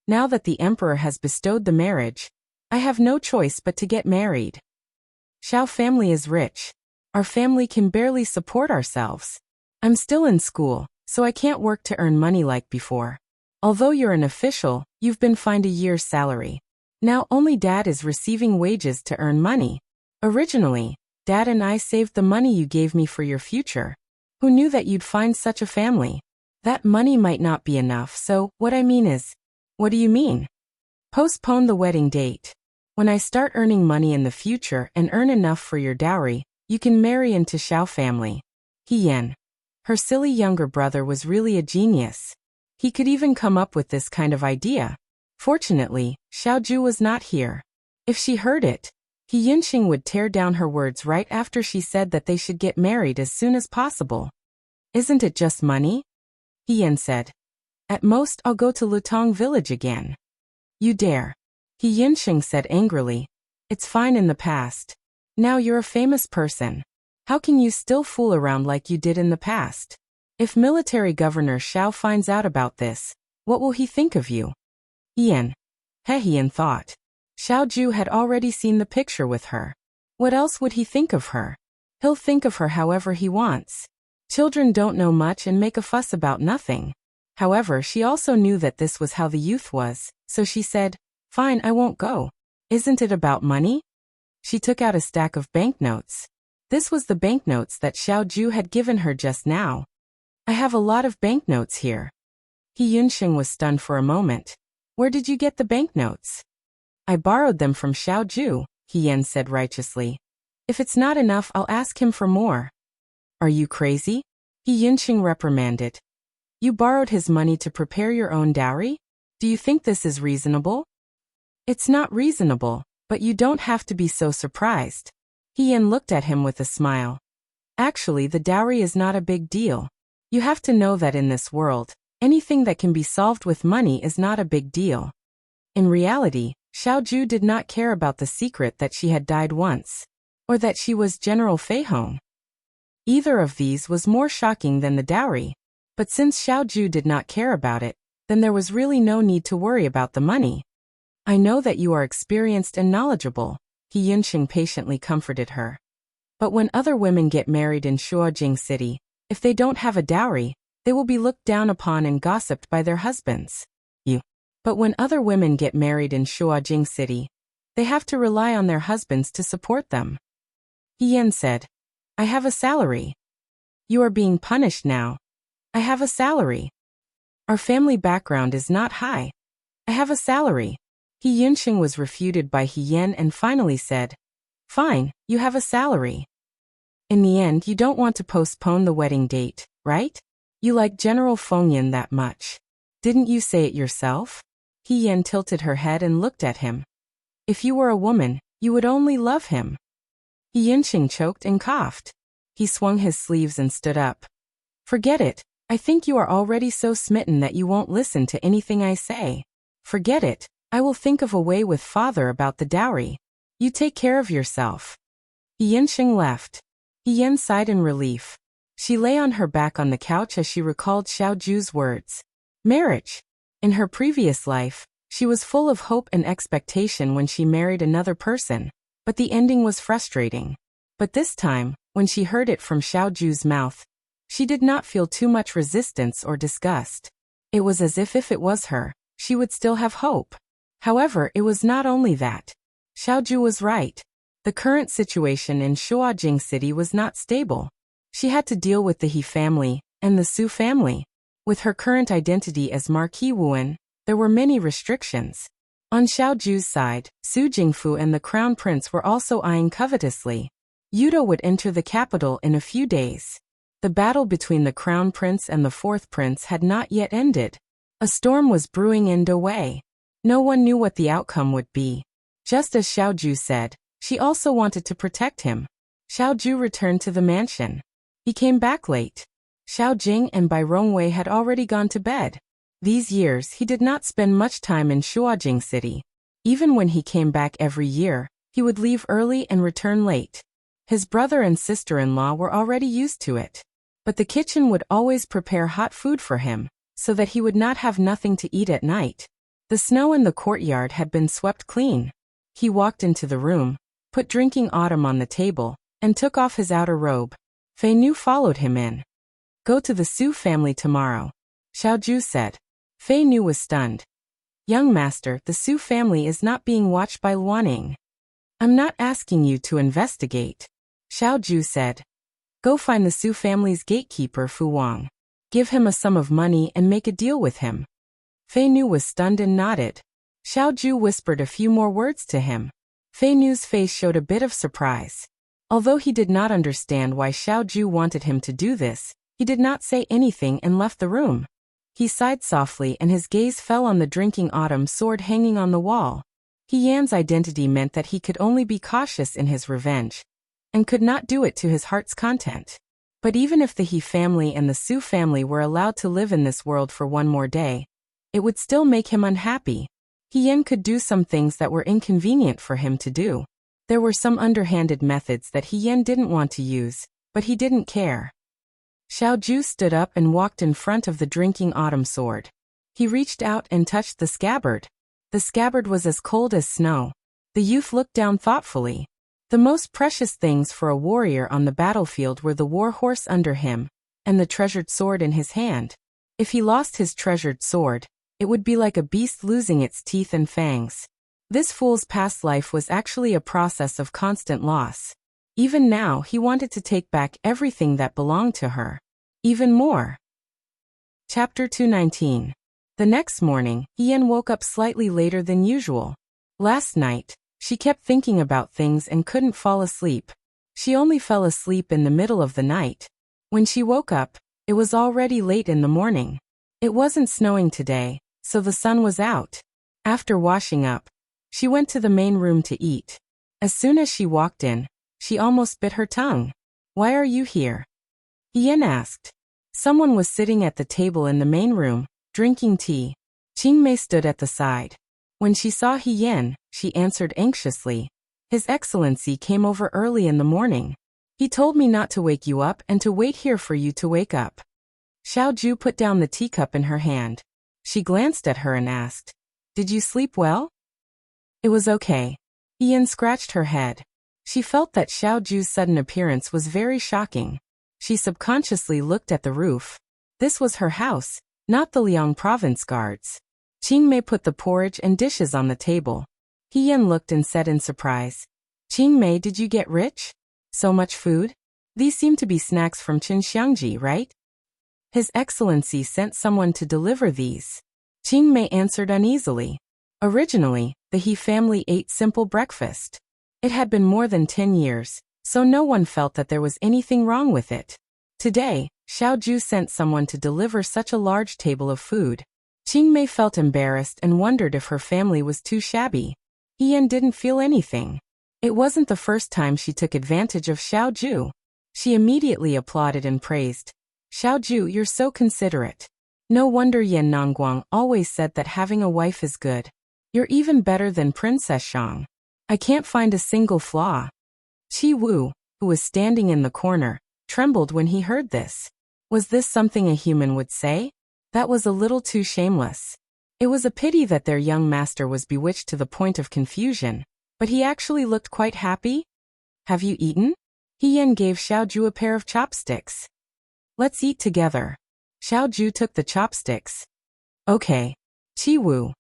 Now that the emperor has bestowed the marriage, I have no choice but to get married. Xiao family is rich. Our family can barely support ourselves. I'm still in school, so I can't work to earn money like before. Although you're an official, you've been fined a year's salary. Now only Dad is receiving wages to earn money. Originally, Dad and I saved the money you gave me for your future. Who knew that you'd find such a family? That money might not be enough, so what I mean is, what do you mean? Postpone the wedding date. When I start earning money in the future and earn enough for your dowry, you can marry into Xiao family. Yan. Her silly younger brother was really a genius. He could even come up with this kind of idea. Fortunately, Xiaoju was not here. If she heard it, Yinsheng would tear down her words right after she said that they should get married as soon as possible. Isn't it just money? Yan said. At most I'll go to Lutong village again. You dare. Yinsheng said angrily. It's fine in the past. Now you're a famous person. How can you still fool around like you did in the past? If military governor Xiao finds out about this, what will he think of you? Yan. Yan thought. Xiaoju had already seen the picture with her. What else would he think of her? He'll think of her however he wants. Children don't know much and make a fuss about nothing. However, she also knew that this was how the youth was, so she said, Fine, I won't go. Isn't it about money? She took out a stack of banknotes. This was the banknotes that Xiaoju had given her just now. I have a lot of banknotes here. Yinsheng was stunned for a moment. Where did you get the banknotes? I borrowed them from Xiaoju, Yan said righteously. If it's not enough, I'll ask him for more. Are you crazy? Yinsheng reprimanded. You borrowed his money to prepare your own dowry? Do you think this is reasonable? It's not reasonable, but you don't have to be so surprised. Yan looked at him with a smile. Actually, the dowry is not a big deal. You have to know that in this world, anything that can be solved with money is not a big deal. In reality, Xiaoju did not care about the secret that she had died once, or that she was General Feihong. Either of these was more shocking than the dowry, but since Xiaoju did not care about it, then there was really no need to worry about the money. I know that you are experienced and knowledgeable, Yinsheng patiently comforted her. But when other women get married in Shuojing City, if they don't have a dowry, they will be looked down upon and gossiped by their husbands. But when other women get married in Shuojing City, they have to rely on their husbands to support them. Yan said, I have a salary. You are being punished now. I have a salary. Our family background is not high. I have a salary. Yinsheng was refuted by Yan and finally said, Fine, you have a salary. In the end, you don't want to postpone the wedding date, right? You like General Fengyan that much. Didn't you say it yourself? Yan tilted her head and looked at him. If you were a woman, you would only love him. Yinsheng choked and coughed. He swung his sleeves and stood up. Forget it. I think you are already so smitten that you won't listen to anything I say. Forget it. I will think of a way with father about the dowry. You take care of yourself. Yanxing left. Yan sighed in relief. She lay on her back on the couch as she recalled Xiaoju's words. Marriage. In her previous life, she was full of hope and expectation when she married another person, but the ending was frustrating. But this time, when she heard it from Xiaoju's mouth, she did not feel too much resistance or disgust. It was as if it was her, she would still have hope. However, it was not only that. Xiaoju was right. The current situation in Shuajing City was not stable. She had to deal with the He family and the Su family. With her current identity as Marquis Wuan, there were many restrictions. On Xiaoju's side, Su Jingfu and the Crown Prince were also eyeing covetously. Yudo would enter the capital in a few days. The battle between the Crown Prince and the Fourth Prince had not yet ended. A storm was brewing in Dawei. No one knew what the outcome would be. Just as Xiaoju said, she also wanted to protect him. Xiaoju returned to the mansion. He came back late. Xiaojing and Bai Rongwei had already gone to bed. These years he did not spend much time in Shuajing City. Even when he came back every year, he would leave early and return late. His brother and sister-in-law were already used to it. But the kitchen would always prepare hot food for him, so that he would not have nothing to eat at night. The snow in the courtyard had been swept clean. He walked into the room, put drinking autumn on the table, and took off his outer robe. Fei Nu followed him in. Go to the Su family tomorrow, Xiaoju said. Fei Nu was stunned. Young master, the Su family is not being watched by Luaning. I'm not asking you to investigate, Xiaoju said. Go find the Su family's gatekeeper Fu Wang. Give him a sum of money and make a deal with him. Fei Nu was stunned and nodded. Xiaoju whispered a few more words to him. Fei Nu's face showed a bit of surprise. Although he did not understand why Xiaoju wanted him to do this, he did not say anything and left the room. He sighed softly and his gaze fell on the drinking autumn sword hanging on the wall. He Yan's identity meant that he could only be cautious in his revenge, and could not do it to his heart's content. But even if the He family and the Su family were allowed to live in this world for one more day, it would still make him unhappy. He Yan could do some things that were inconvenient for him to do. There were some underhanded methods that He Yan didn't want to use, but he didn't care. Xiaoju stood up and walked in front of the drinking autumn sword. He reached out and touched the scabbard. The scabbard was as cold as snow. The youth looked down thoughtfully. The most precious things for a warrior on the battlefield were the war horse under him, and the treasured sword in his hand. If he lost his treasured sword, it would be like a beast losing its teeth and fangs. This fool's past life was actually a process of constant loss. Even now he wanted to take back everything that belonged to her. Even more. Chapter 219. The next morning, Ian woke up slightly later than usual. Last night, she kept thinking about things and couldn't fall asleep. She only fell asleep in the middle of the night. When she woke up, it was already late in the morning. It wasn't snowing today, so the sun was out. After washing up, she went to the main room to eat. As soon as she walked in, she almost bit her tongue. Why are you here? Ian asked. Someone was sitting at the table in the main room, drinking tea. Qingmei stood at the side. When she saw Yan, she answered anxiously. His Excellency came over early in the morning. He told me not to wake you up and to wait here for you to wake up. Xiaoju put down the teacup in her hand. She glanced at her and asked, Did you sleep well? It was okay. Ian scratched her head. She felt that Xiaoju's sudden appearance was very shocking. She subconsciously looked at the roof. This was her house, not the Liang province guards. Qingmei put the porridge and dishes on the table. Ian looked and said in surprise, Qingmei, did you get rich? So much food? These seem to be snacks from Qinxiangji, right? His Excellency sent someone to deliver these. Qingmei answered uneasily. Originally, the He family ate simple breakfast. It had been more than 10 years, so no one felt that there was anything wrong with it. Today, Xiaoju sent someone to deliver such a large table of food. Qingmei felt embarrassed and wondered if her family was too shabby. Ian didn't feel anything. It wasn't the first time she took advantage of Xiaoju. She immediately applauded and praised. Xiaoju, you're so considerate. No wonder Yan Nongguang always said that having a wife is good. You're even better than Princess Shang. I can't find a single flaw. Qi Wu, who was standing in the corner, trembled when he heard this. Was this something a human would say? That was a little too shameless. It was a pity that their young master was bewitched to the point of confusion, but he actually looked quite happy. Have you eaten? He gave Xiaoju a pair of chopsticks. Let's eat together. Xiaoju took the chopsticks. Okay. Qi Wu.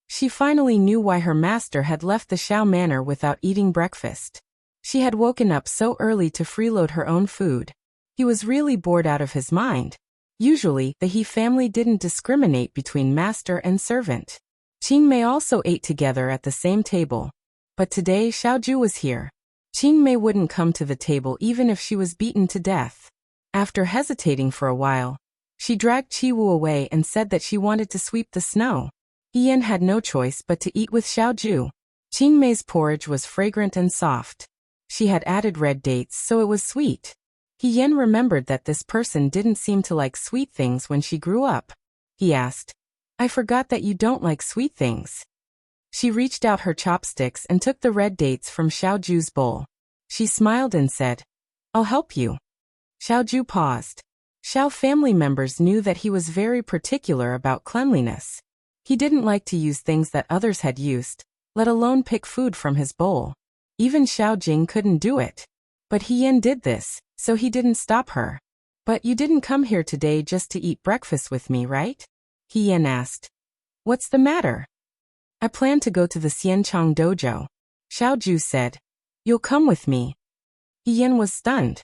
She finally knew why her master had left the Xiao manor without eating breakfast. She had woken up so early to freeload her own food. He was really bored out of his mind. Usually, the He family didn't discriminate between master and servant. Qing Mei also ate together at the same table. But today Xiaoju was here. Qing Mei wouldn't come to the table even if she was beaten to death. After hesitating for a while, she dragged Qi Wu away and said that she wanted to sweep the snow. Yan had no choice but to eat with Xiaoju. Qing Mei's porridge was fragrant and soft. She had added red dates so it was sweet. Yan remembered that this person didn't seem to like sweet things when she grew up. He asked, I forgot that you don't like sweet things. She reached out her chopsticks and took the red dates from Xiaoju's bowl. She smiled and said, I'll help you. Xiaoju paused. Xiao family members knew that he was very particular about cleanliness. He didn't like to use things that others had used, let alone pick food from his bowl. Even Xiao Jing couldn't do it. But Yan did this, so he didn't stop her. But you didn't come here today just to eat breakfast with me, right? Yan asked. What's the matter? I plan to go to the Xianchang dojo. Xiaoju said. You'll come with me. Yan was stunned.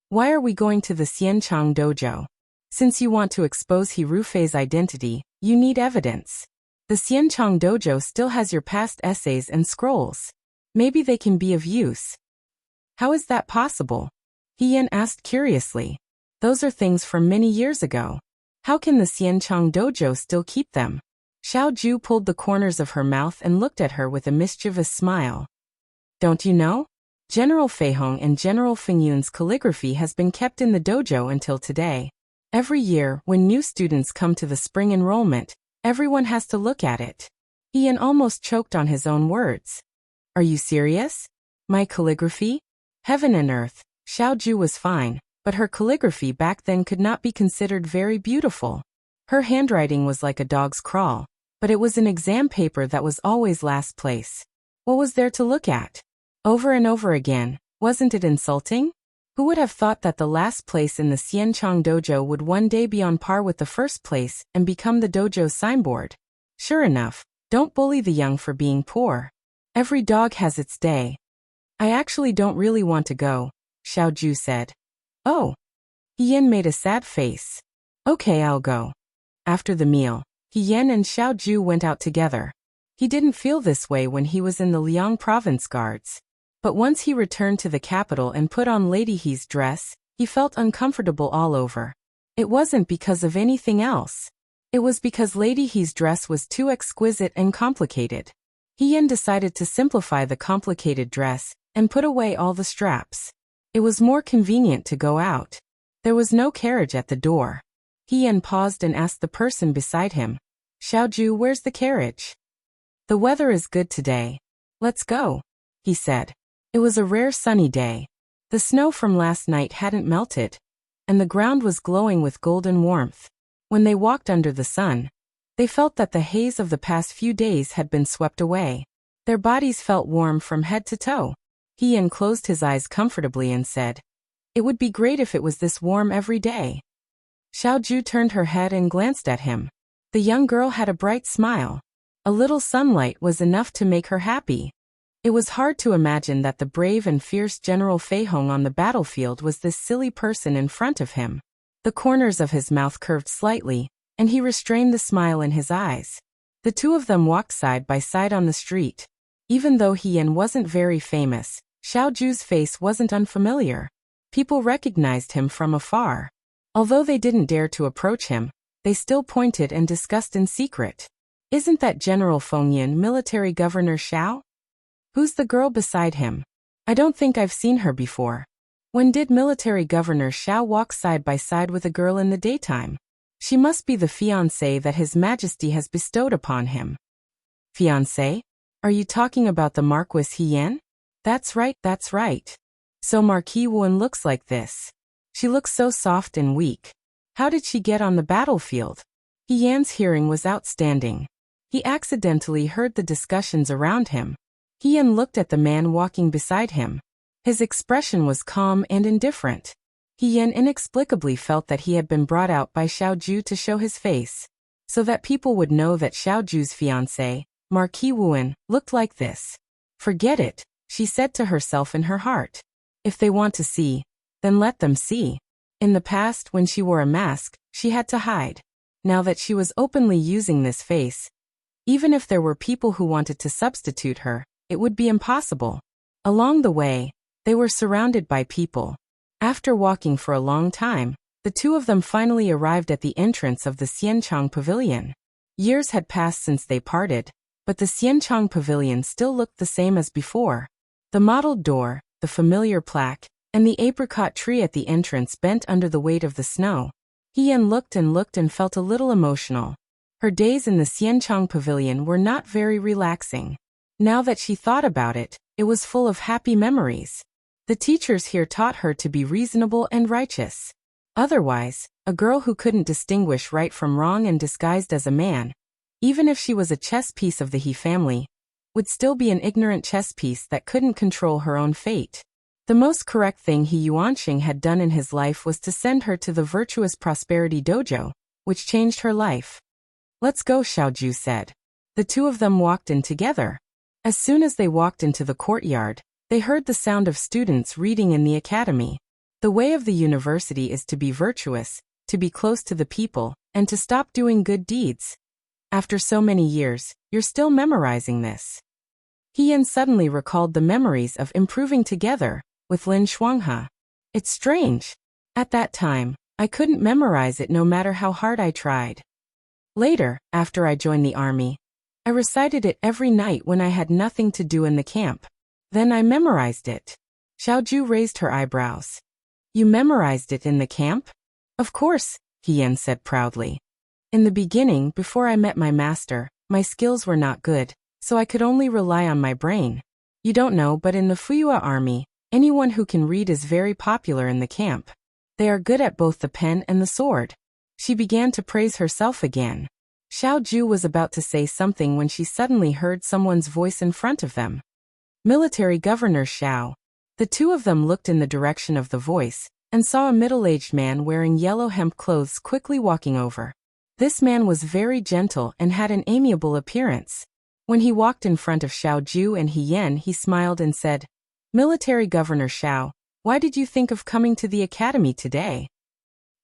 Why are we going to the Xianchang dojo? Since you want to expose He Rufei's identity, you need evidence. The Xianchang dojo still has your past essays and scrolls. Maybe they can be of use. How is that possible? Yan asked curiously. Those are things from many years ago. How can the Xianchang dojo still keep them? Xiaoju pulled the corners of her mouth and looked at her with a mischievous smile. Don't you know? General Feihong and General Fengyun's calligraphy has been kept in the dojo until today. Every year, when new students come to the spring enrollment, everyone has to look at it. Yan almost choked on his own words. Are you serious? My calligraphy? Heaven and earth, Xiaoju was fine, but her calligraphy back then could not be considered very beautiful. Her handwriting was like a dog's crawl, but it was an exam paper that was always last place. What was there to look at? Over and over again, wasn't it insulting? Who would have thought that the last place in the Xianchang dojo would one day be on par with the first place and become the dojo's signboard? Sure enough, don't bully the young for being poor. Every dog has its day. I actually don't really want to go, Xiaoju said. Oh. Yan made a sad face. Okay, I'll go. After the meal, Yan and Xiaoju went out together. He didn't feel this way when he was in the Liang province guards. But once he returned to the capital and put on Lady He's dress, he felt uncomfortable all over. It wasn't because of anything else. It was because Lady He's dress was too exquisite and complicated. Yan decided to simplify the complicated dress and put away all the straps. It was more convenient to go out. There was no carriage at the door. Yan paused and asked the person beside him, Xiaoju, where's the carriage? The weather is good today. Let's go, he said. It was a rare sunny day. The snow from last night hadn't melted, and the ground was glowing with golden warmth. When they walked under the sun, they felt that the haze of the past few days had been swept away. Their bodies felt warm from head to toe. Yan closed his eyes comfortably and said, It would be great if it was this warm every day. Xiaoju turned her head and glanced at him. The young girl had a bright smile. A little sunlight was enough to make her happy. It was hard to imagine that the brave and fierce General Feihong on the battlefield was this silly person in front of him. The corners of his mouth curved slightly, and he restrained the smile in his eyes. The two of them walked side by side on the street. Even though Yan wasn't very famous, Xiaoju's face wasn't unfamiliar. People recognized him from afar. Although they didn't dare to approach him, they still pointed and discussed in secret. Isn't that General Fengyun military governor Xiao? Who's the girl beside him? I don't think I've seen her before. When did military governor Xiao walk side by side with a girl in the daytime? She must be the fiancée that His Majesty has bestowed upon him. Fiancée? Are you talking about the Marquis Yan? That's right, that's right. So Marquis Wen looks like this. She looks so soft and weak. How did she get on the battlefield? He Yan's hearing was outstanding. He accidentally heard the discussions around him. He Yan looked at the man walking beside him. His expression was calm and indifferent. He Yan inexplicably felt that he had been brought out by Xiaoju to show his face, so that people would know that Xiaoju's fiancé, Marquis Wen, looked like this. Forget it, she said to herself in her heart. If they want to see, then let them see. In the past, when she wore a mask, she had to hide. Now that she was openly using this face, even if there were people who wanted to substitute her, it would be impossible. Along the way, they were surrounded by people. After walking for a long time, the two of them finally arrived at the entrance of the Xianchang Pavilion. Years had passed since they parted, but the Xianchang Pavilion still looked the same as before. The mottled door, the familiar plaque, and the apricot tree at the entrance bent under the weight of the snow. He Yan looked and felt a little emotional. Her days in the Xianchang Pavilion were not very relaxing. Now that she thought about it, it was full of happy memories. The teachers here taught her to be reasonable and righteous. Otherwise, a girl who couldn't distinguish right from wrong and disguised as a man, even if she was a chess piece of the He family, would still be an ignorant chess piece that couldn't control her own fate. The most correct thing He Yuanxing had done in his life was to send her to the Virtuous Prosperity Dojo, which changed her life. Let's go, Xiaoju said. The two of them walked in together. As soon as they walked into the courtyard, they heard the sound of students reading in the academy. The way of the university is to be virtuous, to be close to the people, and to stop doing good deeds. After so many years, you're still memorizing this. He Yan suddenly recalled the memories of improving together with Lin Shuanghe. It's strange. At that time, I couldn't memorize it no matter how hard I tried. Later, after I joined the army, I recited it every night when I had nothing to do in the camp. Then I memorized it. Xiaoju raised her eyebrows. You memorized it in the camp? Of course, He Yan said proudly. In the beginning, before I met my master, my skills were not good, so I could only rely on my brain. You don't know, but in the Fuyua army, anyone who can read is very popular in the camp. They are good at both the pen and the sword. She began to praise herself again. Xiaoju was about to say something when she suddenly heard someone's voice in front of them. Military Governor Xiao. The two of them looked in the direction of the voice, and saw a middle-aged man wearing yellow hemp clothes quickly walking over. This man was very gentle and had an amiable appearance. When he walked in front of Xiaoju and He Yan, he smiled and said, Military Governor Xiao, why did you think of coming to the academy today?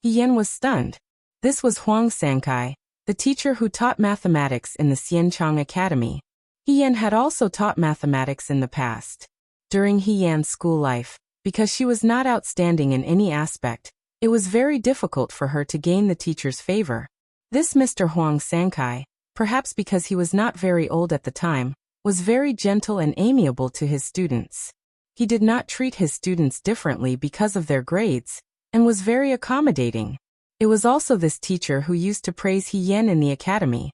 He Yan was stunned. This was Huang Sankai, the teacher who taught mathematics in the Xianchang Academy. He Yan had also taught mathematics in the past. During He Yan's school life, because she was not outstanding in any aspect, it was very difficult for her to gain the teacher's favor. This Mr. Huang Sankai, perhaps because he was not very old at the time, was very gentle and amiable to his students. He did not treat his students differently because of their grades, and was very accommodating. It was also this teacher who used to praise He Yan in the academy.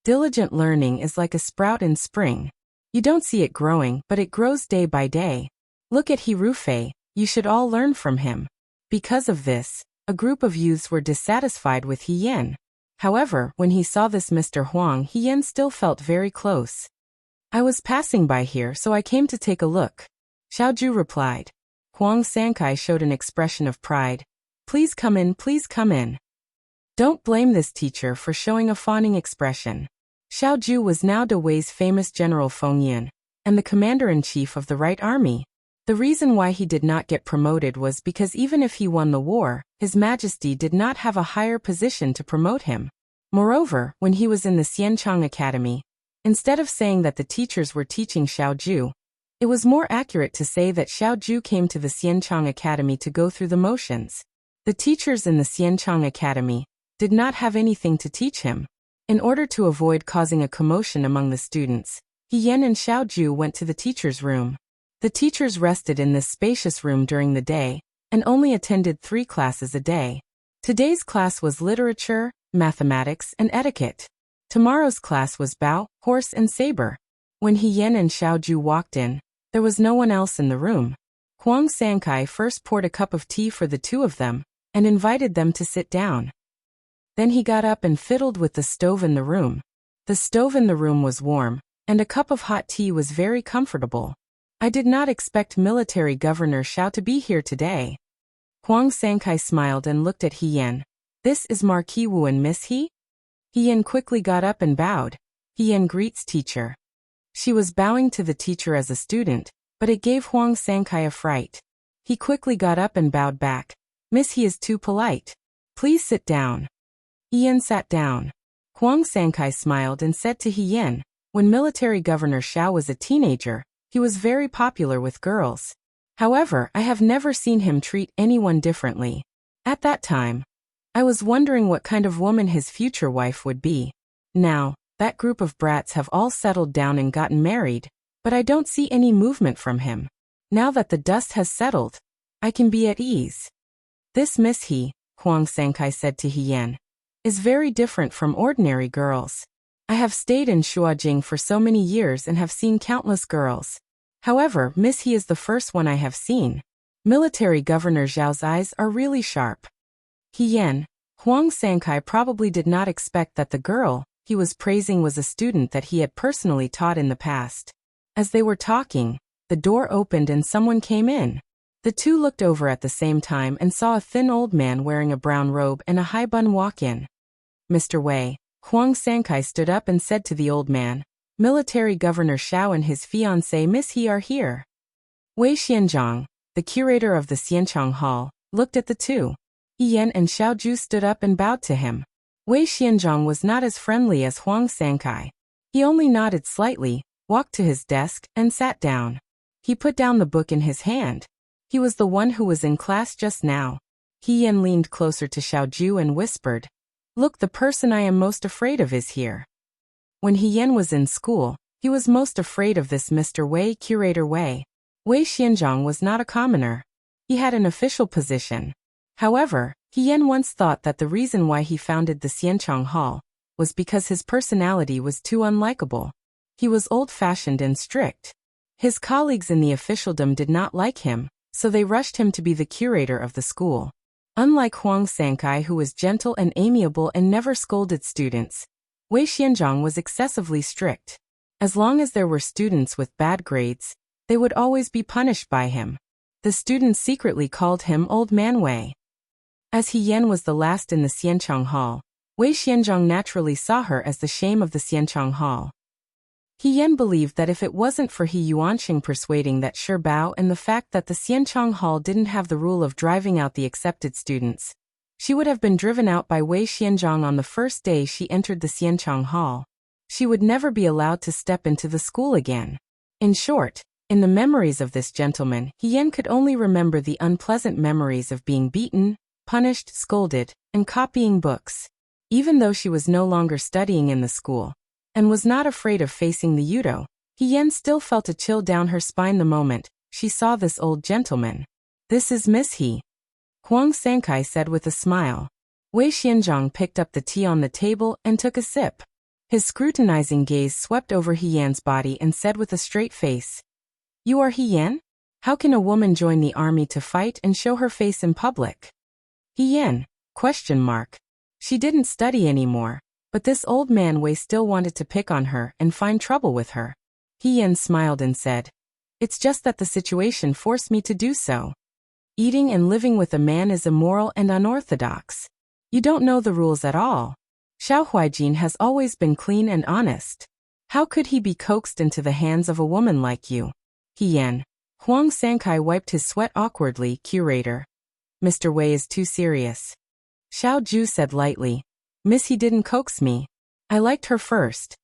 Diligent learning is like a sprout in spring. You don't see it growing, but it grows day by day. Look at He Rufei, you should all learn from him. Because of this, a group of youths were dissatisfied with He Yan. However, when he saw this Mr. Huang, He Yan still felt very close. I was passing by here, so I came to take a look. Xiaoju replied. Huang Sankai showed an expression of pride. Please come in, please come in. Don't blame this teacher for showing a fawning expression. Xiaoju was now Dawei's famous General Feng Yin, and the commander-in-chief of the Right Army. The reason why he did not get promoted was because even if he won the war, His Majesty did not have a higher position to promote him. Moreover, when he was in the Xianchang Academy, instead of saying that the teachers were teaching Xiaoju, it was more accurate to say that Xiaoju came to the Xianchang Academy to go through the motions. The teachers in the Xianchang Academy did not have anything to teach him. In order to avoid causing a commotion among the students, He Yan and Xiaoju went to the teacher's room. The teachers rested in this spacious room during the day, and only attended 3 classes a day. Today's class was literature, mathematics, and etiquette. Tomorrow's class was bow, horse, and saber. When He Yan and Xiaoju walked in, there was no one else in the room. Huang Sankai first poured a cup of tea for the two of them, and invited them to sit down. Then he got up and fiddled with the stove in the room. The stove in the room was warm, and a cup of hot tea was very comfortable. I did not expect Military Governor Xiao to be here today. Huang Sankai smiled and looked at He Yan. This is Marquis Wu and Miss He? He Yan quickly got up and bowed. He Yan greets teacher. She was bowing to the teacher as a student, but it gave Huang Sankai a fright. He quickly got up and bowed back. Miss He is too polite. Please sit down. He Yan sat down. Huang Sankai smiled and said to He Yan, when Military Governor Xiao was a teenager, he was very popular with girls. However, I have never seen him treat anyone differently. At that time, I was wondering what kind of woman his future wife would be. Now, that group of brats have all settled down and gotten married, but I don't see any movement from him. Now that the dust has settled, I can be at ease. This Miss He, Huang Sankai said to He Yan, is very different from ordinary girls. I have stayed in Shuajing for so many years and have seen countless girls. However, Miss He is the first one I have seen. Military Governor Zhao's eyes are really sharp. He Yan, Huang Sankai probably did not expect that the girl he was praising was a student that he had personally taught in the past. As they were talking, the door opened and someone came in. The two looked over at the same time and saw a thin old man wearing a brown robe and a high bun walk in. Mr. Wei, Huang Sankai stood up and said to the old man, Military Governor Xiao and his fiancée Miss He are here. Wei Xianzhang, the curator of the Xianchang Hall, looked at the two. He Yan and Xiao Ju stood up and bowed to him. Wei Xianzhang was not as friendly as Huang Sankai. He only nodded slightly, walked to his desk, and sat down. He put down the book in his hand. He was the one who was in class just now. He Yan leaned closer to Xiao Ju and whispered, Look, the person I am most afraid of is here. When He Yan was in school, he was most afraid of this Mr. Wei, Curator Wei. Wei Xianzhang was not a commoner. He had an official position. However, He Yan once thought that the reason why he founded the Xianchang Hall was because his personality was too unlikable. He was old-fashioned and strict. His colleagues in the officialdom did not like him, so they rushed him to be the curator of the school. Unlike Huang Sankai, who was gentle and amiable and never scolded students, Wei Xianzhang was excessively strict. As long as there were students with bad grades, they would always be punished by him. The students secretly called him Old Man Wei. As He Yan was the last in the Xianchang Hall, Wei Xianzhang naturally saw her as the shame of the Xianchang Hall. He Yan believed that if it wasn't for He Yuanqing persuading that Shi Bao and the fact that the Xianchang Hall didn't have the rule of driving out the accepted students, she would have been driven out by Wei Xianzhang on the first day she entered the Xianchang Hall. She would never be allowed to step into the school again. In short, in the memories of this gentleman, He Yan could only remember the unpleasant memories of being beaten, punished, scolded, and copying books. Even though she was no longer studying in the school, and was not afraid of facing the Yudo, He Yan still felt a chill down her spine the moment she saw this old gentleman. This is Miss He, Huang Sankai said with a smile. Wei Xianzhang picked up the tea on the table and took a sip. His scrutinizing gaze swept over He Yan's body and said with a straight face, You are He Yan? How can a woman join the army to fight and show her face in public? He Yan? She didn't study anymore, but this old man Wei still wanted to pick on her and find trouble with her. He Yan smiled and said, It's just that the situation forced me to do so. Eating and living with a man is immoral and unorthodox. You don't know the rules at all. Xiao Huijin has always been clean and honest. How could he be coaxed into the hands of a woman like you? He Yan. Huang Sankai wiped his sweat awkwardly. Curator. Mr. Wei is too serious. Xiao Ju said lightly, Miss He didn't coax me. I liked her first.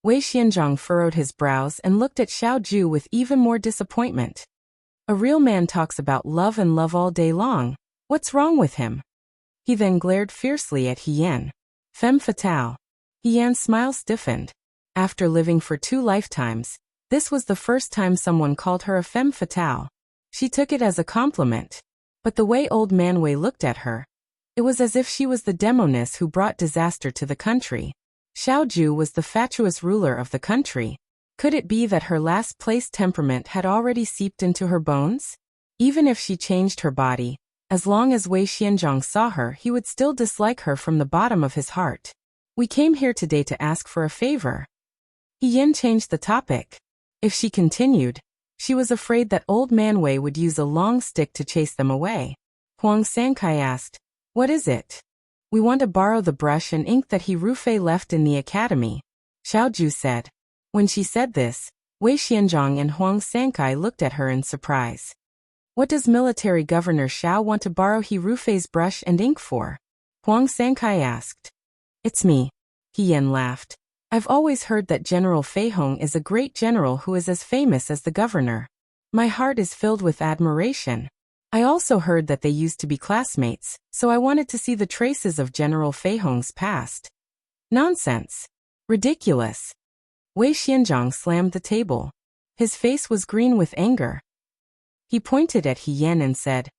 Wei Xianzhang furrowed his brows and looked at Xiao Ju with even more disappointment. A real man talks about love and love all day long. What's wrong with him? He then glared fiercely at He Yan. Femme fatale. He Yan's smile stiffened. After living for 2 lifetimes, this was the first time someone called her a femme fatale. She took it as a compliment. But the way old man Wei looked at her, it was as if she was the demoness who brought disaster to the country. Xiao Ju was the fatuous ruler of the country. Could it be that her last-place temperament had already seeped into her bones? Even if she changed her body, as long as Wei Xianzhang saw her, he would still dislike her from the bottom of his heart. We came here today to ask for a favor. He Yin changed the topic. If she continued, she was afraid that old man Wei would use a long stick to chase them away. Huang Sankai asked, "What is it?" "We want to borrow the brush and ink that He Rufei left in the academy," Xiao Ju said. When she said this, Wei Xianzhang and Huang Sankai looked at her in surprise. "What does military governor Xiao want to borrow He Rufei's brush and ink for?" Huang Sankai asked. "It's me." He Yin laughed. "I've always heard that General Fei Hong is a great general who is as famous as the governor. My heart is filled with admiration. I also heard that they used to be classmates, so I wanted to see the traces of General Fei Hong's past." "Nonsense. Ridiculous." Wei Xianzhang slammed the table. His face was green with anger. He pointed at He Yan and said,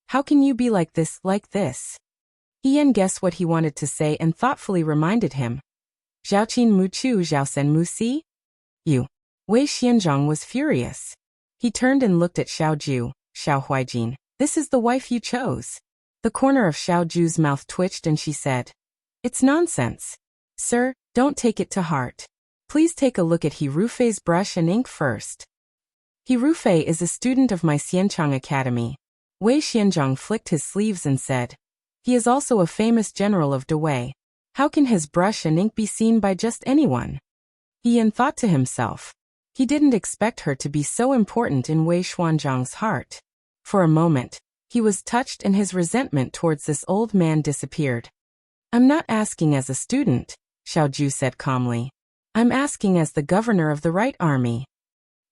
"How can you be like this, like this?" He Yan guessed what he wanted to say and thoughtfully reminded him. "Zhaoqin mu chu zhaosen mu si?" "You." Wei Xianzhang was furious. He turned and looked at Xiao Ju. "Xiao Huijin, this is the wife you chose." The corner of Xiao Ju's mouth twitched and she said, "It's nonsense. Sir, don't take it to heart. Please take a look at He Rufei's brush and ink first. He Rufei is a student of my Xianchang Academy." Wei Xianzhang flicked his sleeves and said, "He is also a famous general of Dawei. How can his brush and ink be seen by just anyone?" He Yan thought to himself. He didn't expect her to be so important in Wei Xuanzhang's heart. For a moment, he was touched and his resentment towards this old man disappeared. "I'm not asking as a student," Xiao Ju said calmly. "I'm asking as the governor of the Right Army."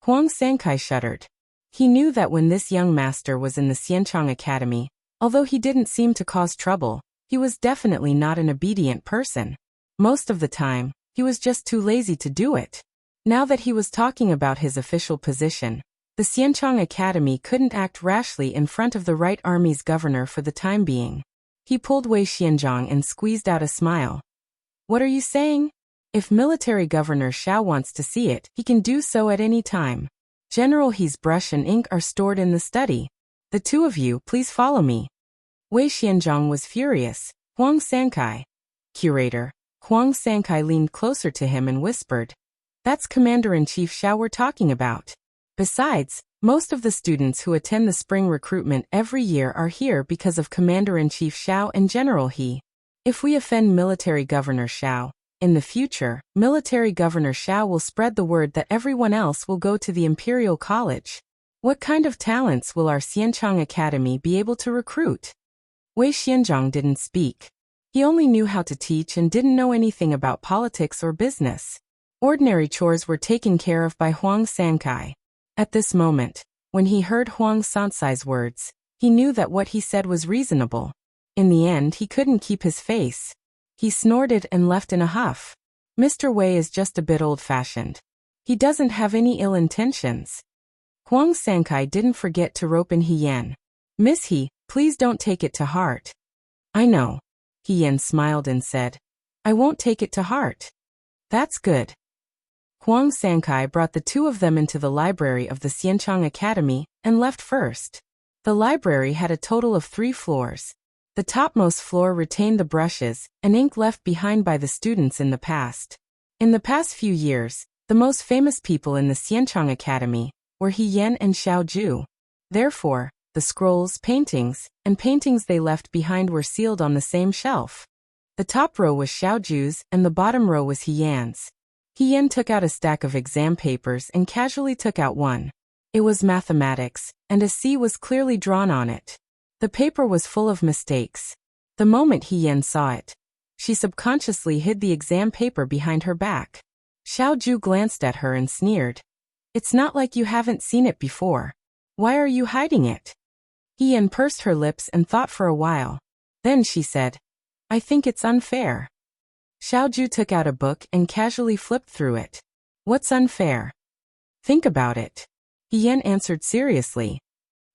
Huang Sankai shuddered. He knew that when this young master was in the Xianchang Academy, although he didn't seem to cause trouble, he was definitely not an obedient person. Most of the time, he was just too lazy to do it. Now that he was talking about his official position, the Xianchang Academy couldn't act rashly in front of the Right Army's governor for the time being. He pulled Wei Xianzhang and squeezed out a smile. "What are you saying? If military governor Xiao wants to see it, he can do so at any time. General He's brush and ink are stored in the study. The two of you, please follow me." Wei Xianzhang was furious. "Huang Sankai." "Curator." Huang Sankai leaned closer to him and whispered, "That's Commander-in-Chief Xiao we're talking about. Besides, most of the students who attend the spring recruitment every year are here because of Commander-in-Chief Xiao and General He. If we offend military governor Xiao, in the future, military governor Xiao will spread the word that everyone else will go to the Imperial College. What kind of talents will our Xianchang Academy be able to recruit?" Wei Xianzhang didn't speak. He only knew how to teach and didn't know anything about politics or business. Ordinary chores were taken care of by Huang Sankai. At this moment, when he heard Huang Sansai's words, he knew that what he said was reasonable. In the end, he couldn't keep his face. He snorted and left in a huff. "Mr. Wei is just a bit old-fashioned. He doesn't have any ill intentions." Huang Sankai didn't forget to rope in He Yan. "Miss He, please don't take it to heart." "I know." He Yan smiled and said, "I won't take it to heart." "That's good." Huang Sankai brought the two of them into the library of the Xianchang Academy and left first. The library had a total of 3 floors. The topmost floor retained the brushes and ink left behind by the students in the past. In the past few years, the most famous people in the Xianchang Academy were He Yan and Xiao Ju. Therefore, the scrolls, paintings they left behind were sealed on the same shelf. The top row was Xiao Ju's and the bottom row was He Yan's. He Yan took out a stack of exam papers and casually took out one. It was mathematics, and a C was clearly drawn on it. The paper was full of mistakes. The moment He Yan saw it, she subconsciously hid the exam paper behind her back. Xiao Ju glanced at her and sneered. "It's not like you haven't seen it before. Why are you hiding it?" He Yan pursed her lips and thought for a while. Then she said, "I think it's unfair." Xiao Ju took out a book and casually flipped through it. "What's unfair?" "Think about it." He Yan answered seriously.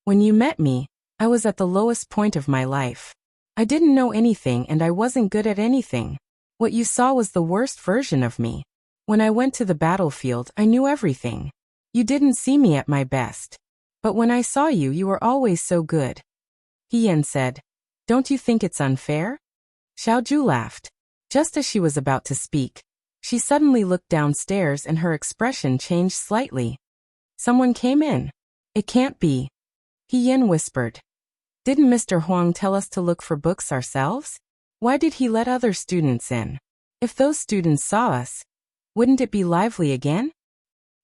"When you met me, I was at the lowest point of my life. I didn't know anything and I wasn't good at anything. What you saw was the worst version of me. When I went to the battlefield, I knew everything. You didn't see me at my best. But when I saw you, you were always so good. He Yan said. Don't you think it's unfair? Xiaoju laughed. Just as she was about to speak, she suddenly looked downstairs and her expression changed slightly. Someone came in. It can't be. He Yan whispered. Didn't Mr. Huang tell us to look for books ourselves? Why did he let other students in? If those students saw us, wouldn't it be lively again?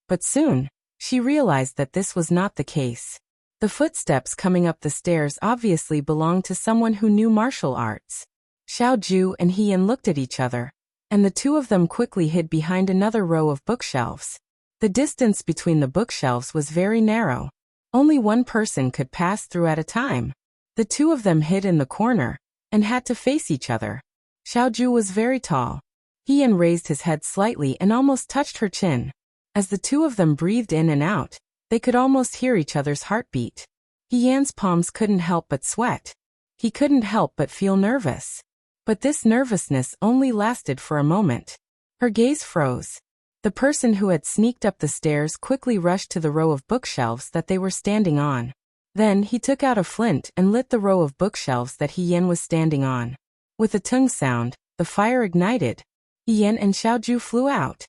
But soon, she realized that this was not the case. The footsteps coming up the stairs obviously belonged to someone who knew martial arts. Xiaoju and He Yan looked at each other, and the two of them quickly hid behind another row of bookshelves. The distance between the bookshelves was very narrow. Only one person could pass through at a time. The two of them hid in the corner, and had to face each other. Xiaoju was very tall. He Yan raised his head slightly and almost touched her chin. As the two of them breathed in and out, they could almost hear each other's heartbeat. He Yan's palms couldn't help but sweat. He couldn't help but feel nervous. But this nervousness only lasted for a moment. Her gaze froze. The person who had sneaked up the stairs quickly rushed to the row of bookshelves that they were standing on. Then he took out a flint and lit the row of bookshelves that He Yan was standing on. With a tung sound, the fire ignited. He Yan and Xiaoju flew out.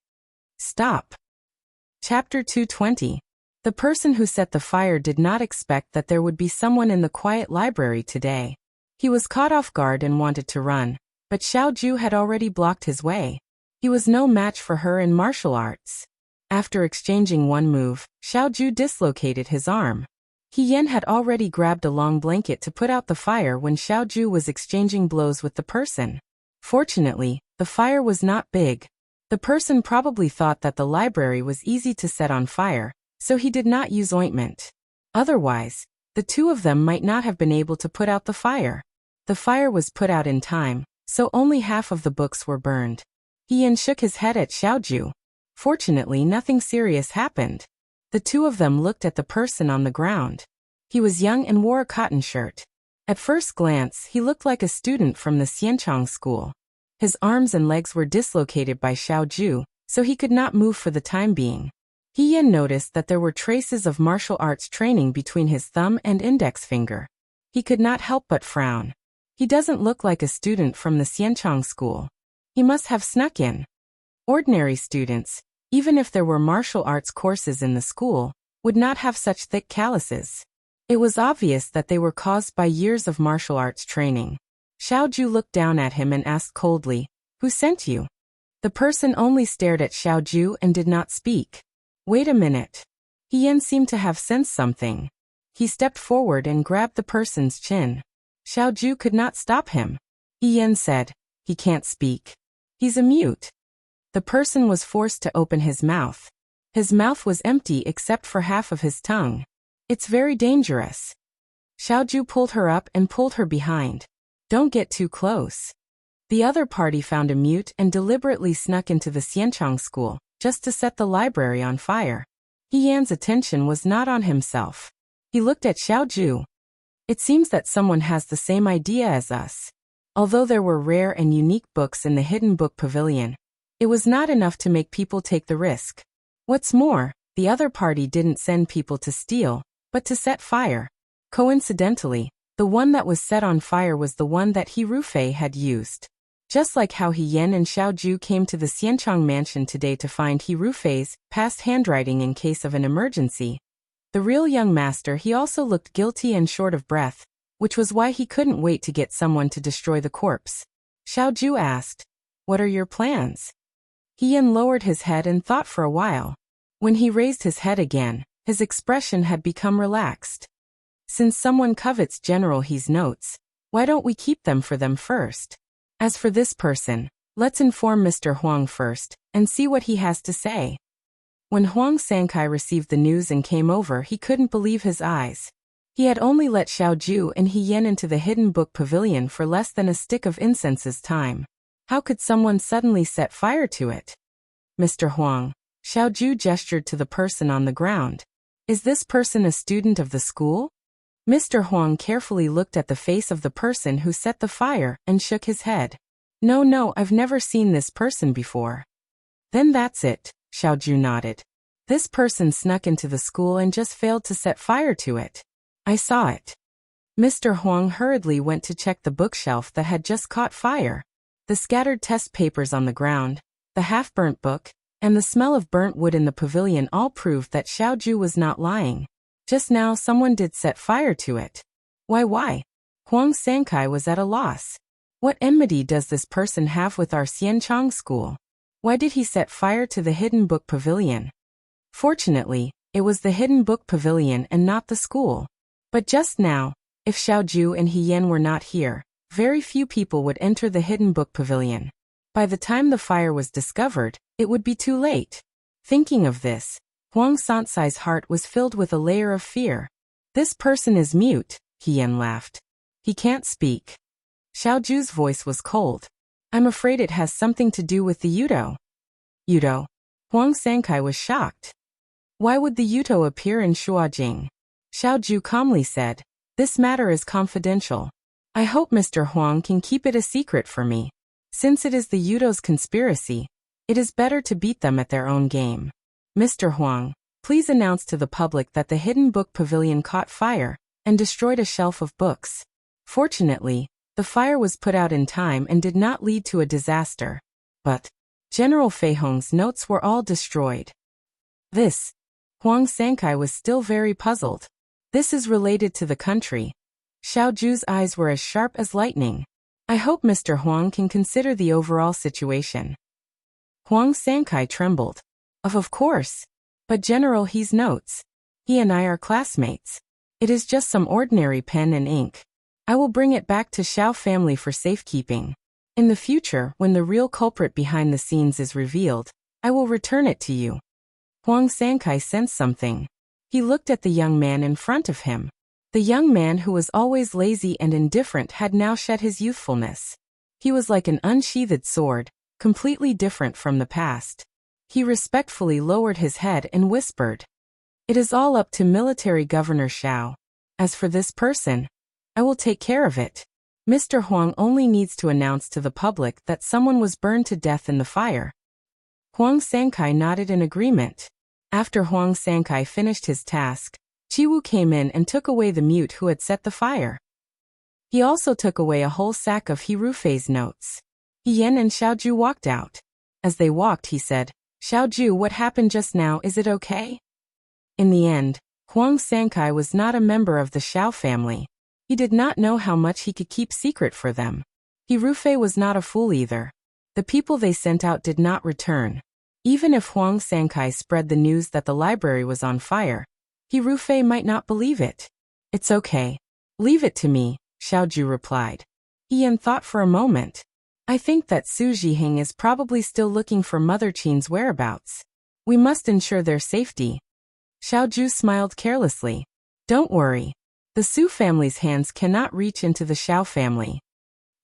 Stop. Chapter 220. The person who set the fire did not expect that there would be someone in the quiet library today. He was caught off guard and wanted to run, but Xiaoju had already blocked his way. He was no match for her in martial arts. After exchanging one move, Xiaoju dislocated his arm. He Yan had already grabbed a long blanket to put out the fire when Xiaoju was exchanging blows with the person. Fortunately, the fire was not big. The person probably thought that the library was easy to set on fire, so he did not use ointment. Otherwise, the two of them might not have been able to put out the fire. The fire was put out in time, so only half of the books were burned. He Yan shook his head at Xiaoju. Fortunately, nothing serious happened. The two of them looked at the person on the ground. He was young and wore a cotton shirt. At first glance, he looked like a student from the Xianchang school. His arms and legs were dislocated by Xiaoju, so he could not move for the time being. He Yan noticed that there were traces of martial arts training between his thumb and index finger. He could not help but frown. He doesn't look like a student from the Xianchang school. He must have snuck in. Ordinary students, even if there were martial arts courses in the school, would not have such thick calluses. It was obvious that they were caused by years of martial arts training. Xiaoju looked down at him and asked coldly, "Who sent you?" The person only stared at Xiaoju and did not speak. Wait a minute. He Yan seemed to have sensed something. He stepped forward and grabbed the person's chin. Xiaoju could not stop him. He Yan said, "He can't speak. He's a mute." The person was forced to open his mouth. His mouth was empty except for half of his tongue. It's very dangerous. Xiaoju pulled her up and pulled her behind. Don't get too close. The other party found a mute and deliberately snuck into the Xianchang school, just to set the library on fire. He Yan's attention was not on himself. He looked at Xiaoju. It seems that someone has the same idea as us. Although there were rare and unique books in the hidden book pavilion, it was not enough to make people take the risk. What's more, the other party didn't send people to steal, but to set fire. Coincidentally, the one that was set on fire was the one that He Rufei had used. Just like how He Yan and Xiaoju came to the Xianchang mansion today to find He Rufei's past handwriting in case of an emergency, the real young master he also looked guilty and short of breath, which was why he couldn't wait to get someone to destroy the corpse. Xiaoju asked, "What are your plans?" He Yan lowered his head and thought for a while. When he raised his head again, his expression had become relaxed. Since someone covets General He's notes, why don't we keep them for them first? As for this person, let's inform Mr. Huang first, and see what he has to say. When Huang Sankai received the news and came over, he couldn't believe his eyes. He had only let Xiaoju and He Yan into the hidden book pavilion for less than a stick of incense's time. How could someone suddenly set fire to it? Mr. Huang, Xiaoju gestured to the person on the ground. Is this person a student of the school? Mr. Huang carefully looked at the face of the person who set the fire and shook his head. No, I've never seen this person before. Then that's it, Xiaoju nodded. This person snuck into the school and just failed to set fire to it. I saw it. Mr. Huang hurriedly went to check the bookshelf that had just caught fire. The scattered test papers on the ground, the half-burnt book, and the smell of burnt wood in the pavilion all proved that Xiaoju was not lying. Just now someone did set fire to it. Why? Huang Sankai was at a loss. What enmity does this person have with our Xianchang school? Why did he set fire to the hidden book pavilion? Fortunately, it was the hidden book pavilion and not the school. But just now, if Xiaoju and He Yan were not here, very few people would enter the hidden book pavilion. By the time the fire was discovered, it would be too late. Thinking of this, Huang Sansai's heart was filled with a layer of fear. This person is mute, He Yan laughed. He can't speak. Xiaoju's voice was cold. I'm afraid it has something to do with the Yudo. Yudo? Huang Sankai was shocked. Why would the Yudo appear in Shuajing? Xiaoju calmly said, this matter is confidential. I hope Mr. Huang can keep it a secret for me. Since it is the Yudo's conspiracy, it is better to beat them at their own game. Mr. Huang, please announce to the public that the hidden book pavilion caught fire and destroyed a shelf of books. Fortunately, the fire was put out in time and did not lead to a disaster. But General Fei Hong's notes were all destroyed. This. Huang Sankai was still very puzzled. This is related to the country. Xiaoju's eyes were as sharp as lightning. I hope Mr. Huang can consider the overall situation. Huang Sankai trembled. Of course. But General He's notes. He and I are classmates. It is just some ordinary pen and ink. I will bring it back to Xiao family for safekeeping. In the future, when the real culprit behind the scenes is revealed, I will return it to you. Huang Sankai sensed something. He looked at the young man in front of him. The young man who was always lazy and indifferent had now shed his youthfulness. He was like an unsheathed sword, completely different from the past. He respectfully lowered his head and whispered, it is all up to Military Governor Xiao. As for this person, I will take care of it. Mr. Huang only needs to announce to the public that someone was burned to death in the fire. Huang Sankai nodded in agreement. After Huang Sankai finished his task, Chiwu came in and took away the mute who had set the fire. He also took away a whole sack of Hirufei's notes. He Yan and Xiaoju walked out. As they walked, he said, Xiaoju, what happened just now, is it okay? In the end, Huang Sankai was not a member of the Xiao family. He did not know how much he could keep secret for them. Hirufei was not a fool either. The people they sent out did not return. Even if Huang Sankai spread the news that the library was on fire, Hirufei might not believe it. It's okay. Leave it to me, Xiaoju replied. He Yan thought for a moment. I think that Su Zhiheng is probably still looking for Mother Qin's whereabouts. We must ensure their safety. Xiaoju smiled carelessly. Don't worry. The Su family's hands cannot reach into the Xiao family.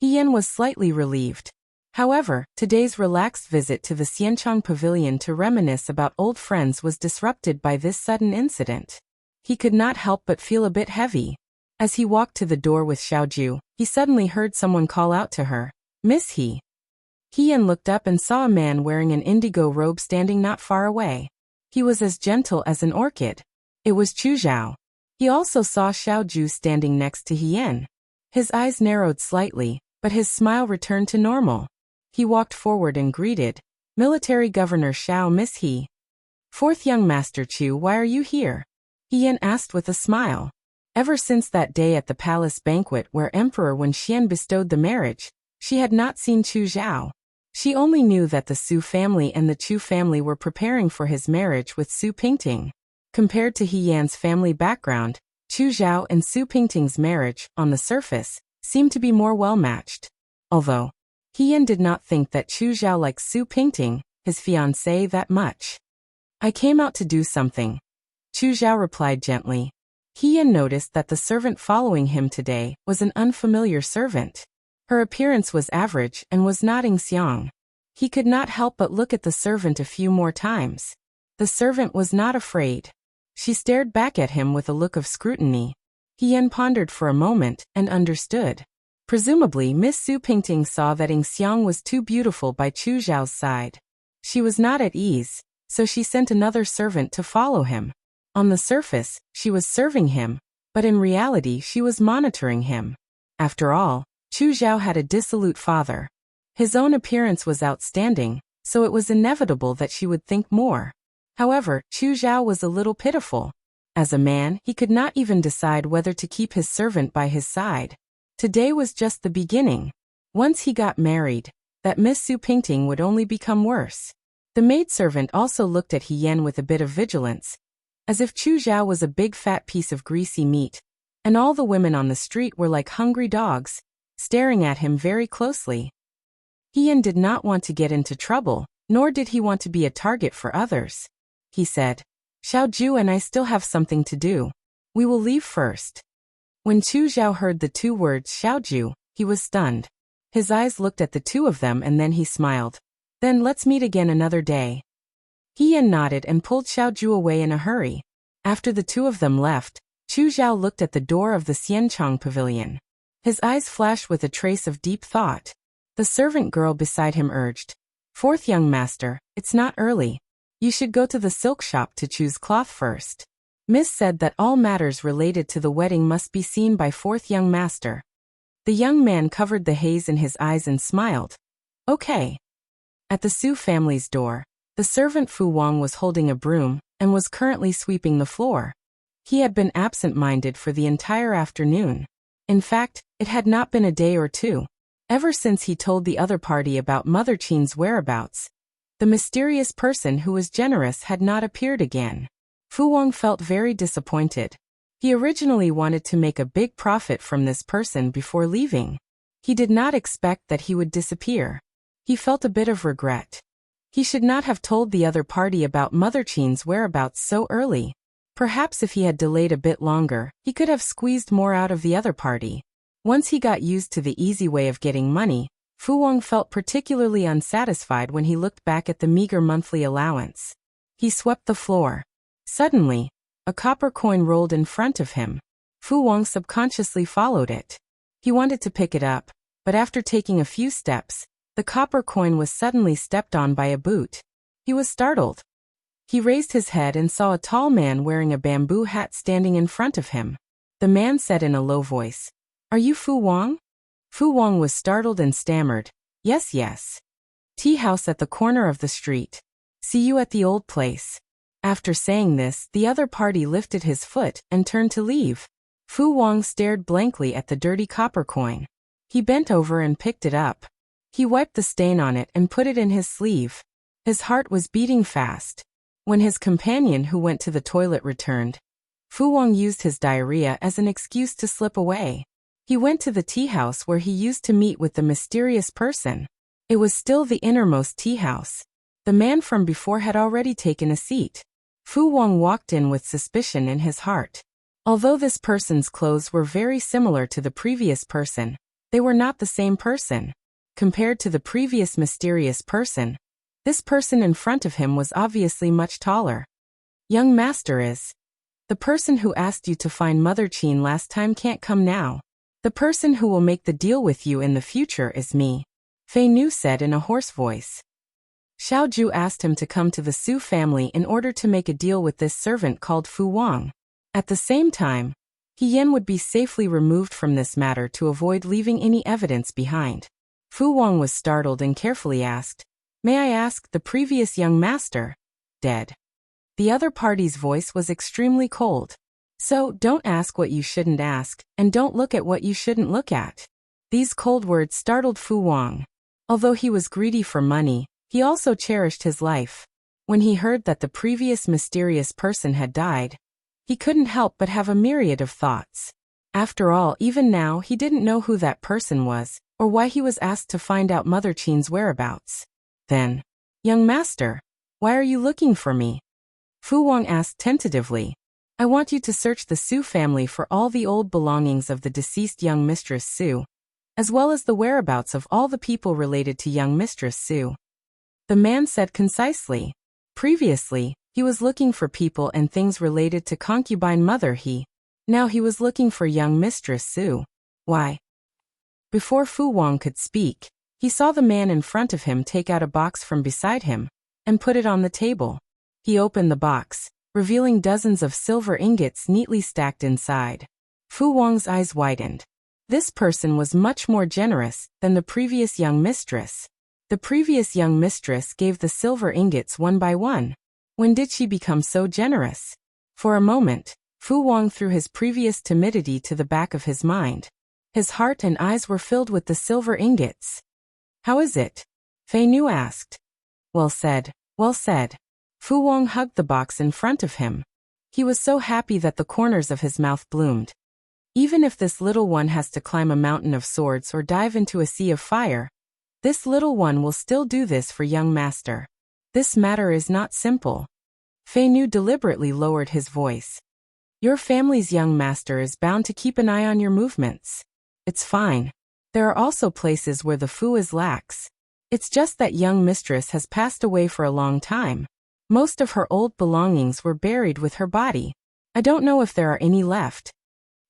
He Yan was slightly relieved. However, today's relaxed visit to the Xianchang pavilion to reminisce about old friends was disrupted by this sudden incident. He could not help but feel a bit heavy. As he walked to the door with Xiaoju, he suddenly heard someone call out to her, Miss He. He Yan looked up and saw a man wearing an indigo robe standing not far away. He was as gentle as an orchid. It was Chu Zhao. He also saw Xiaoju standing next to He Yan. His eyes narrowed slightly, but his smile returned to normal. He walked forward and greeted, Military Governor Xiao, Miss He. Fourth young Master Chu, why are you here? He Yan asked with a smile. Ever since that day at the palace banquet where Emperor Wen Xian bestowed the marriage, she had not seen Chu Zhao. She only knew that the Su family and the Chu family were preparing for his marriage with Su Pingting. Compared to He Yan's family background, Chu Zhao and Su Pingting's marriage, on the surface, seemed to be more well-matched. Although, He Yan did not think that Chu Zhao liked Su Pingting, his fiancée, that much. I came out to do something. Chu Zhao replied gently. He Yan noticed that the servant following him today was an unfamiliar servant. Her appearance was average and was nodding Xiang. He could not help but look at the servant a few more times. The servant was not afraid. She stared back at him with a look of scrutiny. He Yan pondered for a moment and understood. Presumably, Miss Su Pingting saw that Xiang was too beautiful by Chu Zhao's side. She was not at ease, so she sent another servant to follow him. On the surface, she was serving him, but in reality she was monitoring him. After all, Chu Zhao had a dissolute father. His own appearance was outstanding, so it was inevitable that she would think more. However, Chu Zhao was a little pitiful. As a man, he could not even decide whether to keep his servant by his side. Today was just the beginning. Once he got married, that Miss Su Pingting would only become worse. The maidservant also looked at He Yan with a bit of vigilance, as if Chu Zhao was a big fat piece of greasy meat, and all the women on the street were like hungry dogs, staring at him very closely. He Yan did not want to get into trouble, nor did he want to be a target for others. He said, "Xiaoju and I still have something to do. We will leave first." When Chu Zhao heard the two words Xiaoju, he was stunned. His eyes looked at the two of them and then he smiled. "Then let's meet again another day." He Yan nodded and pulled Xiaoju away in a hurry. After the two of them left, Chu Zhao looked at the door of the Xianchang pavilion. His eyes flashed with a trace of deep thought. The servant girl beside him urged, "Fourth young master, it's not early. You should go to the silk shop to choose cloth first." Miss said that all matters related to the wedding must be seen by fourth young master. The young man covered the haze in his eyes and smiled. "Okay." At the Su family's door, the servant Fu Wang was holding a broom and was currently sweeping the floor. He had been absent-minded for the entire afternoon. In fact, it had not been a day or two. Ever since he told the other party about Mother Qin's whereabouts, the mysterious person who was generous had not appeared again. Fu Wang felt very disappointed. He originally wanted to make a big profit from this person before leaving. He did not expect that he would disappear. He felt a bit of regret. He should not have told the other party about Mother Qin's whereabouts so early. Perhaps if he had delayed a bit longer, he could have squeezed more out of the other party. Once he got used to the easy way of getting money, Fu Wang felt particularly unsatisfied when he looked back at the meager monthly allowance. He swept the floor. Suddenly, a copper coin rolled in front of him. Fu Wang subconsciously followed it. He wanted to pick it up, but after taking a few steps, the copper coin was suddenly stepped on by a boot. He was startled. He raised his head and saw a tall man wearing a bamboo hat standing in front of him. The man said in a low voice, "Are you Fu Wang?" Fu Wang was startled and stammered, "Yes, yes. Tea house at the corner of the street. See you at the old place." After saying this, the other party lifted his foot and turned to leave. Fu Wang stared blankly at the dirty copper coin. He bent over and picked it up. He wiped the stain on it and put it in his sleeve. His heart was beating fast. When his companion who went to the toilet returned, Fu Wang used his diarrhea as an excuse to slip away. He went to the tea house where he used to meet with the mysterious person. It was still the innermost tea house. The man from before had already taken a seat. Fu Wang walked in with suspicion in his heart. Although this person's clothes were very similar to the previous person, they were not the same person. Compared to the previous mysterious person, this person in front of him was obviously much taller. "Young master is. The person who asked you to find Mother Qin last time can't come now. The person who will make the deal with you in the future is me," Fei Nu said in a hoarse voice. Xiao Ju asked him to come to the Su family in order to make a deal with this servant called Fu Wang. At the same time, He Yan would be safely removed from this matter to avoid leaving any evidence behind. Fu Wang was startled and carefully asked, "May I ask, the previous young master, dead?" The other party's voice was extremely cold. "So, don't ask what you shouldn't ask, and don't look at what you shouldn't look at." These cold words startled Fu Wang. Although he was greedy for money, he also cherished his life. When he heard that the previous mysterious person had died, he couldn't help but have a myriad of thoughts. After all, even now he didn't know who that person was, or why he was asked to find out Mother Qin's whereabouts. Then, "Young master, why are you looking for me?" Fu Wang asked tentatively. "I want you to search the Su family for all the old belongings of the deceased young Mistress Su, as well as the whereabouts of all the people related to young Mistress Su," the man said concisely. Previously, he was looking for people and things related to concubine Mother He. Now he was looking for young Mistress Su. Why? Before Fu Wang could speak, he saw the man in front of him take out a box from beside him and put it on the table. He opened the box, revealing dozens of silver ingots neatly stacked inside. Fu Wang's eyes widened. This person was much more generous than the previous young mistress. The previous young mistress gave the silver ingots one by one. When did she become so generous? For a moment, Fu Wang threw his previous timidity to the back of his mind. His heart and eyes were filled with the silver ingots. How is it? Fei Nu asked. Well said, well said. Fu Wang hugged the box in front of him. He was so happy that the corners of his mouth bloomed. Even if this little one has to climb a mountain of swords or dive into a sea of fire, this little one will still do this for young master. This matter is not simple. Fei Nu deliberately lowered his voice. Your family's young master is bound to keep an eye on your movements. It's fine. There are also places where the fu is lax. It's just that young mistress has passed away for a long time. Most of her old belongings were buried with her body. I don't know if there are any left.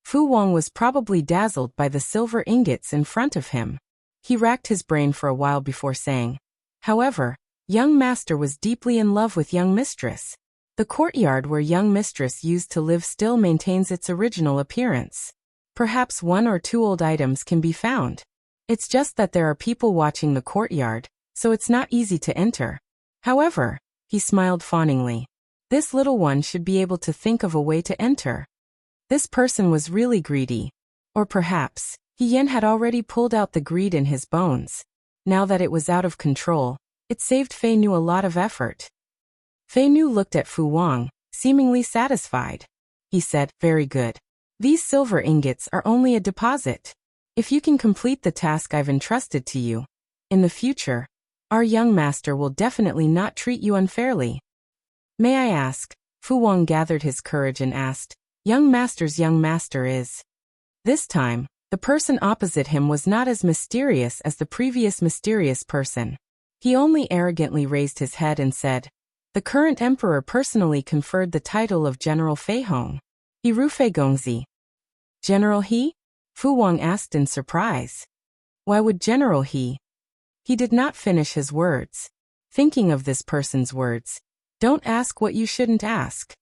Fu Wang was probably dazzled by the silver ingots in front of him. He racked his brain for a while before saying. However, young master was deeply in love with young mistress. The courtyard where young mistress used to live still maintains its original appearance. Perhaps one or two old items can be found. It's just that there are people watching the courtyard, so it's not easy to enter. However, he smiled fawningly. This little one should be able to think of a way to enter. This person was really greedy. Or perhaps, Yen had already pulled out the greed in his bones. Now that it was out of control, it saved Fei Nu a lot of effort. Fei Nu looked at Fu Wang, seemingly satisfied. He said, very good. These silver ingots are only a deposit. If you can complete the task I've entrusted to you, in the future, our young master will definitely not treat you unfairly. May I ask? Fu Wang gathered his courage and asked. Young master is. This time, the person opposite him was not as mysterious as the previous mysterious person. He only arrogantly raised his head and said, the current emperor personally conferred the title of General Fei Hong. He Rufei Gongzi. General He? Fu Wang asked in surprise. Why would General He? He did not finish his words. Thinking of this person's words, don't ask what you shouldn't ask.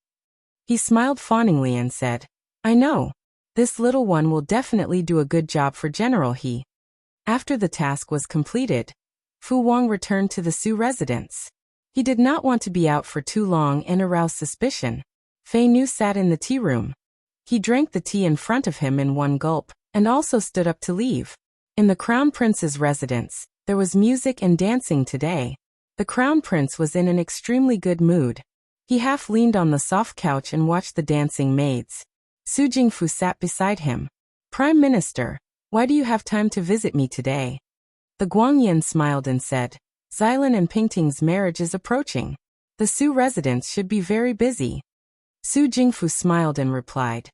He smiled fawningly and said, I know. This little one will definitely do a good job for General He. After the task was completed, Fu Wang returned to the Su residence. He did not want to be out for too long and arouse suspicion. Fei Nu sat in the tea room. He drank the tea in front of him in one gulp, and also stood up to leave. In the Crown Prince's residence, there was music and dancing today. The Crown Prince was in an extremely good mood. He half leaned on the soft couch and watched the dancing maids. Su Jingfu sat beside him. Prime Minister, why do you have time to visit me today? The Guangyan smiled and said, Xilan and Pingting's marriage is approaching. The Su residence should be very busy. Su Jingfu smiled and replied,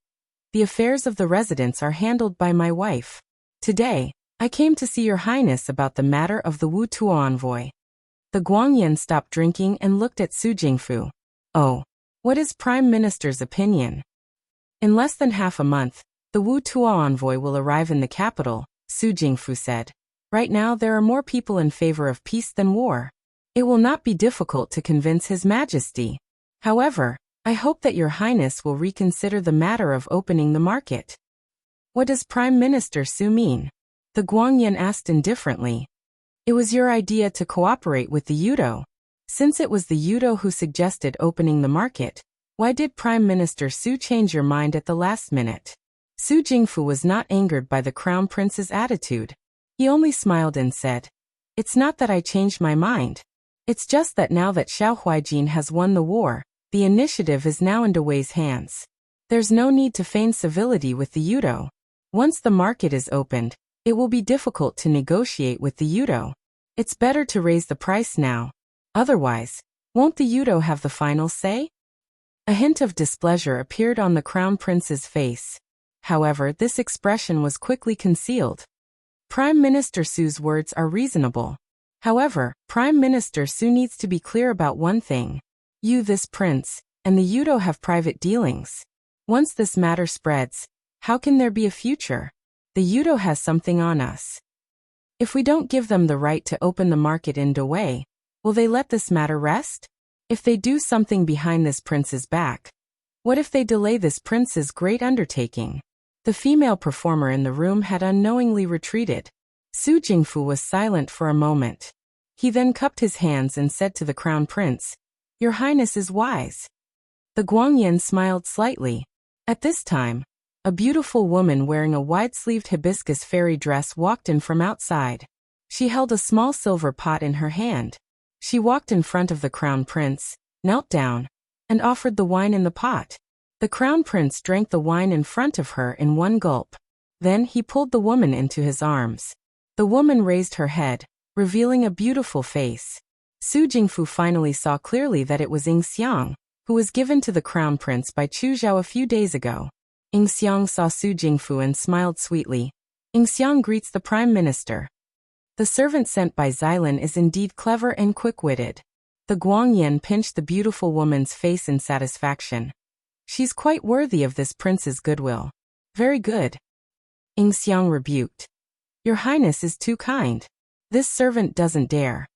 the affairs of the residence are handled by my wife. Today, I came to see Your Highness about the matter of the Wu Tuo envoy. The Guangyan stopped drinking and looked at Su Jingfu. Oh, what is Prime Minister's opinion? In less than half a month, the Wu Tuo envoy will arrive in the capital, Su Jingfu said. Right now there are more people in favor of peace than war. It will not be difficult to convince His Majesty. However, I hope that Your Highness will reconsider the matter of opening the market. What does Prime Minister Su mean? The Guangyan asked indifferently. It was your idea to cooperate with the Yudo. Since it was the Yudo who suggested opening the market, why did Prime Minister Su change your mind at the last minute? Su Jingfu was not angered by the Crown Prince's attitude. He only smiled and said, it's not that I changed my mind. It's just that now that Xiao Huaijin has won the war, the initiative is now in Wei's hands. There's no need to feign civility with the Yudo. Once the market is opened, it will be difficult to negotiate with the Yudo. It's better to raise the price now. Otherwise, won't the Yudo have the final say? A hint of displeasure appeared on the Crown Prince's face. However, this expression was quickly concealed. Prime Minister Su's words are reasonable. However, Prime Minister Su needs to be clear about one thing. You, this prince, and the Yudo have private dealings. Once this matter spreads, how can there be a future? The Yudo has something on us. If we don't give them the right to open the market in Wei, will they let this matter rest? If they do something behind this prince's back? What if they delay this prince's great undertaking? The female performer in the room had unknowingly retreated. Su Jingfu was silent for a moment. He then cupped his hands and said to the crown prince, "Your Highness is wise." The Guangyan smiled slightly. At this time, a beautiful woman wearing a wide-sleeved hibiscus fairy dress walked in from outside. She held a small silver pot in her hand. She walked in front of the crown prince, knelt down, and offered the wine in the pot. The crown prince drank the wine in front of her in one gulp. Then he pulled the woman into his arms. The woman raised her head, revealing a beautiful face. Su Jingfu finally saw clearly that it was Ying Xiang, who was given to the crown prince by Chu Zhao a few days ago. Ying Xiang saw Su Jingfu and smiled sweetly. Ying Xiang greets the prime minister. The servant sent by Xylin is indeed clever and quick-witted. The Guangyan pinched the beautiful woman's face in satisfaction. She's quite worthy of this prince's goodwill. Very good. Ying Xiang rebuked. Your Highness is too kind. This servant doesn't dare.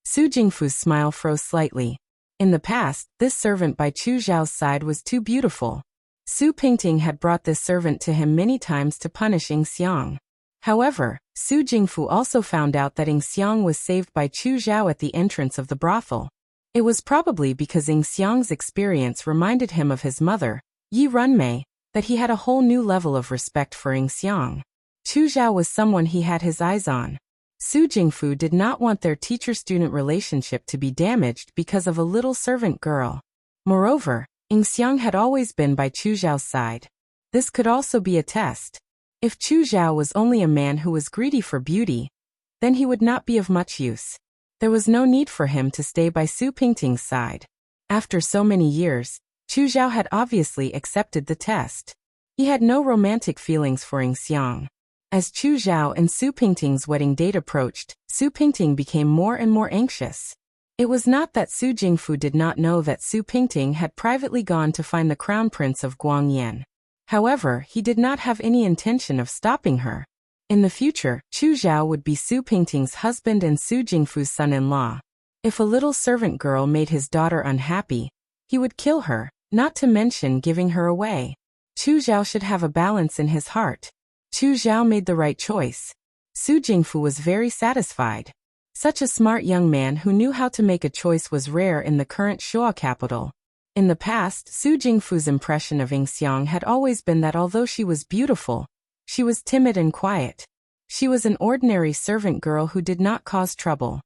Su Jingfu's smile froze slightly. In the past, this servant by Chu Zhao's side was too beautiful. Su Pingting had brought this servant to him many times to punish Ying Xiang. However, Su Jingfu also found out that Ying Xiang was saved by Chu Zhao at the entrance of the brothel. It was probably because Ying Xiang's experience reminded him of his mother, Yi Runmei, that he had a whole new level of respect for Ying Xiang. Chu Zhao was someone he had his eyes on. Su Jingfu did not want their teacher-student relationship to be damaged because of a little servant girl. Moreover, Ying Xiang had always been by Chu Zhao's side. This could also be a test. If Chu Zhao was only a man who was greedy for beauty, then he would not be of much use. There was no need for him to stay by Su Pingting's side. After so many years, Chu Zhao had obviously accepted the test. He had no romantic feelings for Ying Xiang. As Chu Zhao and Su Pingting's wedding date approached, Su Pingting became more and more anxious. It was not that Su Jingfu did not know that Su Pingting had privately gone to find the crown prince of Guangyan. However, he did not have any intention of stopping her. In the future, Chu Zhao would be Su Pingting's husband and Su Jingfu's son-in-law. If a little servant girl made his daughter unhappy, he would kill her, not to mention giving her away. Chu Zhao should have a balance in his heart. Chu Zhao made the right choice. Su Jingfu was very satisfied. Such a smart young man who knew how to make a choice was rare in the current Shuo capital. In the past, Su Jingfu's impression of Ying Xiang had always been that although she was beautiful, she was timid and quiet. She was an ordinary servant girl who did not cause trouble.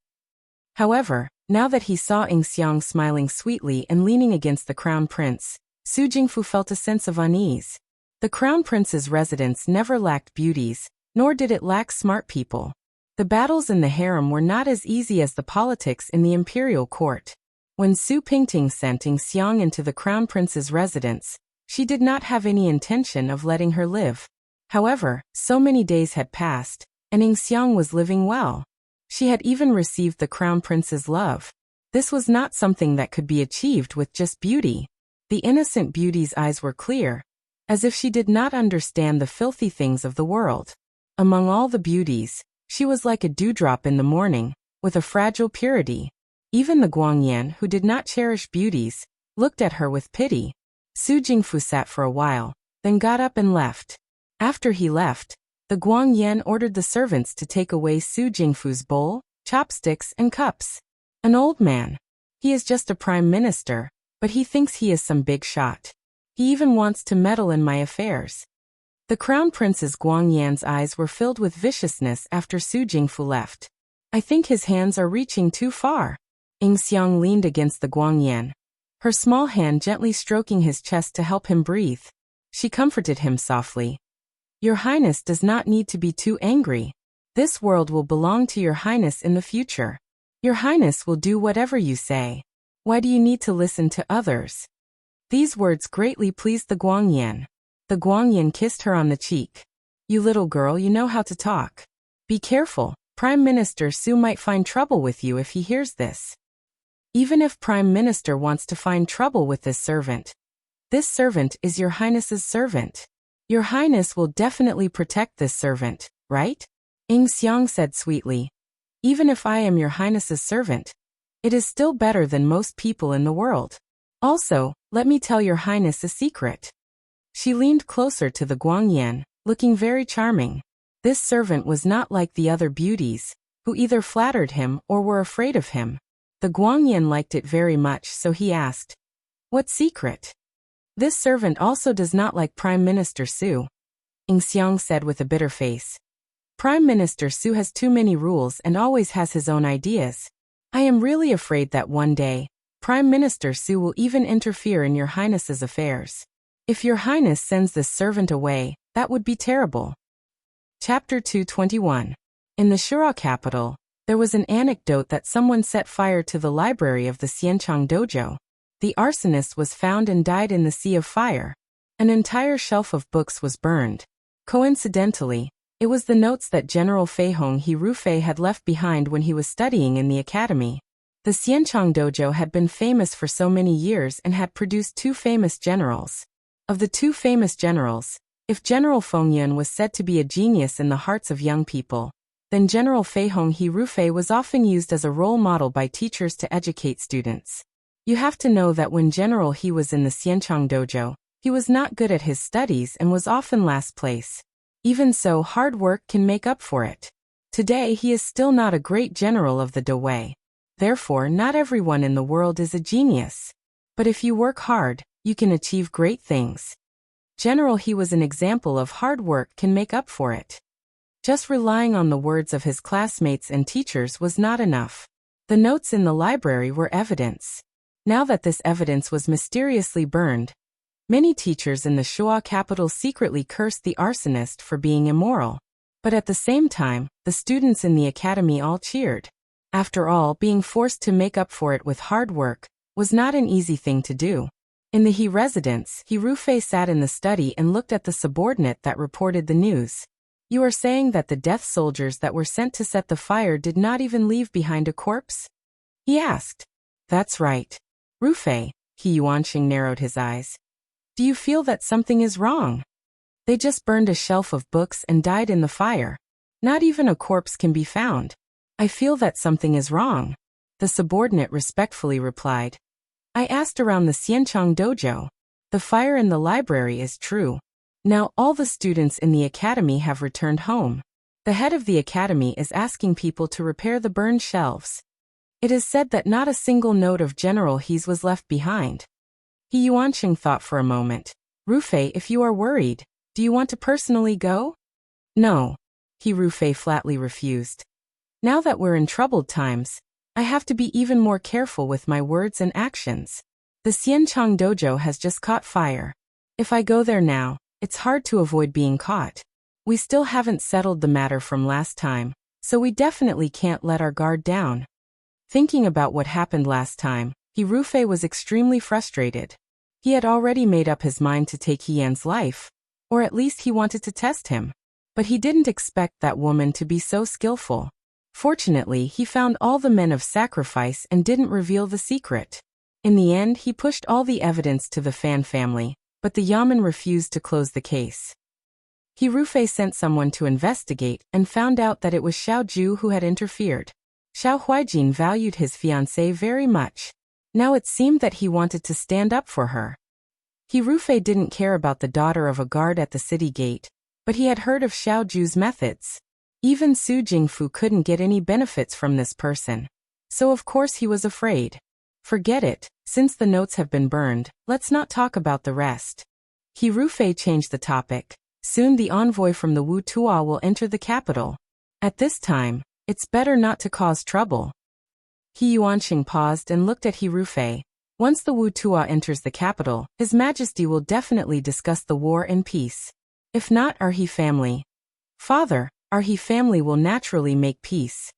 However, now that he saw Ying Xiang smiling sweetly and leaning against the crown prince, Su Jingfu felt a sense of unease. The crown prince's residence never lacked beauties, nor did it lack smart people. The battles in the harem were not as easy as the politics in the imperial court. When Su Pingting sent Ying Xiang into the crown prince's residence, she did not have any intention of letting her live. However, so many days had passed, and Ying Xiang was living well. She had even received the crown prince's love. This was not something that could be achieved with just beauty. The innocent beauty's eyes were clear, as if she did not understand the filthy things of the world. Among all the beauties, she was like a dewdrop in the morning, with a fragile purity. Even the Guangyan, who did not cherish beauties, looked at her with pity. Su Jingfu sat for a while, then got up and left. After he left, the Guangyan ordered the servants to take away Su Jingfu's bowl, chopsticks, and cups. An old man. He is just a prime minister, but he thinks he is some big shot. He even wants to meddle in my affairs. The crown prince's Guangyan's eyes were filled with viciousness after Su Jingfu left. I think his hands are reaching too far. Ying Xiang leaned against the Guangyan, her small hand gently stroking his chest to help him breathe. She comforted him softly. Your Highness does not need to be too angry. This world will belong to Your Highness in the future. Your Highness will do whatever you say. Why do you need to listen to others? These words greatly pleased the Guangyan. The Guangyan kissed her on the cheek. You little girl, you know how to talk. Be careful, Prime Minister Su might find trouble with you if he hears this. Even if Prime Minister wants to find trouble with this servant is Your Highness's servant. Your Highness will definitely protect this servant, right? Ying Xiang said sweetly. Even if I am Your Highness's servant, It is still better than most people in the world. Also, let me tell your highness a secret. She leaned closer to the Guangyan, looking very charming. This servant was not like the other beauties, who either flattered him or were afraid of him. The Guangyan liked it very much, so he asked, "What secret?" "This servant also does not like Prime Minister Su," Ing Xiang said with a bitter face. "Prime Minister Su has too many rules and always has his own ideas. I am really afraid that one day, Prime Minister Su will even interfere in your highness's affairs. If your highness sends this servant away, that would be terrible." Chapter 221. In the Shura capital, there was an anecdote that someone set fire to the library of the Xianchang dojo. The arsonist was found and died in the sea of fire. An entire shelf of books was burned. Coincidentally, it was the notes that General Fei Hong He Rufei had left behind when he was studying in the academy. The Xianchang dojo had been famous for so many years and had produced two famous generals. Of the two famous generals, if General Feng Yun was said to be a genius in the hearts of young people, then General Fei Hong He Rufei was often used as a role model by teachers to educate students. You have to know that when General He was in the Xianchang dojo, he was not good at his studies and was often last place. Even so, hard work can make up for it. Today he is still not a great general of the Dawei. Therefore, not everyone in the world is a genius. But if you work hard, you can achieve great things. General He was an example of hard work can make up for it. Just relying on the words of his classmates and teachers was not enough. The notes in the library were evidence. Now that this evidence was mysteriously burned, many teachers in the Shua capital secretly cursed the arsonist for being immoral. But at the same time, the students in the academy all cheered. After all, being forced to make up for it with hard work was not an easy thing to do. In the He residence, He Rufei sat in the study and looked at the subordinate that reported the news. "You are saying that the death soldiers that were sent to set the fire did not even leave behind a corpse?" he asked. "That's right. Rufei," He Yuanqing narrowed his eyes. "Do you feel that something is wrong? They just burned a shelf of books and died in the fire. Not even a corpse can be found. I feel that something is wrong," the subordinate respectfully replied. "I asked around the Xianchang dojo. The fire in the library is true. Now all the students in the academy have returned home. The head of the academy is asking people to repair the burned shelves. It is said that not a single note of General He's was left behind." He Yuanqing thought for a moment. "Rufei, if you are worried, do you want to personally go?" "No," He Rufei flatly refused. "Now that we're in troubled times, I have to be even more careful with my words and actions. The Xianchang dojo has just caught fire. If I go there now, it's hard to avoid being caught. We still haven't settled the matter from last time, so we definitely can't let our guard down." Thinking about what happened last time, He Rufei was extremely frustrated. He had already made up his mind to take He Yan's life, or at least he wanted to test him. But he didn't expect that woman to be so skillful. Fortunately, he found all the men of sacrifice and didn't reveal the secret. In the end, he pushed all the evidence to the Fan family, but the Yamen refused to close the case. He Rufei sent someone to investigate and found out that it was Xiao Ju who had interfered. Xiao Huijin valued his fiancée very much. Now it seemed that he wanted to stand up for her. He Rufei didn't care about the daughter of a guard at the city gate, but he had heard of Xiao Ju's methods. Even Su Jingfu couldn't get any benefits from this person. So of course he was afraid. Forget it, since the notes have been burned, let's not talk about the rest. He Rufei changed the topic. Soon the envoy from the Wu Tua will enter the capital. At this time, it's better not to cause trouble. He Yuanqing paused and looked at He Rufei. Once the Wu Tua enters the capital, His Majesty will definitely discuss the war and peace. If not, our He family. Father, our He family will naturally make peace.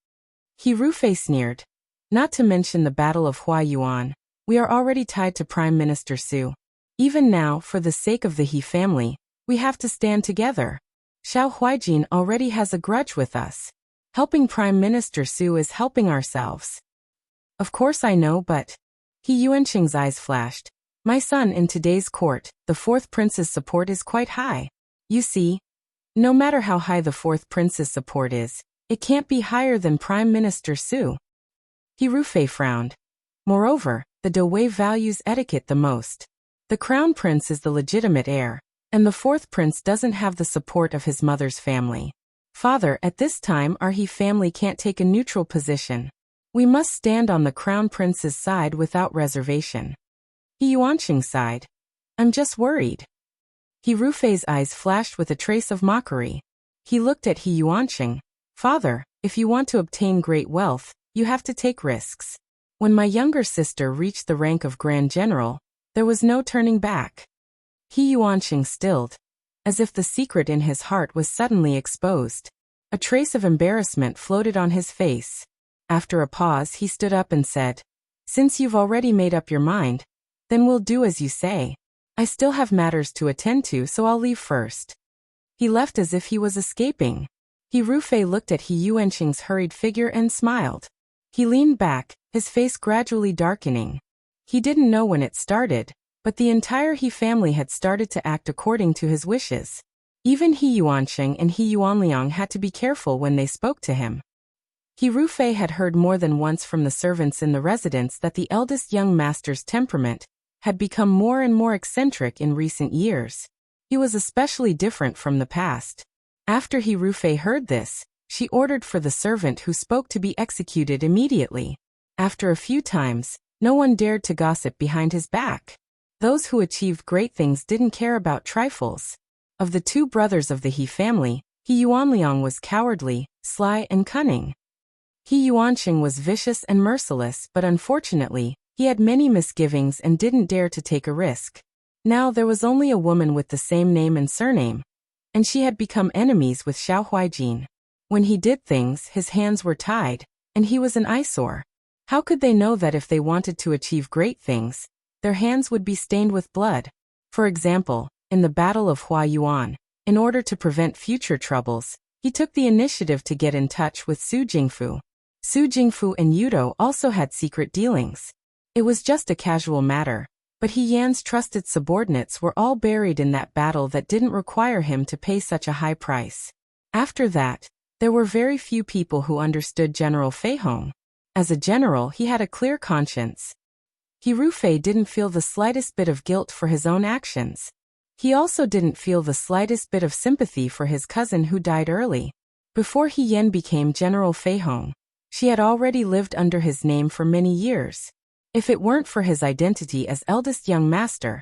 He Rufei sneered. Not to mention the Battle of Huayuan. We are already tied to Prime Minister Su. Even now, for the sake of the He family, we have to stand together. Xiao Huijin already has a grudge with us. Helping Prime Minister Su is helping ourselves. Of course I know, but... He Yuanqing's eyes flashed. My son, in today's court, the fourth prince's support is quite high. You see, no matter how high the fourth prince's support is, it can't be higher than Prime Minister Su. He Rufei frowned. Moreover, the Dewei values etiquette the most. The crown prince is the legitimate heir, and the fourth prince doesn't have the support of his mother's family. Father, at this time our He family can't take a neutral position. We must stand on the crown prince's side without reservation. He Yuanqing sighed. I'm just worried. He Rufei's eyes flashed with a trace of mockery. He looked at He Yuanqing. Father, if you want to obtain great wealth, you have to take risks. When my younger sister reached the rank of Grand General, there was no turning back. He Yuanqing stilled, as if the secret in his heart was suddenly exposed. A trace of embarrassment floated on his face. After a pause, he stood up and said, Since you've already made up your mind, then we'll do as you say. I still have matters to attend to, so I'll leave first. He left as if he was escaping. He Rufei looked at He Yuanqing's hurried figure and smiled. He leaned back, his face gradually darkening. He didn't know when it started, but the entire He family had started to act according to his wishes. Even He Yuanqing and He Yuanliang had to be careful when they spoke to him. He Rufei had heard more than once from the servants in the residence that the eldest young master's temperament had become more and more eccentric in recent years. He was especially different from the past. After He Rufei heard this, she ordered for the servant who spoke to be executed immediately. After a few times, no one dared to gossip behind his back. Those who achieved great things didn't care about trifles. Of the two brothers of the He family, He Yuanliang was cowardly, sly and cunning. He Yuanqing was vicious and merciless, but unfortunately, he had many misgivings and didn't dare to take a risk. Now there was only a woman with the same name and surname, and she had become enemies with Xiao Huijin. When he did things, his hands were tied, and he was an eyesore. How could they know that if they wanted to achieve great things, their hands would be stained with blood? For example, in the Battle of Huayuan, in order to prevent future troubles, he took the initiative to get in touch with Su Jingfu. Su Jingfu and Yudo also had secret dealings. It was just a casual matter, but He Yan's trusted subordinates were all buried in that battle that didn't require him to pay such a high price. After that, there were very few people who understood General Fei Hong. As a general, he had a clear conscience. He Rufei didn't feel the slightest bit of guilt for his own actions. He also didn't feel the slightest bit of sympathy for his cousin who died early. Before He Yan became General Fei Hong, she had already lived under his name for many years. If it weren't for his identity as eldest young master,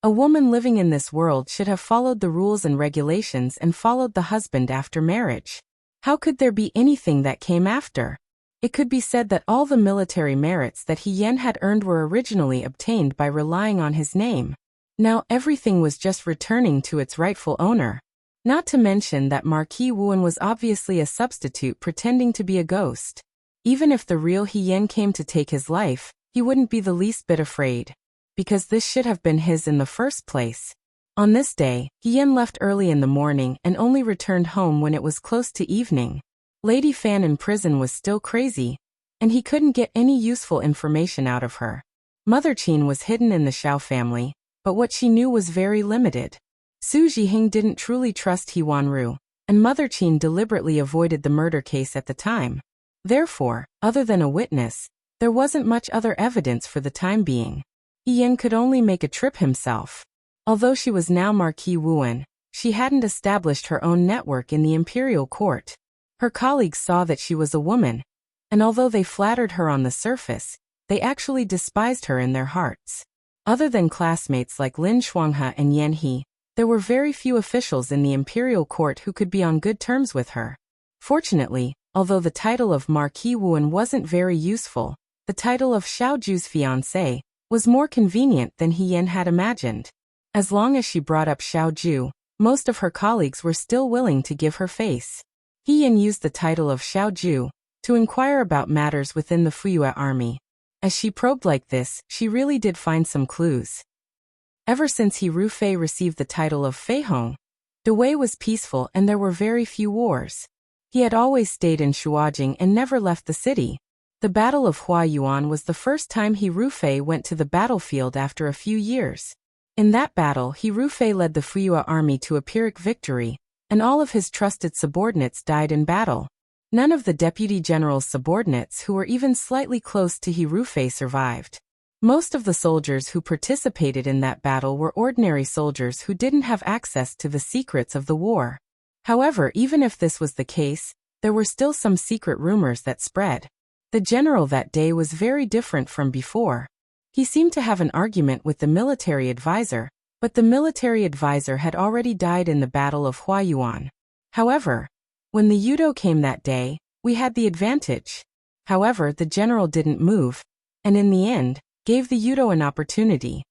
a woman living in this world should have followed the rules and regulations and followed the husband after marriage. How could there be anything that came after? It could be said that all the military merits that He Yan had earned were originally obtained by relying on his name. Now everything was just returning to its rightful owner. Not to mention that Marquis Wuan was obviously a substitute pretending to be a ghost. Even if the real He Yan came to take his life, he wouldn't be the least bit afraid, because this should have been his in the first place. On this day, He Yan left early in the morning and only returned home when it was close to evening. Lady Fan in prison was still crazy, and he couldn't get any useful information out of her. Mother Qin was hidden in the Xiao family, but what she knew was very limited. Su Zhiheng didn't truly trust He Wanru, and Mother Qin deliberately avoided the murder case at the time. Therefore, other than a witness, there wasn't much other evidence for the time being. He Yan could only make a trip himself. Although she was now Marquis Wuan, she hadn't established her own network in the imperial court. Her colleagues saw that she was a woman, and although they flattered her on the surface, they actually despised her in their hearts. Other than classmates like Lin Shuanghe and Yan He, there were very few officials in the imperial court who could be on good terms with her. Fortunately, although the title of Marquis Wuan wasn't very useful, the title of Xiao Ju's fiancé was more convenient than He Yan had imagined. As long as she brought up Xiao Ju, most of her colleagues were still willing to give her face. He Yan used the title of Xiao Ju to inquire about matters within the Fuyue army. As she probed like this, she really did find some clues. Ever since He Rufei received the title of Fei Hong, Dewei was peaceful and there were very few wars. He had always stayed in Shuajing and never left the city. The Battle of Huayuan was the first time He Rufei went to the battlefield after a few years. In that battle, He Rufei led the Fuyue army to a Pyrrhic victory, and all of his trusted subordinates died in battle. None of the deputy general's subordinates who were even slightly close to Hirufei survived. Most of the soldiers who participated in that battle were ordinary soldiers who didn't have access to the secrets of the war. However, even if this was the case, there were still some secret rumors that spread. The general that day was very different from before. He seemed to have an argument with the military advisor, but the military advisor had already died in the Battle of Huayuan. However, when the Yudo came that day, we had the advantage. However, the general didn't move, and in the end, gave the Yudo an opportunity.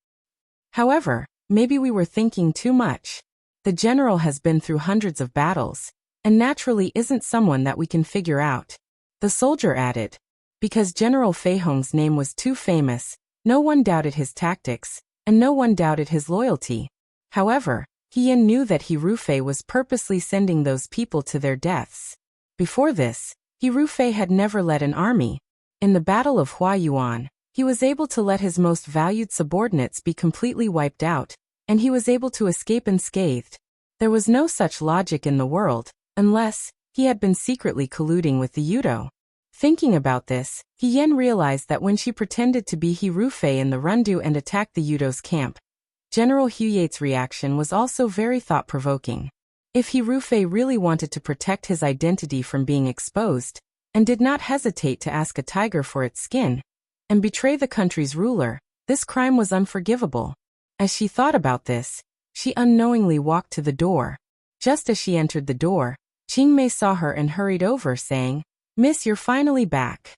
However, maybe we were thinking too much. The general has been through hundreds of battles, and naturally isn't someone that we can figure out. The soldier added. Because General Feihong's name was too famous, no one doubted his tactics, and no one doubted his loyalty. However, Hien knew that Hirufei was purposely sending those people to their deaths. Before this, Hirufei had never led an army. In the Battle of Huayuan, he was able to let his most valued subordinates be completely wiped out, and he was able to escape unscathed. There was no such logic in the world, unless he had been secretly colluding with the Yudo. Thinking about this, Hien realized that when she pretended to be Hirufei in the Rundu and attacked the Yudo's camp, General Huyate's reaction was also very thought-provoking. If Hirufei really wanted to protect his identity from being exposed, and did not hesitate to ask a tiger for its skin, and betray the country's ruler, this crime was unforgivable. As she thought about this, she unknowingly walked to the door. Just as she entered the door, Qingmei saw her and hurried over, saying, "Miss, you're finally back."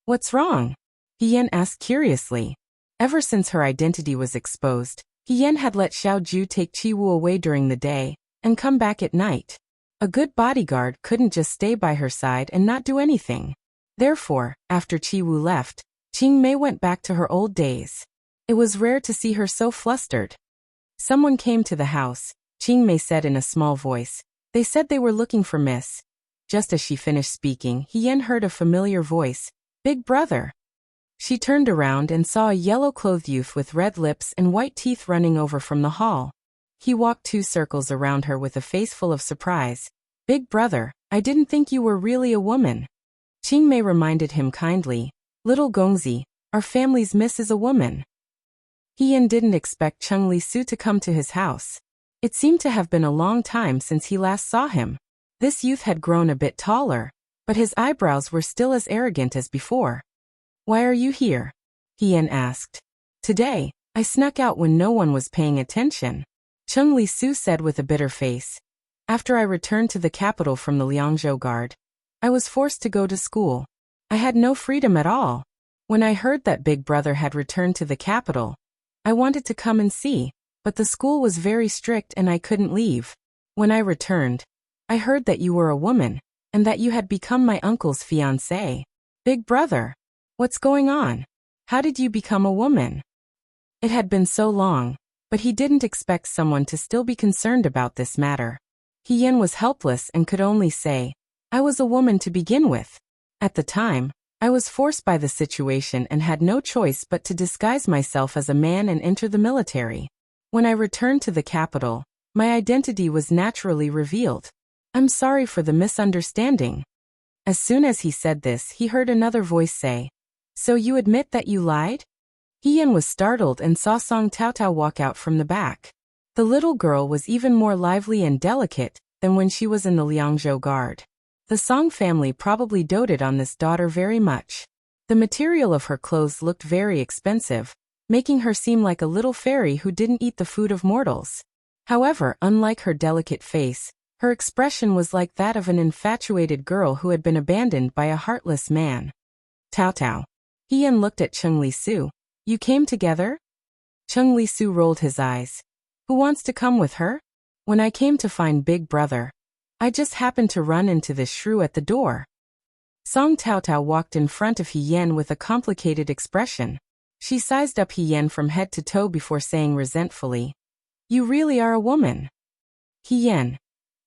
"What's wrong?" Hien asked curiously. Ever since her identity was exposed, Hien had let Xiaoju take Qiwu away during the day, and come back at night. A good bodyguard couldn't just stay by her side and not do anything. Therefore, after Qiwu left, Qingmei went back to her old days. It was rare to see her so flustered. "Someone came to the house," Qingmei said in a small voice. "They said they were looking for Miss." Just as she finished speaking, Hien heard a familiar voice, "Big brother." She turned around and saw a yellow-clothed youth with red lips and white teeth running over from the hall. He walked 2 circles around her with a face full of surprise. "Big brother, I didn't think you were really a woman." Qingmei reminded him kindly, "Little Gongzi, our family's miss is a woman." Hien didn't expect Cheng Li Su to come to his house. It seemed to have been a long time since he last saw him. This youth had grown a bit taller, but his eyebrows were still as arrogant as before. "Why are you here?" Hien asked. "Today, I snuck out when no one was paying attention," Cheng Li Su said with a bitter face. "After I returned to the capital from the Liangzhou Guard, I was forced to go to school. I had no freedom at all. When I heard that Big Brother had returned to the capital, I wanted to come and see, but the school was very strict and I couldn't leave. When I returned, I heard that you were a woman, and that you had become my uncle's fiancée. Big brother, what's going on? How did you become a woman?" It had been so long, but he didn't expect someone to still be concerned about this matter. Hien was helpless and could only say, "I was a woman to begin with. At the time, I was forced by the situation and had no choice but to disguise myself as a man and enter the military. When I returned to the capital, my identity was naturally revealed. I'm sorry for the misunderstanding." As soon as he said this, he heard another voice say, "So you admit that you lied?" Hien was startled and saw Song Taotao walk out from the back. The little girl was even more lively and delicate than when she was in the Liangzhou Guard. The Song family probably doted on this daughter very much. The material of her clothes looked very expensive, making her seem like a little fairy who didn't eat the food of mortals. However, unlike her delicate face, her expression was like that of an infatuated girl who had been abandoned by a heartless man. "Taotao." Hien looked at Cheng Li Su. "You came together?" Cheng Li Su rolled his eyes. "Who wants to come with her? When I came to find Big Brother, I just happened to run into this shrew at the door." Song Taotao walked in front of Hien with a complicated expression. She sized up Hien from head to toe before saying resentfully, "You really are a woman." Hien.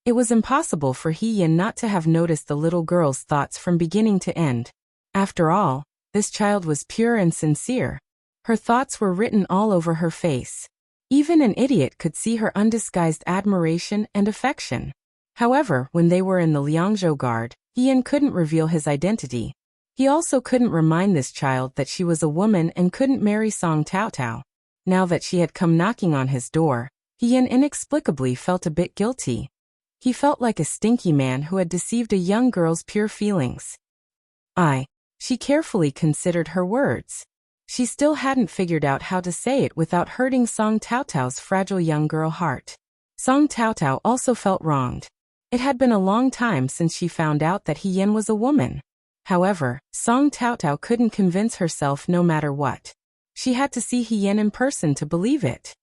It was impossible for Hien not to have noticed the little girl's thoughts from beginning to end. After all, this child was pure and sincere. Her thoughts were written all over her face. Even an idiot could see her undisguised admiration and affection. However, when they were in the Liangzhou Guard, Yan couldn't reveal his identity. He also couldn't remind this child that she was a woman and couldn't marry Song Taotao. Now that she had come knocking on his door, Yan inexplicably felt a bit guilty. He felt like a stinky man who had deceived a young girl's pure feelings. She carefully considered her words. She still hadn't figured out how to say it without hurting Song Taotao's fragile young girl heart. Song Taotao also felt wronged. It had been a long time since she found out that Yan was a woman. However, Song Taotao couldn't convince herself no matter what. She had to see Yan in person to believe it.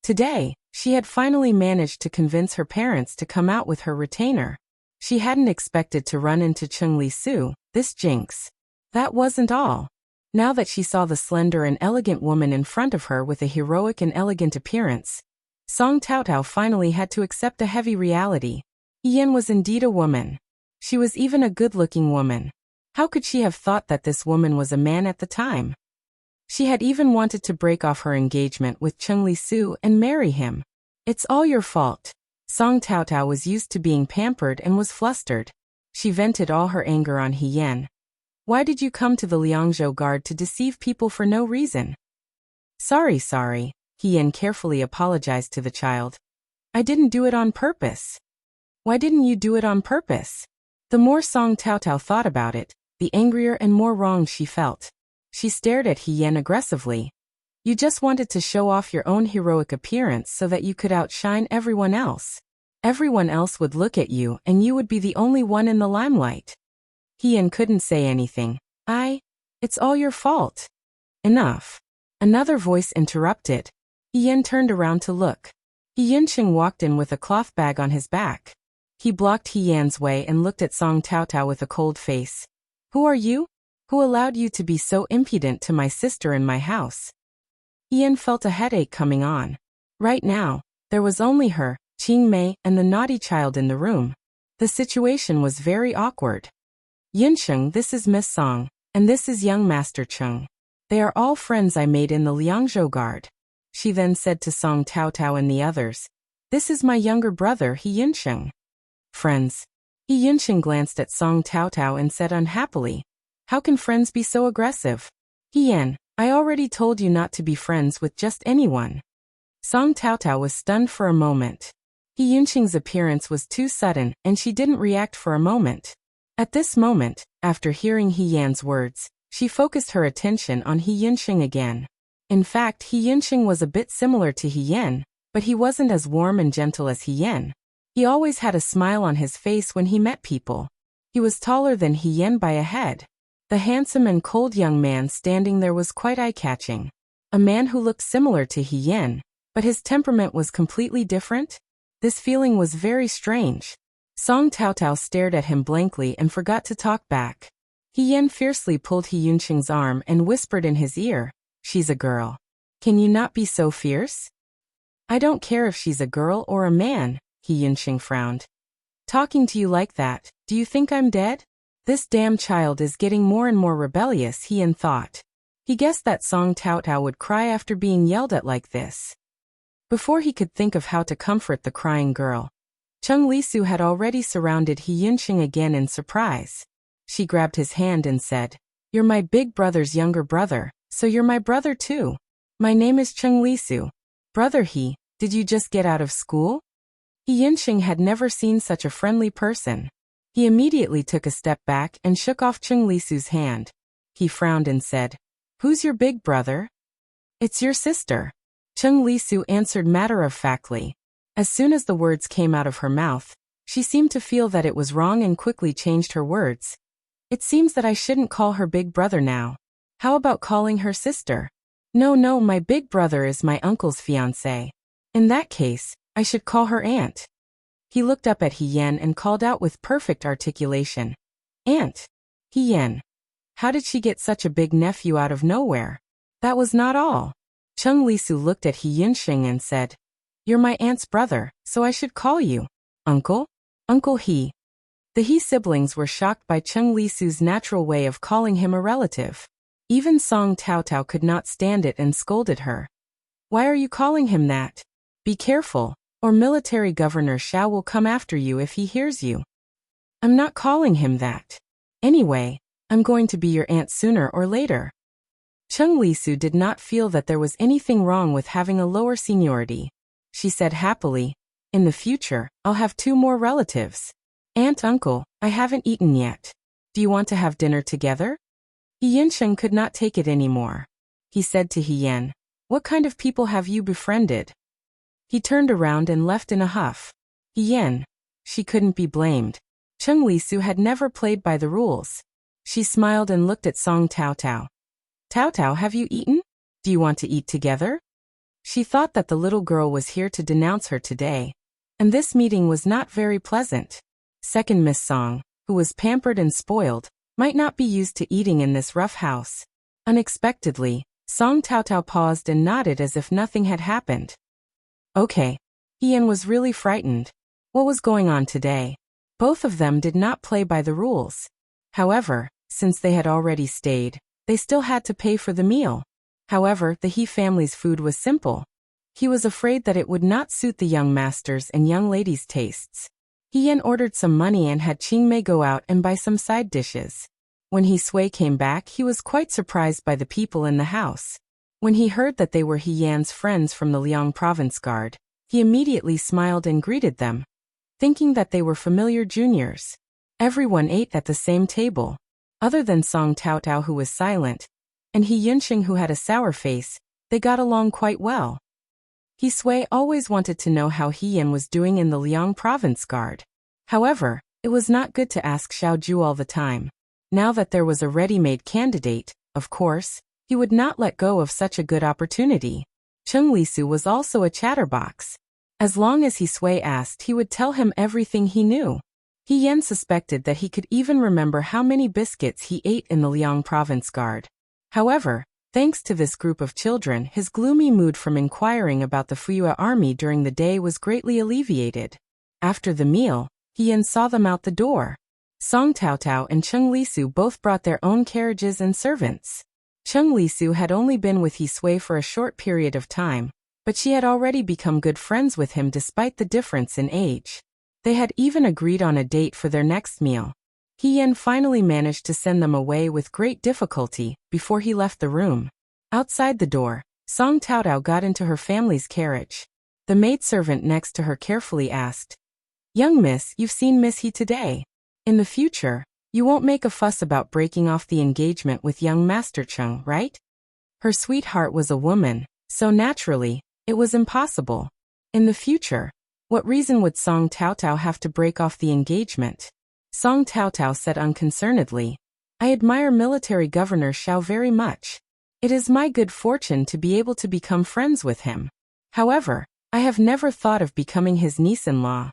Today, she had finally managed to convince her parents to come out with her retainer. She hadn't expected to run into Cheng Li-su, this jinx. That wasn't all. Now that she saw the slender and elegant woman in front of her with a heroic and elegant appearance, Song Taotao finally had to accept a heavy reality. Yan was indeed a woman. She was even a good-looking woman. How could she have thought that this woman was a man at the time? She had even wanted to break off her engagement with Cheng Li-su and marry him. It's all your fault. Song Taotao was used to being pampered and was flustered. She vented all her anger on Yan. Why did you come to the Liangzhou guard to deceive people for no reason? Sorry. Yan carefully apologized to the child. I didn't do it on purpose. Why didn't you do it on purpose? The more Song Taotao thought about it, the angrier and more wronged she felt. She stared at Yan aggressively. You just wanted to show off your own heroic appearance so that you could outshine everyone else. Everyone else would look at you and you would be the only one in the limelight. Yan couldn't say anything. It's all your fault. Enough. Another voice interrupted. Yan turned around to look. Yincheng walked in with a cloth bag on his back. He blocked Yan's way and looked at Song Taotao with a cold face. Who are you? Who allowed you to be so impudent to my sister in my house? Yan felt a headache coming on. Right now, there was only her, Qing Mei, and the naughty child in the room. The situation was very awkward. Yincheng, this is Miss Song, and this is young Master Cheng. They are all friends I made in the Liangzhou guard. She then said to Song Taotao and the others, this is my younger brother, Yincheng. Friends. Yincheng glanced at Song Taotao and said unhappily, how can friends be so aggressive? Yan, I already told you not to be friends with just anyone. Song Taotao was stunned for a moment. Yincheng's appearance was too sudden and she didn't react for a moment. At this moment, after hearing Yan's words, she focused her attention on Yincheng again. In fact, Yincheng was a bit similar to Yan, but he wasn't as warm and gentle as Yan. He always had a smile on his face when he met people. He was taller than Yan by a head. The handsome and cold young man standing there was quite eye-catching. A man who looked similar to Yan, but his temperament was completely different? This feeling was very strange. Song Taotao stared at him blankly and forgot to talk back. Yan fiercely pulled Yincheng's arm and whispered in his ear, she's a girl. Can you not be so fierce? I don't care if she's a girl or a man, Yincheng frowned. Talking to you like that, do you think I'm dead? This damn child is getting more and more rebellious, Yan thought. He guessed that Song Taotao would cry after being yelled at like this. Before he could think of how to comfort the crying girl, Cheng Li-su had already surrounded Yincheng again in surprise. She grabbed his hand and said, you're my big brother's younger brother, so you're my brother too. My name is Cheng Li-su. Brother did you just get out of school? Yincheng had never seen such a friendly person. He immediately took a step back and shook off Cheng Li-su's hand. He frowned and said, who's your big brother? It's your sister. Cheng Li-su answered matter-of-factly. As soon as the words came out of her mouth, she seemed to feel that it was wrong and quickly changed her words. It seems that I shouldn't call her big brother now. How about calling her sister? No, my big brother is my uncle's fiancé. In that case, I should call her aunt. He looked up at Yan and called out with perfect articulation. Aunt. Yan. How did she get such a big nephew out of nowhere? That was not all. Cheng Li-su looked at Yincheng and said, you're my aunt's brother, so I should call you Uncle? Uncle He. The He siblings were shocked by Cheng Li-su's natural way of calling him a relative. Even Song Taotao could not stand it and scolded her. Why are you calling him that? Be careful, or military governor Xiao will come after you if he hears you. I'm not calling him that. Anyway, I'm going to be your aunt sooner or later. Chung Lisu did not feel that there was anything wrong with having a lower seniority. She said happily, in the future, I'll have 2 more relatives. Aunt, uncle, I haven't eaten yet. Do you want to have dinner together? He Yansheng could not take it anymore. He said to He Yan, what kind of people have you befriended? He turned around and left in a huff. He Yan. She couldn't be blamed. Chung Lisu had never played by the rules. She smiled and looked at Song Tao Tao. Tao Tao, have you eaten? Do you want to eat together? She thought that the little girl was here to denounce her today, and this meeting was not very pleasant. Second Miss Song, who was pampered and spoiled, might not be used to eating in this rough house. Unexpectedly, Song Tao Tao paused and nodded as if nothing had happened. Okay. Ian was really frightened. What was going on today? Both of them did not play by the rules. However, since they had already stayed, they still had to pay for the meal. However, the He family's food was simple. He was afraid that it would not suit the young masters' and young ladies' tastes. He Yan ordered some money and had Qingmei go out and buy some side dishes. When He Sui came back, he was quite surprised by the people in the house. When he heard that they were He Yan's friends from the Liang Province Guard, he immediately smiled and greeted them, thinking that they were familiar juniors. Everyone ate at the same table. Other than Song Tao Tao, who was silent, and He Yunxing, who had a sour face, they got along quite well. He Sui always wanted to know how He Yan was doing in the Liang Province Guard. However, it was not good to ask Xiao Ju all the time. Now that there was a ready-made candidate, of course, he would not let go of such a good opportunity. Chung Lisu was also a chatterbox. As long as He Sui asked, he would tell him everything he knew. He Yan suspected that he could even remember how many biscuits he ate in the Liang Province Guard. However, thanks to this group of children, his gloomy mood from inquiring about the Fuyue army during the day was greatly alleviated. After the meal, He Yan saw them out the door. Song Tao Tao and Chung Lisu both brought their own carriages and servants. Chung Lisu had only been with He Sui for a short period of time, but she had already become good friends with him despite the difference in age. They had even agreed on a date for their next meal. He Yan finally managed to send them away with great difficulty before he left the room. Outside the door, Song Tao Tao got into her family's carriage. The maidservant next to her carefully asked, "Young miss, you've seen Miss He today. In the future, you won't make a fuss about breaking off the engagement with young Master Chung, right?" Her sweetheart was a woman, so naturally, it was impossible. In the future, what reason would Song Tao Tao have to break off the engagement? Song Tao Tao said unconcernedly, "I admire Military Governor Xiao very much. It is my good fortune to be able to become friends with him. However, I have never thought of becoming his niece-in-law."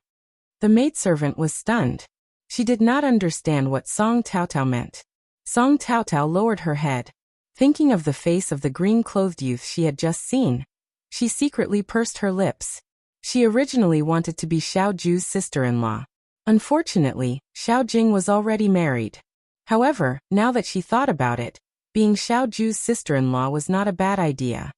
The maidservant was stunned. She did not understand what Song Tao Tao meant. Song Tao Tao lowered her head. Thinking of the face of the green-clothed youth she had just seen, she secretly pursed her lips. She originally wanted to be Xiao Ju's sister-in-law. Unfortunately, Xiao Jing was already married. However, now that she thought about it, being Xiao Ju's sister-in-law was not a bad idea.